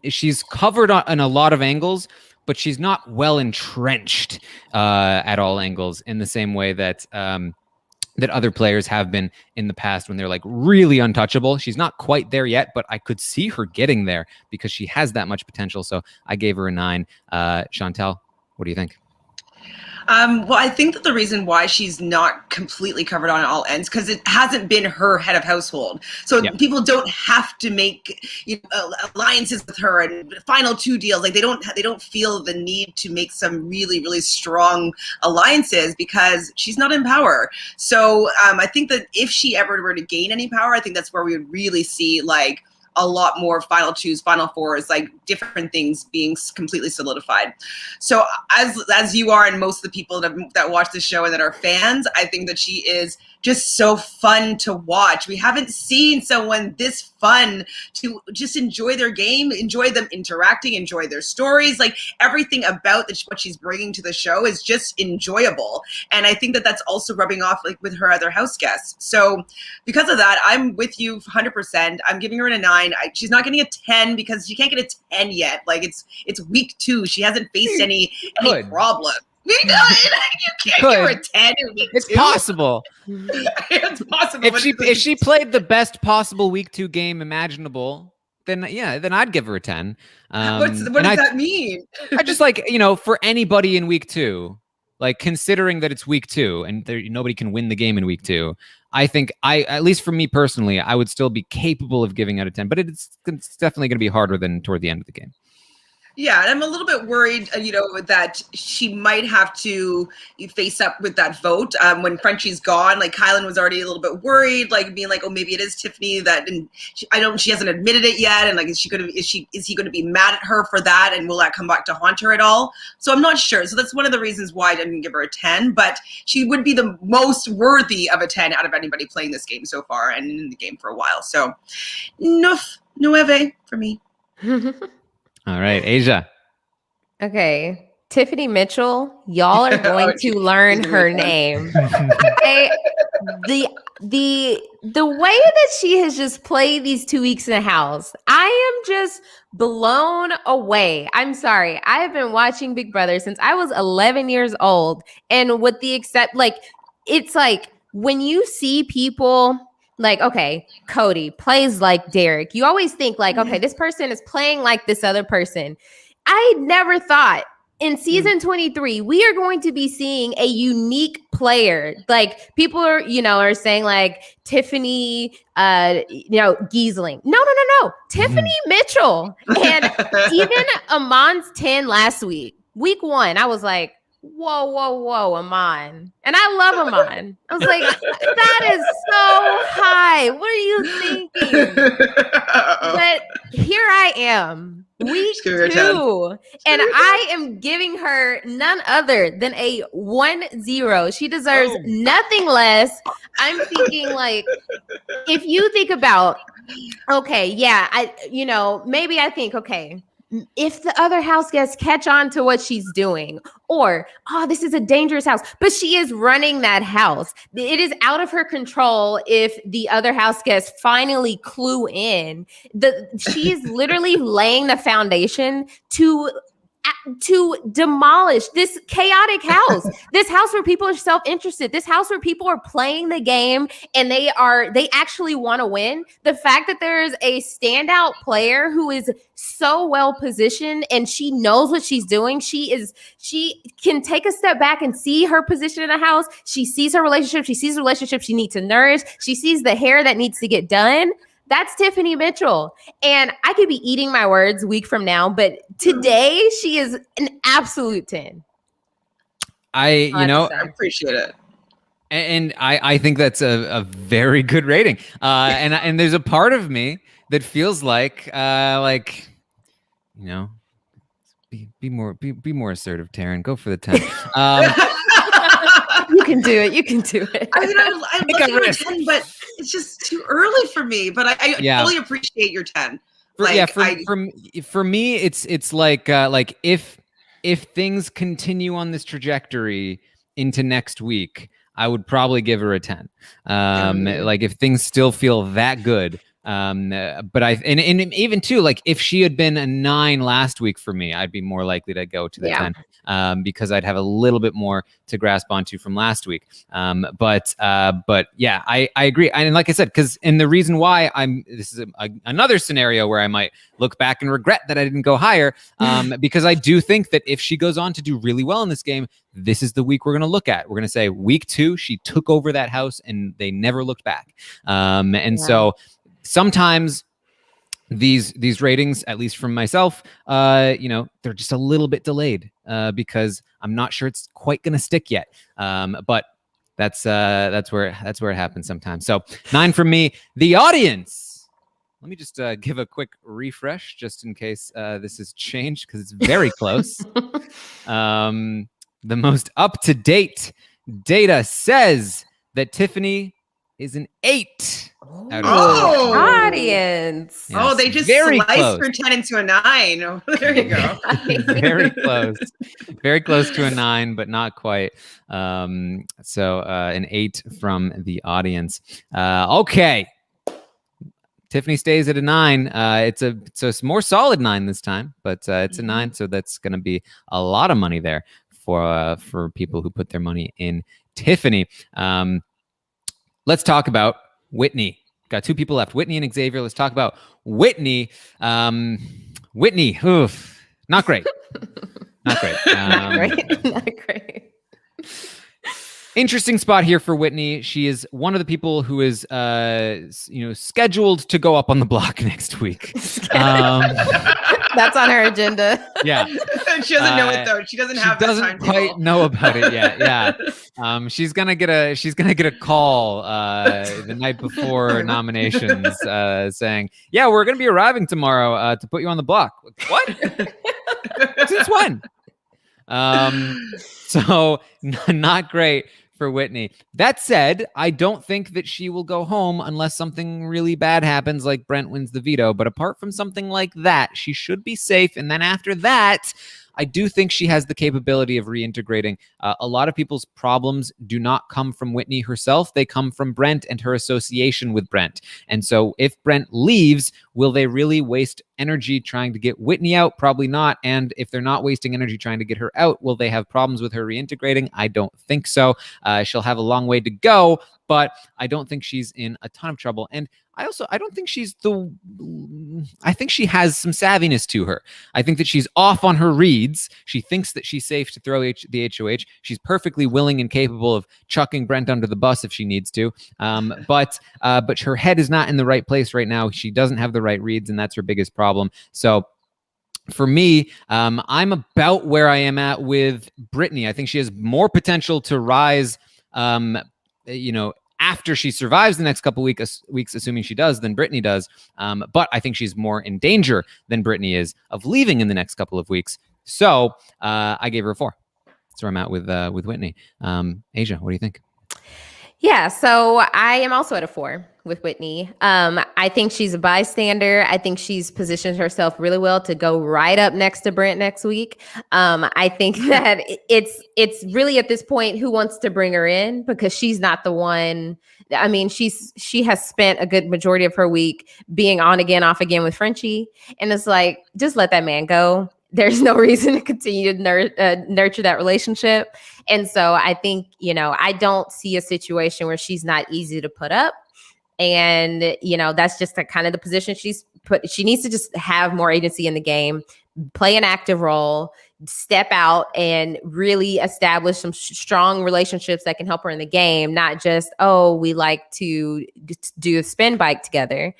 she's covered on a lot of angles, but she's not well entrenched at all angles in the same way that that other players have been in the past when they're like really untouchable. She's not quite there yet, but I could see her getting there because she has that much potential. So I gave her a 9. Chantele, what do you think? Well, I think that the reason why she's not completely covered on all ends, because it hasn't been her head of household. So people don't have to make alliances with her and final 2 deals. Like they don't feel the need to make some really, really strong alliances because she's not in power. So I think that if she ever were to gain any power, I think that's where we would really see like a lot more final 2s, final 4s, like different things being completely solidified. So as you are, and most of the people that watch the show and that are fans, I think that she is just so fun to watch. We haven't seen someone this fun to just enjoy their game, enjoy them interacting, enjoy their stories. Like everything about what she's bringing to the show is just enjoyable. And I think that that's also rubbing off like with her other house guests. So because of that, I'm with you 100%. I'm giving her a 9. She's not getting a 10 because she can't get a 10 yet. Like it's week 2. She hasn't faced any problem. You can't give her a 10 in week 2. It's possible. It's possible. If she played the best possible week 2 game imaginable, then I'd give her a 10. What does that mean? I just like, for anybody in week 2, like considering that it's week 2 and nobody can win the game in week 2, I think at least for me personally, I would still be capable of giving out a 10, but it's definitely going to be harder than toward the end of the game. Yeah, and I'm a little bit worried, that she might have to face up with that vote when Frenchie's gone. Like Kylan was already a little bit worried, like being like, oh, maybe it is Tiffany that, and she hasn't admitted it yet, and like, is he going to be mad at her for that, and will that come back to haunt her at all? So I'm not sure. So that's one of the reasons why I didn't give her a 10, but she would be the most worthy of a 10 out of anybody playing this game so far and in the game for a while. So, nueve for me. All right, Aysha. Okay, Tiffany Mitchell, y'all are going to learn her name. The way that she has just played these 2 weeks in the house, I am just blown away. I'm sorry. I have been watching Big Brother since I was 11 years old, and with the it's like when you see people. Like, okay, Cody plays like Derek. You always think like, okay, this person is playing like this other person. I never thought in season 23, we are going to be seeing a unique player. Like people are saying like Tiffany, Giesling. No. Tiffany Mitchell. And even Amon's 10 last week, week 1, I was like, whoa, Amon. And I love Amon. I was like, that is so high. What are you thinking? But here I am, week 2, and I am giving her none other than a 1-0. She deserves nothing less. I'm thinking like, if you think about, okay, yeah, maybe I think, okay, if the other house guests catch on to what she's doing, or, this is a dangerous house, but she is running that house. It is out of her control if the other house guests finally clue in. She is literally laying the foundation to demolish this chaotic house, this house where people are self-interested, this house where people are playing the game and they actually want to win. The fact that there's a standout player who is so well positioned and she knows what she's doing. She can take a step back and see her position in the house. She sees her relationship. She sees the relationship she needs to nourish. She sees the hair that needs to get done. That's Tiffany Mitchell. And I could be eating my words week from now, but today she is an absolute 10. I appreciate it. And I think that's a very good rating. And there's a part of me that feels like be more assertive, Taran. Go for the 10. You can do it. You can do it. I mean, I love your 10, but it's just too early for me. But I fully appreciate your 10. For me, it's like if things continue on this trajectory into next week, I would probably give her a 10. Like if things still feel that good. But and even too, like if she had been a 9 last week for me, I'd be more likely to go to the 10. Because I'd have a little bit more to grasp onto from last week. But yeah, I agree. And like I said, and the reason why this is another scenario where I might look back and regret that I didn't go higher, because I do think that if she goes on to do really well in this game, this is the week we're going to look at. We're going to say week 2, she took over that house and they never looked back. So sometimes these ratings, at least from myself, they're just a little bit delayed because I'm not sure it's quite going to stick yet. But that's where it happens sometimes. So 9 from me. The audience. Let me just give a quick refresh just in case this has changed because it's very close. The most up-to-date data says that Tiffany is an 8. Audience. Yes, they just sliced her 10 into a 9. Oh, there you go. Very close. Very close to a 9, but not quite. So an 8 from the audience. Okay. Tiffany stays at a 9. It's a more solid 9 this time, but it's a 9. So that's going to be a lot of money there for people who put their money in Tiffany. Let's talk about Whitney. Got 2 people left, Whitney and Xavier. Let's talk about Whitney. Whitney, not great. Not great. Not great. Interesting spot here for Whitney. She is one of the people who is, scheduled to go up on the block next week. That's on her agenda. Yeah. She doesn't know it though. She doesn't have that doesn't quite know about it yet. Yeah. She's gonna get a call the night before nominations saying, "Yeah, we're gonna be arriving tomorrow to put you on the block." What? Since when? So not great for Whitney. That said, I don't think that she will go home unless something really bad happens, like Brent wins the veto. But apart from something like that, she should be safe. And then after that, I do think she has the capability of reintegrating. A lot of people's problems do not come from Whitney herself. They come from Brent and her association with Brent. And so if Brent leaves, will they really waste energy trying to get Whitney out? Probably not. And if they're not wasting energy trying to get her out, will they have problems with her reintegrating? I don't think so. She'll have a long way to go, but I don't think she's in a ton of trouble. And I don't think I think she has some savviness to her. I think that she's off on her reads. She thinks that she's safe to throw the HOH. She's perfectly willing and capable of chucking Brent under the bus if she needs to. But her head is not in the right place right now. She doesn't have the right reads, and that's her biggest problem. So for me, I'm about where I am at with Brittany. I think she has more potential to rise, after she survives the next couple weeks, assuming she does, than Brittany does. But I think she's more in danger than Brittany is of leaving in the next couple of weeks. So I gave her a 4. That's where I'm at with Whitney. Aysha, what do you think? Yeah, so I am also at a 4 with Whitney. I think she's a bystander. I think she's positioned herself really well to go right up next to Brent next week. I think that it's really at this point who wants to bring her in, because she's not the one. I mean, she has spent a good majority of her week being on again, off again with Frenchie, and it's like, just let that man go. There's no reason to continue to nurture that relationship. And so I think, I don't see a situation where she's not easy to put up. And, that's just kind of the position she's put. She needs to just have more agency in the game, play an active role, step out and really establish some strong relationships that can help her in the game, not just, we like to do a spin bike together.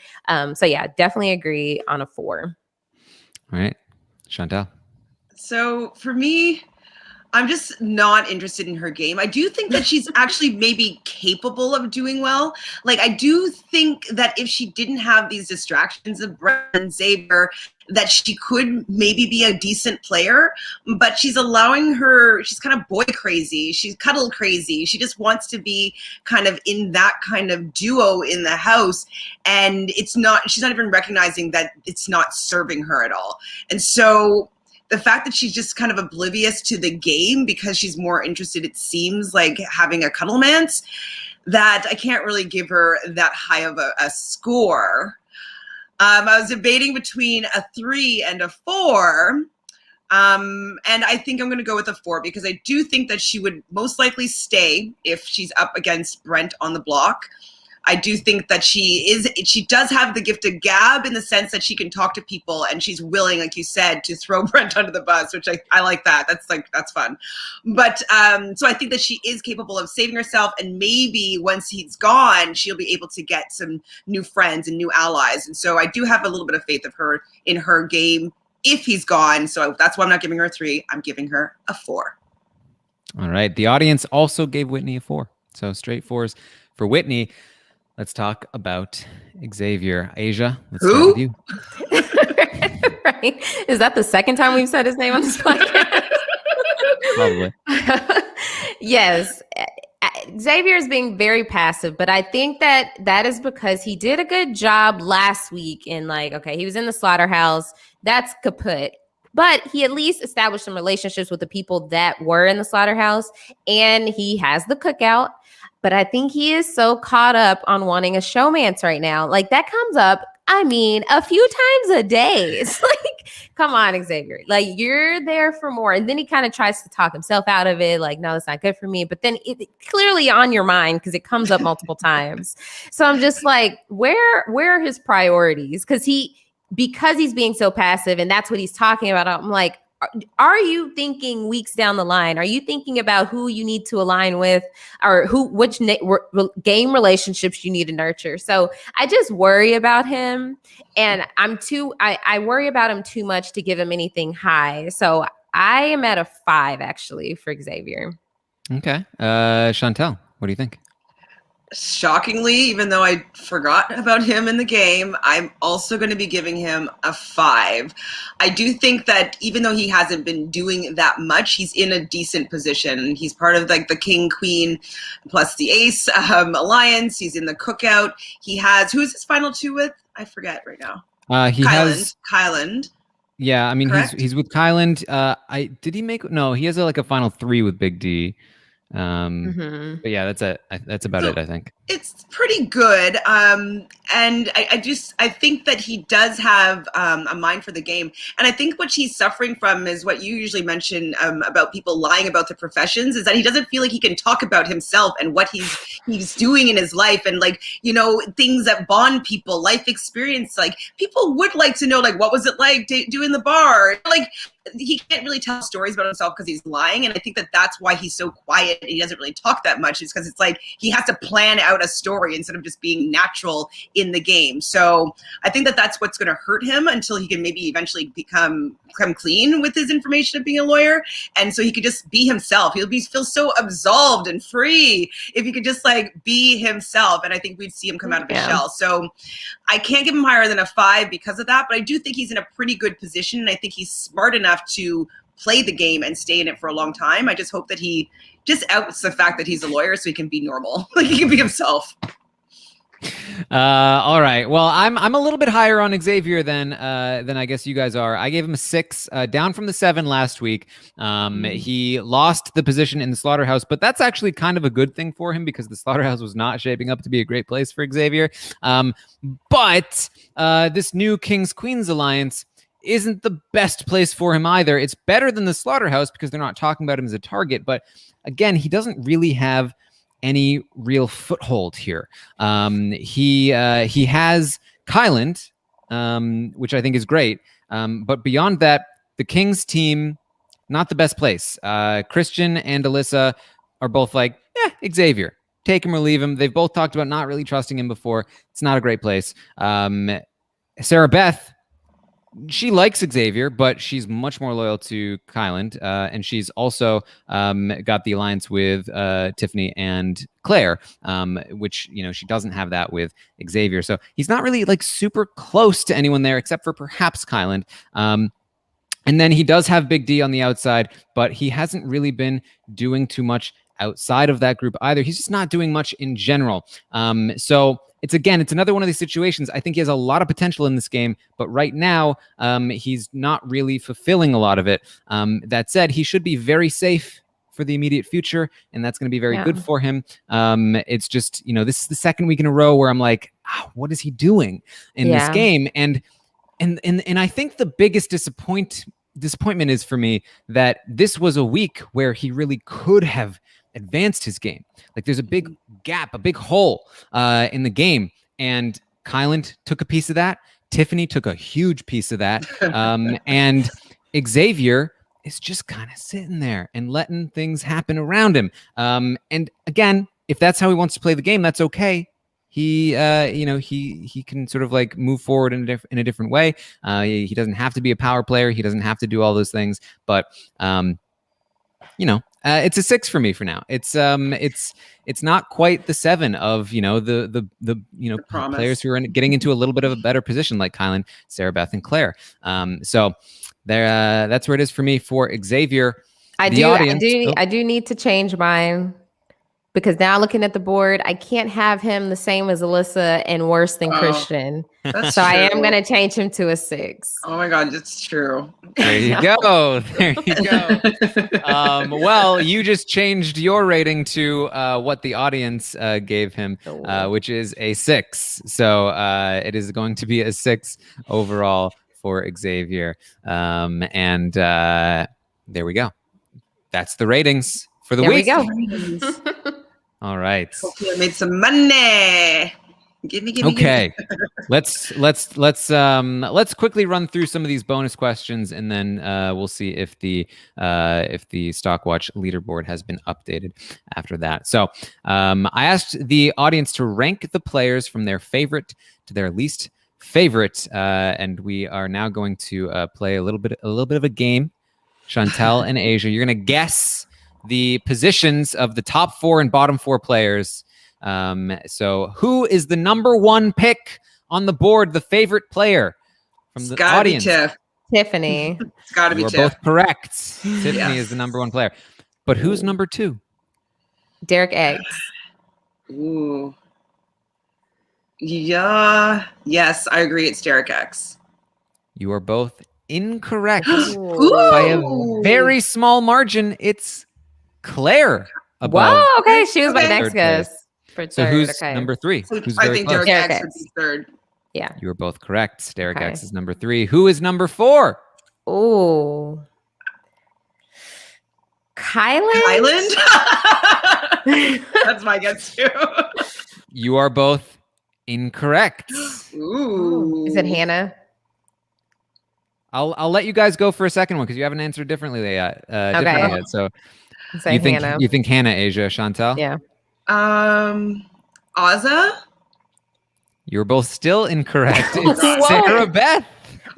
So yeah, definitely agree on a 4. All right. Chantele? So for me, I'm just not interested in her game. I do think that she's actually maybe capable of doing well. Like, I do think that if she didn't have these distractions of Brent and Xavier, that she could maybe be a decent player, but she's she's kind of boy crazy. She's cuddle crazy. She just wants to be kind of in that kind of duo in the house. And she's not even recognizing that it's not serving her at all. And so the fact that she's just kind of oblivious to the game because she's more interested, it seems like, having a cuddlemance, that I can't really give her that high of a score. I was debating between a 3 and a 4. And I think I'm going to go with a 4 because I do think that she would most likely stay if she's up against Brent on the block. I do think that she does have the gift of gab in the sense that she can talk to people and she's willing, like you said, to throw Brent under the bus, which I like that. That's fun. But so I think that she is capable of saving herself, and maybe once he's gone, she'll be able to get some new friends and new allies. And so I do have a little bit of faith of her in her game if he's gone. So that's why I'm not giving her a 3. I'm giving her a 4. All right. The audience also gave Whitney a 4. So straight 4s for Whitney. Let's talk about Xavier. Aysha, let's start with you. Right. Is that the second time we've said his name on this podcast? Probably. Yes. Xavier is being very passive, but I think that is because he did a good job last week in, like, okay, he was in the slaughterhouse. That's kaput. But he at least established some relationships with the people that were in the slaughterhouse, and he has the cookout. But I think he is so caught up on wanting a showmance right now. Like, that comes up, a few times a day. It's like, come on, Xavier. Like, you're there for more. And then he kind of tries to talk himself out of it. Like, no, that's not good for me. But then it's clearly on your mind because it comes up multiple times. So I'm just like, where are his priorities? Because he's being so passive and that's what he's talking about. I'm like, are you thinking weeks down the line? Are you thinking about who you need to align with, or which game relationships you need to nurture? So I just worry about him, and I worry about him too much to give him anything high. So I am at a 5 actually for Xavier. Okay. Chantele, what do you think? Shockingly, even though I forgot about him in the game, I'm also going to be giving him a 5. I do think that even though he hasn't been doing that much, he's in a decent position. He's part of like the king, queen, plus the ace alliance. He's in the cookout. He has, who is his final 2 with? I forget right now. Kyland. Yeah, I mean, correct? he's with Kyland. He has a final 3 with Big D. But yeah, that's about it, I think. It's pretty good. And I think that he does have a mind for the game. And I think what he's suffering from is what you usually mention about people lying about their professions, is that he doesn't feel like he can talk about himself and what he's doing in his life, and things that bond people, life experience. Like, people would like to know, like, what was it like doing the bar? Like, he can't really tell stories about himself because he's lying. And I think that that's why he's so quiet and he doesn't really talk that much, is because it's like he has to plan out a story instead of just being natural in the game. So I think that that's what's going to hurt him until he can maybe eventually come clean with his information of being a lawyer. And so he could just be himself. Feel so absolved and free if he could just be himself. And I think we'd see him come out of his shell. So I can't give him higher than a 5 because of that, but I do think he's in a pretty good position. And I think he's smart enough to play the game and stay in it for a long time. I just hope that he just outs the fact that he's a lawyer so he can be normal. Like, he can be himself. All right. Well, I'm a little bit higher on Xavier than I guess you guys are. I gave him a 6, down from the 7 last week. He lost the position in the slaughterhouse, but that's actually kind of a good thing for him because the slaughterhouse was not shaping up to be a great place for Xavier. But this new Kings Queens alliance isn't the best place for him either. It's better than the slaughterhouse because they're not talking about him as a target, but again, he doesn't really have any real foothold here. He has Kyland, which I think is great, but beyond that, the Kings team, not the best place. Christian and Alyssa are both like, Xavier, take him or leave him. They've both talked about not really trusting him before. It's not a great place. Sarah Beth, she likes Xavier, but she's much more loyal to Kyland, and she's also got the alliance with Tiffany and Claire, which she doesn't have that with Xavier. So he's not really super close to anyone there except for perhaps Kyland. And then he does have Big D on the outside, but he hasn't really been doing too much outside of that group either. He's just not doing much in general. So it's another one of these situations. I think he has a lot of potential in this game, but right now he's not really fulfilling a lot of it. That said, he should be very safe for the immediate future, and that's going to be very good for him. It's just, this is the second week in a row where I'm like, what is he doing in this game? And I think the biggest disappointment is for me that this was a week where he really could have advanced his game. There's a big gap, a big hole in the game, and Kyland took a piece of that. Tiffany took a huge piece of that, and Xavier is just kind of sitting there and letting things happen around him. And again, if that's how he wants to play the game, that's okay. He can sort of move forward in a different way. He doesn't have to be a power player. He doesn't have to do all those things, but it's a 6 for me for now. It's not quite the 7 of the players who are getting into a little bit of a better position like Kyland, Sarah Beth, and Claire. So there, that's where it is for me for Xavier. I do need to change mine, because now looking at the board, I can't have him the same as Alyssa and worse than Christian. So I am going to change him to a 6. Oh my God, that's true. There you go. There you go. Well, you just changed your rating to what the audience gave him, which is a 6. So it is going to be a 6 overall for Xavier. And there we go. That's the ratings for the week. There we go. All right. Hopefully I made some money. Give me. Okay, let's quickly run through some of these bonus questions, and then we'll see if the Stock Watch leaderboard has been updated after that. So I asked the audience to rank the players from their favorite to their least favorite, and we are now going to play a little bit of a game. Chantele and Aysha, you're going to guess the positions of the top 4 and bottom 4 players. So who is the number 1 pick on the board, the favorite player from the audience? Tiffany. It's got to be We're Tiff. both correct. Tiffany is the number 1 player. But who's number 2? Derek X. Ooh. Yeah. Yes, I agree. It's Derek X. You are both incorrect. Ooh. By a very small margin. It's Claire. Whoa, okay. She was my Okay. next Third guess. For So third. who's Okay. number 3? So Who's I very think close? Derek Derek X would X. be third. Yeah. You are both correct. Derek Okay. X is number 3. Who is number 4? Ooh. Kylan? Island? That's my guess too. You are both incorrect. Ooh. Is it Hannah? I'll let you guys go for a second one because you haven't answered differently yet. Differently yet. So Say you think Hannah. you think Hannah, Aysha, Chantele? Yeah. Azza? You're both still incorrect. It's Whoa. Sarah Beth.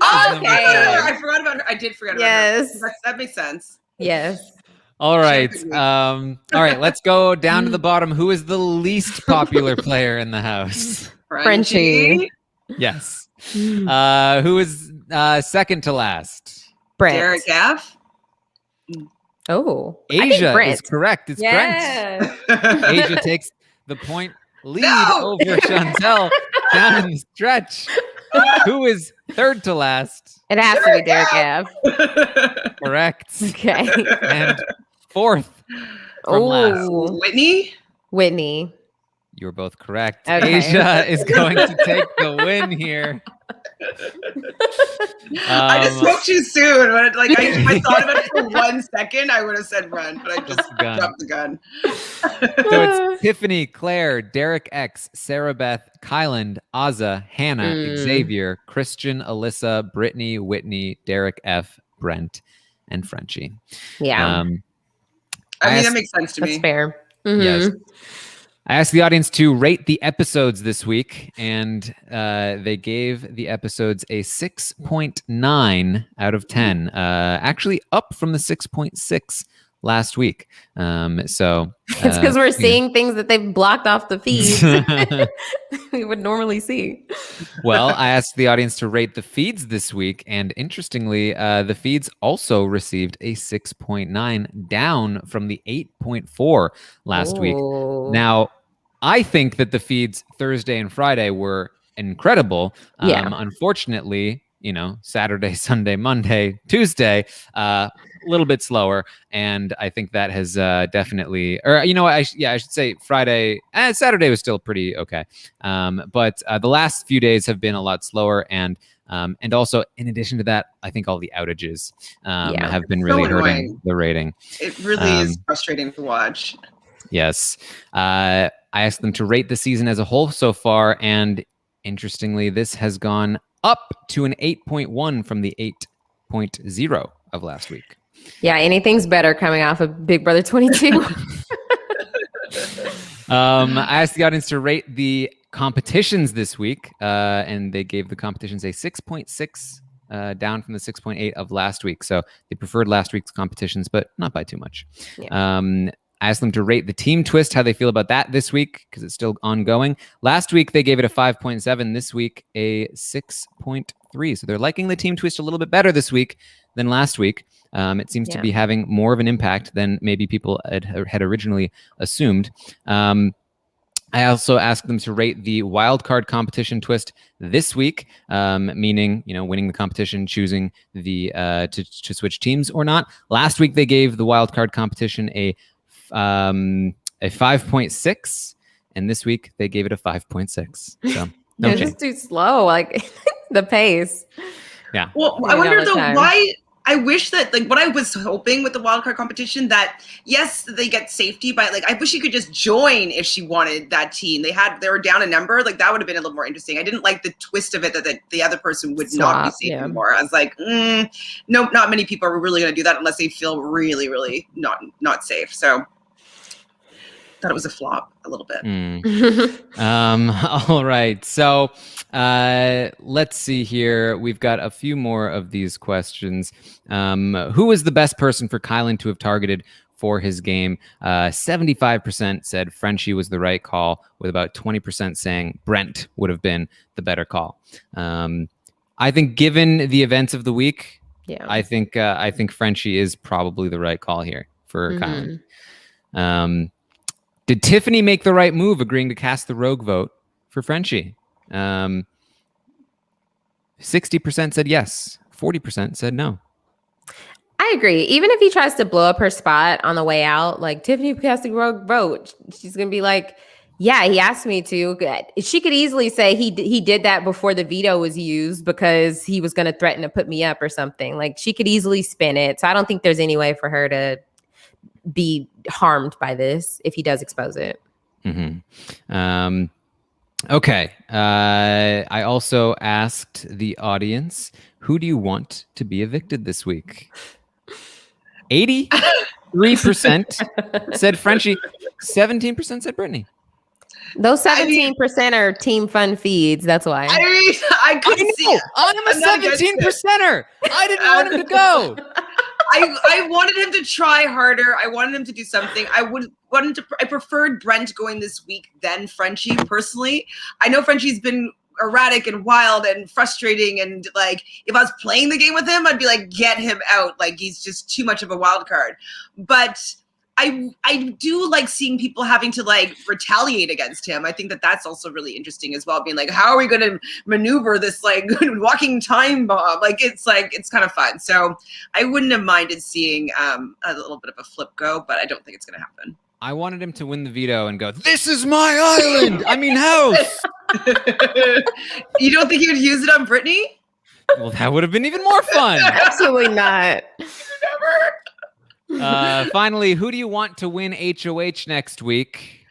Oh, Okay. I forgot about her. I did forget about Yes. her. That makes sense. Yes. All right. Champion week. All right. Let's go down to the bottom. Who is the least popular player in the house? Frenchie. Yes. Who is second to last? Brent. Derek F. Oh. I think Aysha Brent. is correct. It's Brent. Yeah. Aysha takes the point lead No! over Chantele down in the stretch. Who is third to last? It has to be Derek F. Correct. Okay. And fourth from last. Oh. Whitney. You're both correct. Okay. Aysha is going to take the win here. I just spoke too soon. But I thought about it for 1 second. I would have said run, but I just dropped the gun. So it's Tiffany, Claire, Derek X, Sarah Beth, Kyland, Azza, Hannah, Xavier, Christian, Alyssa, Brittany, Whitney, Derek F, Brent, and Frenchie. Yeah. I mean, that makes sense to That's me. fair. Yes. Mhm. I asked the audience to rate the episodes this week, and they gave the episodes a 6.9 out of 10, actually up from the 6.6 last week. So It's because we're seeing things that they've blocked off the feeds we would normally see. Well, I asked the audience to rate the feeds this week, and interestingly, the feeds also received a 6.9, down from the 8.4 last week. Ooh. Now, I think that the feeds Thursday and Friday were incredible. Yeah. Unfortunately, Saturday, Sunday, Monday, Tuesday, a little bit slower. And I think that has definitely, or I should say Friday and Saturday was still pretty okay. But the last few days have been a lot slower. And also, in addition to that, I think all the outages have been really So hurting annoying. the rating. It really is frustrating to watch. Yes. I asked them to rate the season as a whole so far, and interestingly, this has gone up to an 8.1 from the 8.0 of last week. Yeah, anything's better coming off of Big Brother 22. I asked the audience to rate the competitions this week, and they gave the competitions a 6.6, down from the 6.8 of last week. So they preferred last week's competitions, but not by too much. Yeah. I asked them to rate the team twist, how they feel about that this week, because it's still ongoing. Last week, they gave it a 5.7. This week, a 6.3. So they're liking the team twist a little bit better this week than last week. It seems to be having more of an impact than maybe people had originally assumed. I also asked them to rate the wildcard competition twist this week, meaning, winning the competition, choosing the to switch teams or not. Last week, they gave the wildcard competition a 5.6, and this week they gave it a 5.6. So It's just too slow, like the pace. Yeah. Well, I wonder though, why I wish that, like, what I was hoping with the wildcard competition, that yes, they get safety, but like, I wish she could just join if she wanted that team. They were down a number, like that would have been a little more interesting. I didn't like the twist of it that the other person would not be safe anymore. I was like, no, not many people are really going to do that unless they feel really, really not safe. So. Thought it was a flop a little bit. All right. So let's see here. We've got a few more of these questions. Who was the best person for Kylan to have targeted for his game? 75% said Frenchie was the right call, with about 20% saying Brent would have been the better call. I think given the events of the week, I think Frenchie is probably the right call here for Kylan. Did Tiffany make the right move agreeing to cast the rogue vote for Frenchie? 60% said yes. 40% said no. I agree. Even if he tries to blow up her spot on the way out, like Tiffany cast the rogue vote, she's going to be like, yeah, he asked me to. She could easily say he did that before the veto was used because he was going to threaten to put me up or something. Like she could easily spin it. So I don't think there's any way for her to be harmed by this if he does expose it. Okay. I also asked the audience, who do you want to be evicted this week? 83% said Frenchie. 17% said Brittany. Those 17% are team fun feeds. That's why. I couldn't see it. I'm a 17%er. I didn't want him to go. I wanted him to try harder. I wanted him to do something. I preferred Brent going this week than Frenchie personally. I know Frenchie's been erratic and wild and frustrating, and like if I was playing the game with him, I'd be like, get him out. Like he's just too much of a wild card. But I do like seeing people having to like retaliate against him. I think that's also really interesting as well. Being like, how are we going to maneuver this like walking time bomb? Like it's kind of fun. So I wouldn't have minded seeing a little bit of a flip go, but I don't think it's going to happen. I wanted him to win the veto and go, this is my island. I mean, house. You don't think he would use it on Brittany? Well, that would have been even more fun. Absolutely not. Never. Finally, who do you want to win HOH next week?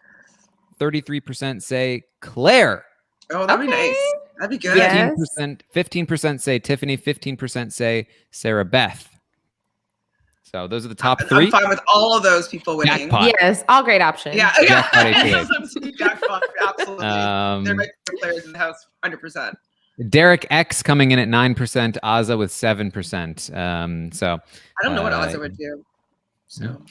33% say Claire. Oh, that'd be nice. That'd be good. 15% say Tiffany. 15% say Sarah Beth. So those are the top three. I'm fine with all of those people winning. Jackpot. Yes, all great options. Yeah. Jackpot, absolutely. They're my favorite players in the house, 100%. Derek X coming in at 9%. Azza with 7%. So I don't know what Azza would do. So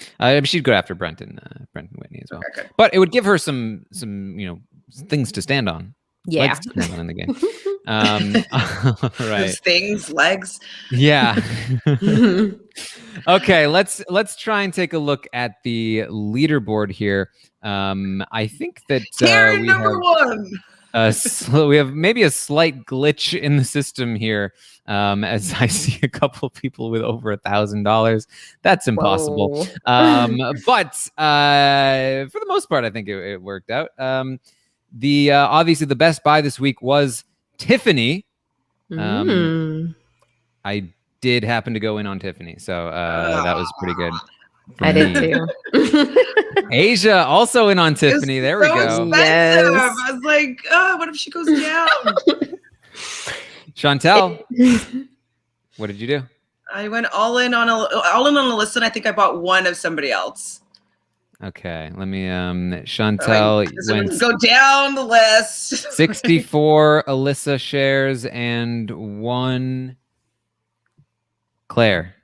she'd go after Brent and Whitney as well. Okay, but it would give her some things to stand on. Yeah, legs to stand on in the game. Right. Those things, legs. Yeah. Okay, let's try and take a look at the leaderboard here. I think that Karen number one. We have maybe a slight glitch in the system here, as I see a couple of people with over $1,000. That's impossible. But for the most part, I think it worked out. Obviously the best buy this week was Tiffany. I did happen to go in on Tiffany, so that was pretty good. I did too. Aysha also in on Tiffany. There we go. Expensive. Yes. I was like, what if she goes down? Chantele, what did you do? I went all in on a list, and I think I bought one of somebody else. Okay, let me. Chantele went go down the list. 64 Alyssa shares and 1 Claire.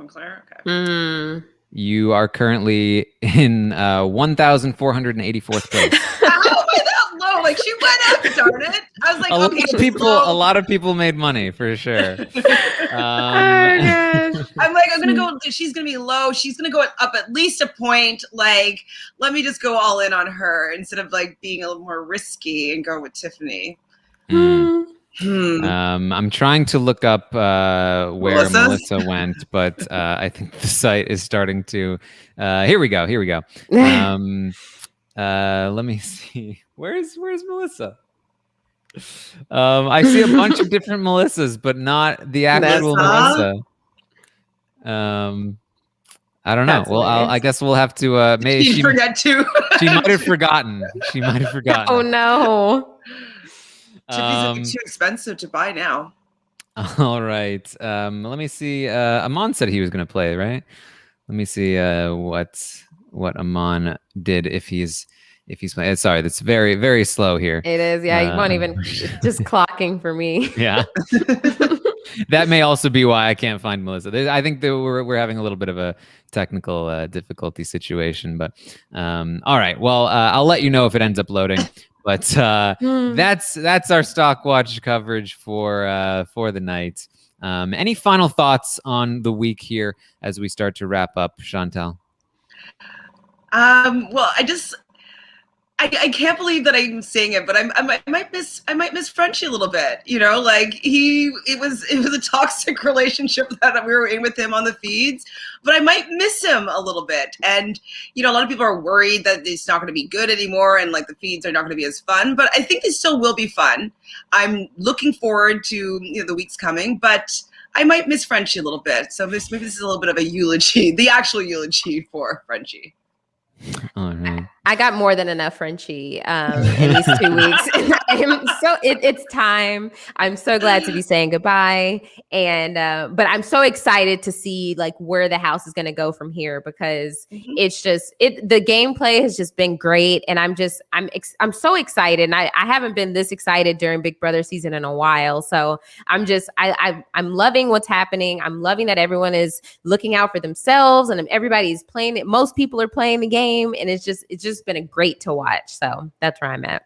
Claire, okay. You are currently in 1,484th place. How am I that low? Like she went up, darn it! I was like, a lot of people made money for sure. I'm like, I'm gonna go. She's gonna be low. She's gonna go up at least a point. Like, let me just go all in on her instead of like being a little more risky and go with Tiffany. I'm trying to look up where Melissa went, but I think the site is starting to. Here we go. Let me see. Where's Melissa? I see a bunch of different Melissas, but not the actual Melissa. I don't know. That's Well, hilarious. I guess we'll have to. Maybe You forget to. she might have forgotten. She might have forgotten. Oh no. Tiffany's looking too expensive to buy now. All right. Let me see. Amon said he was going to play, right? Let me see what Amon did if he's playing. Sorry, that's very, very slow here. It is. Yeah, you won't even just clocking for me. Yeah. That may also be why I can't find Melissa. I think that we're having a little bit of a technical difficulty situation, but all right. Well, I'll let you know if it ends up loading. But that's our stock watch coverage for the night. Any final thoughts on the week here as we start to wrap up, Chantele? Well, I can't believe that I'm saying it, but I might miss Frenchie a little bit. You know, like it was a toxic relationship that we were in with him on the feeds, but I might miss him a little bit. And you know, a lot of people are worried that it's not going to be good anymore, and like the feeds are not going to be as fun. But I think they still will be fun. I'm looking forward to the weeks coming, but I might miss Frenchie a little bit. So maybe this is a little bit of a eulogy, the actual eulogy for Frenchie. All right. I got more than enough Frenchie in these 2 weeks. It's time. I'm so glad to be saying goodbye. And but I'm so excited to see like where the house is going to go from here, because it's just the gameplay has just been great, and I'm so excited. And I haven't been this excited during Big Brother season in a while. So I'm loving what's happening. I'm loving that everyone is looking out for themselves and everybody's playing it. Most people are playing the game, and it's just been a great to watch. So that's where I'm at.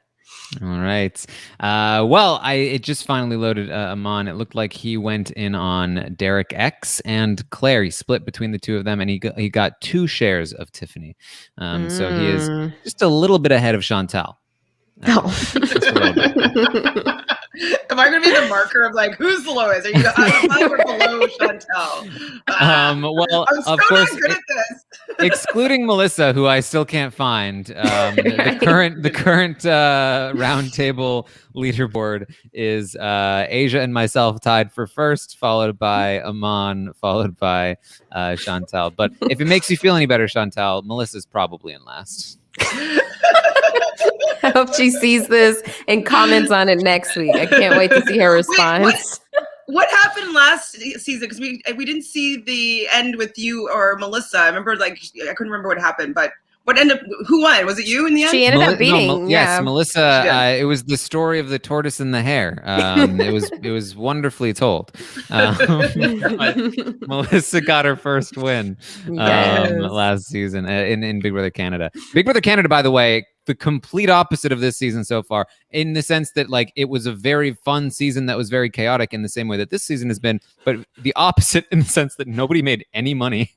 All right. Well, it just finally loaded Amon. It looked like he went in on Derek X and Claire. He split between the two of them, and he got 2 shares of Tiffany. So he is just a little bit ahead of Chantele. Just a little bit. Am I going to be the marker of like who's the lowest? Are you high or below Chantele? Well, I'm so of course, not good at this. excluding Melissa, who I still can't find. The current roundtable leaderboard is Aysha and myself tied for first, followed by Amon, followed by Chantele. But if it makes you feel any better, Chantele, Melissa's probably in last. I hope she sees this and comments on it next week. I can't wait to see her response. What happened last season? Because we didn't see the end with you or Melissa. I remember I couldn't remember what happened, but what ended up? Who won? Was it you in the end? She ended up beating. Yes, Melissa. It was the story of the tortoise and the hare. It was wonderfully told. Melissa got her first win last season in Big Brother Canada. Big Brother Canada, by the way, the complete opposite of this season so far, in the sense that like it was a very fun season that was very chaotic in the same way that this season has been, but the opposite in the sense that nobody made any money.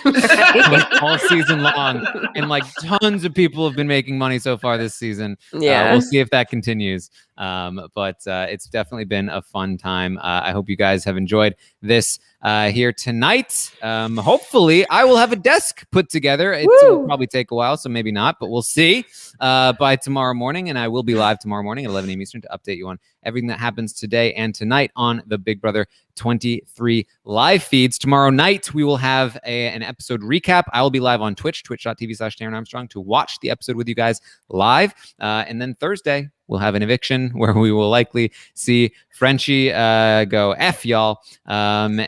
Like all season long, and like tons of people have been making money so far this season. We'll see if that continues, but it's definitely been a fun time. I hope you guys have enjoyed this here tonight. Hopefully I will have a desk put together. It will probably take a while, so maybe not, but we'll see by tomorrow morning. And I will be live tomorrow morning at 11 a.m. Eastern to update you on everything that happens today and tonight on the Big Brother 23 live feeds. Tomorrow night, we will have an episode recap. I will be live on Twitch, twitch.tv/Taran Armstrong, to watch the episode with you guys live. And then Thursday, we'll have an eviction where we will likely see Frenchie go F y'all. And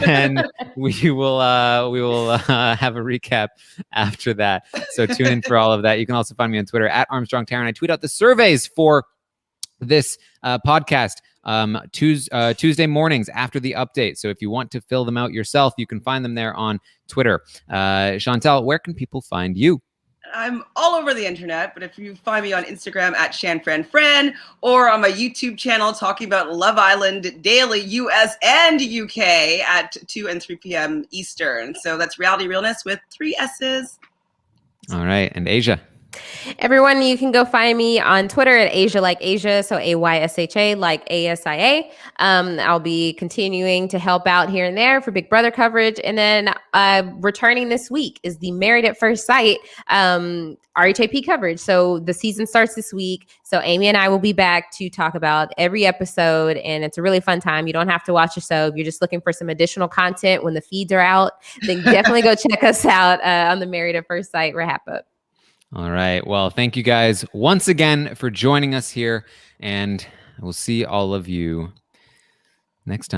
then we will have a recap after that. So tune in for all of that. You can also find me on Twitter at Armstrong Taran. I tweet out the surveys for this podcast Tuesday mornings after the update. So if you want to fill them out yourself, you can find them there on Twitter. Chantele, where can people find you? I'm all over the internet, but if you find me on Instagram at ShanFranFran, or on my YouTube channel talking about Love Island daily, US and UK at 2 and 3 p.m. Eastern. So that's Reality Realness with 3 S's. All right. And Aysha? Everyone, you can go find me on Twitter at Aysha like Asia, so AYSHA like ASIA. I'll be continuing to help out here and there for Big Brother coverage. And then returning this week is the Married at First Sight RHAP coverage. So the season starts this week. So Amy and I will be back to talk about every episode. And it's a really fun time. You don't have to watch a show. If you're just looking for some additional content when the feeds are out, then definitely go check us out on the Married at First Sight wrap up. All right. Well, thank you guys once again for joining us here, and we'll see all of you next time.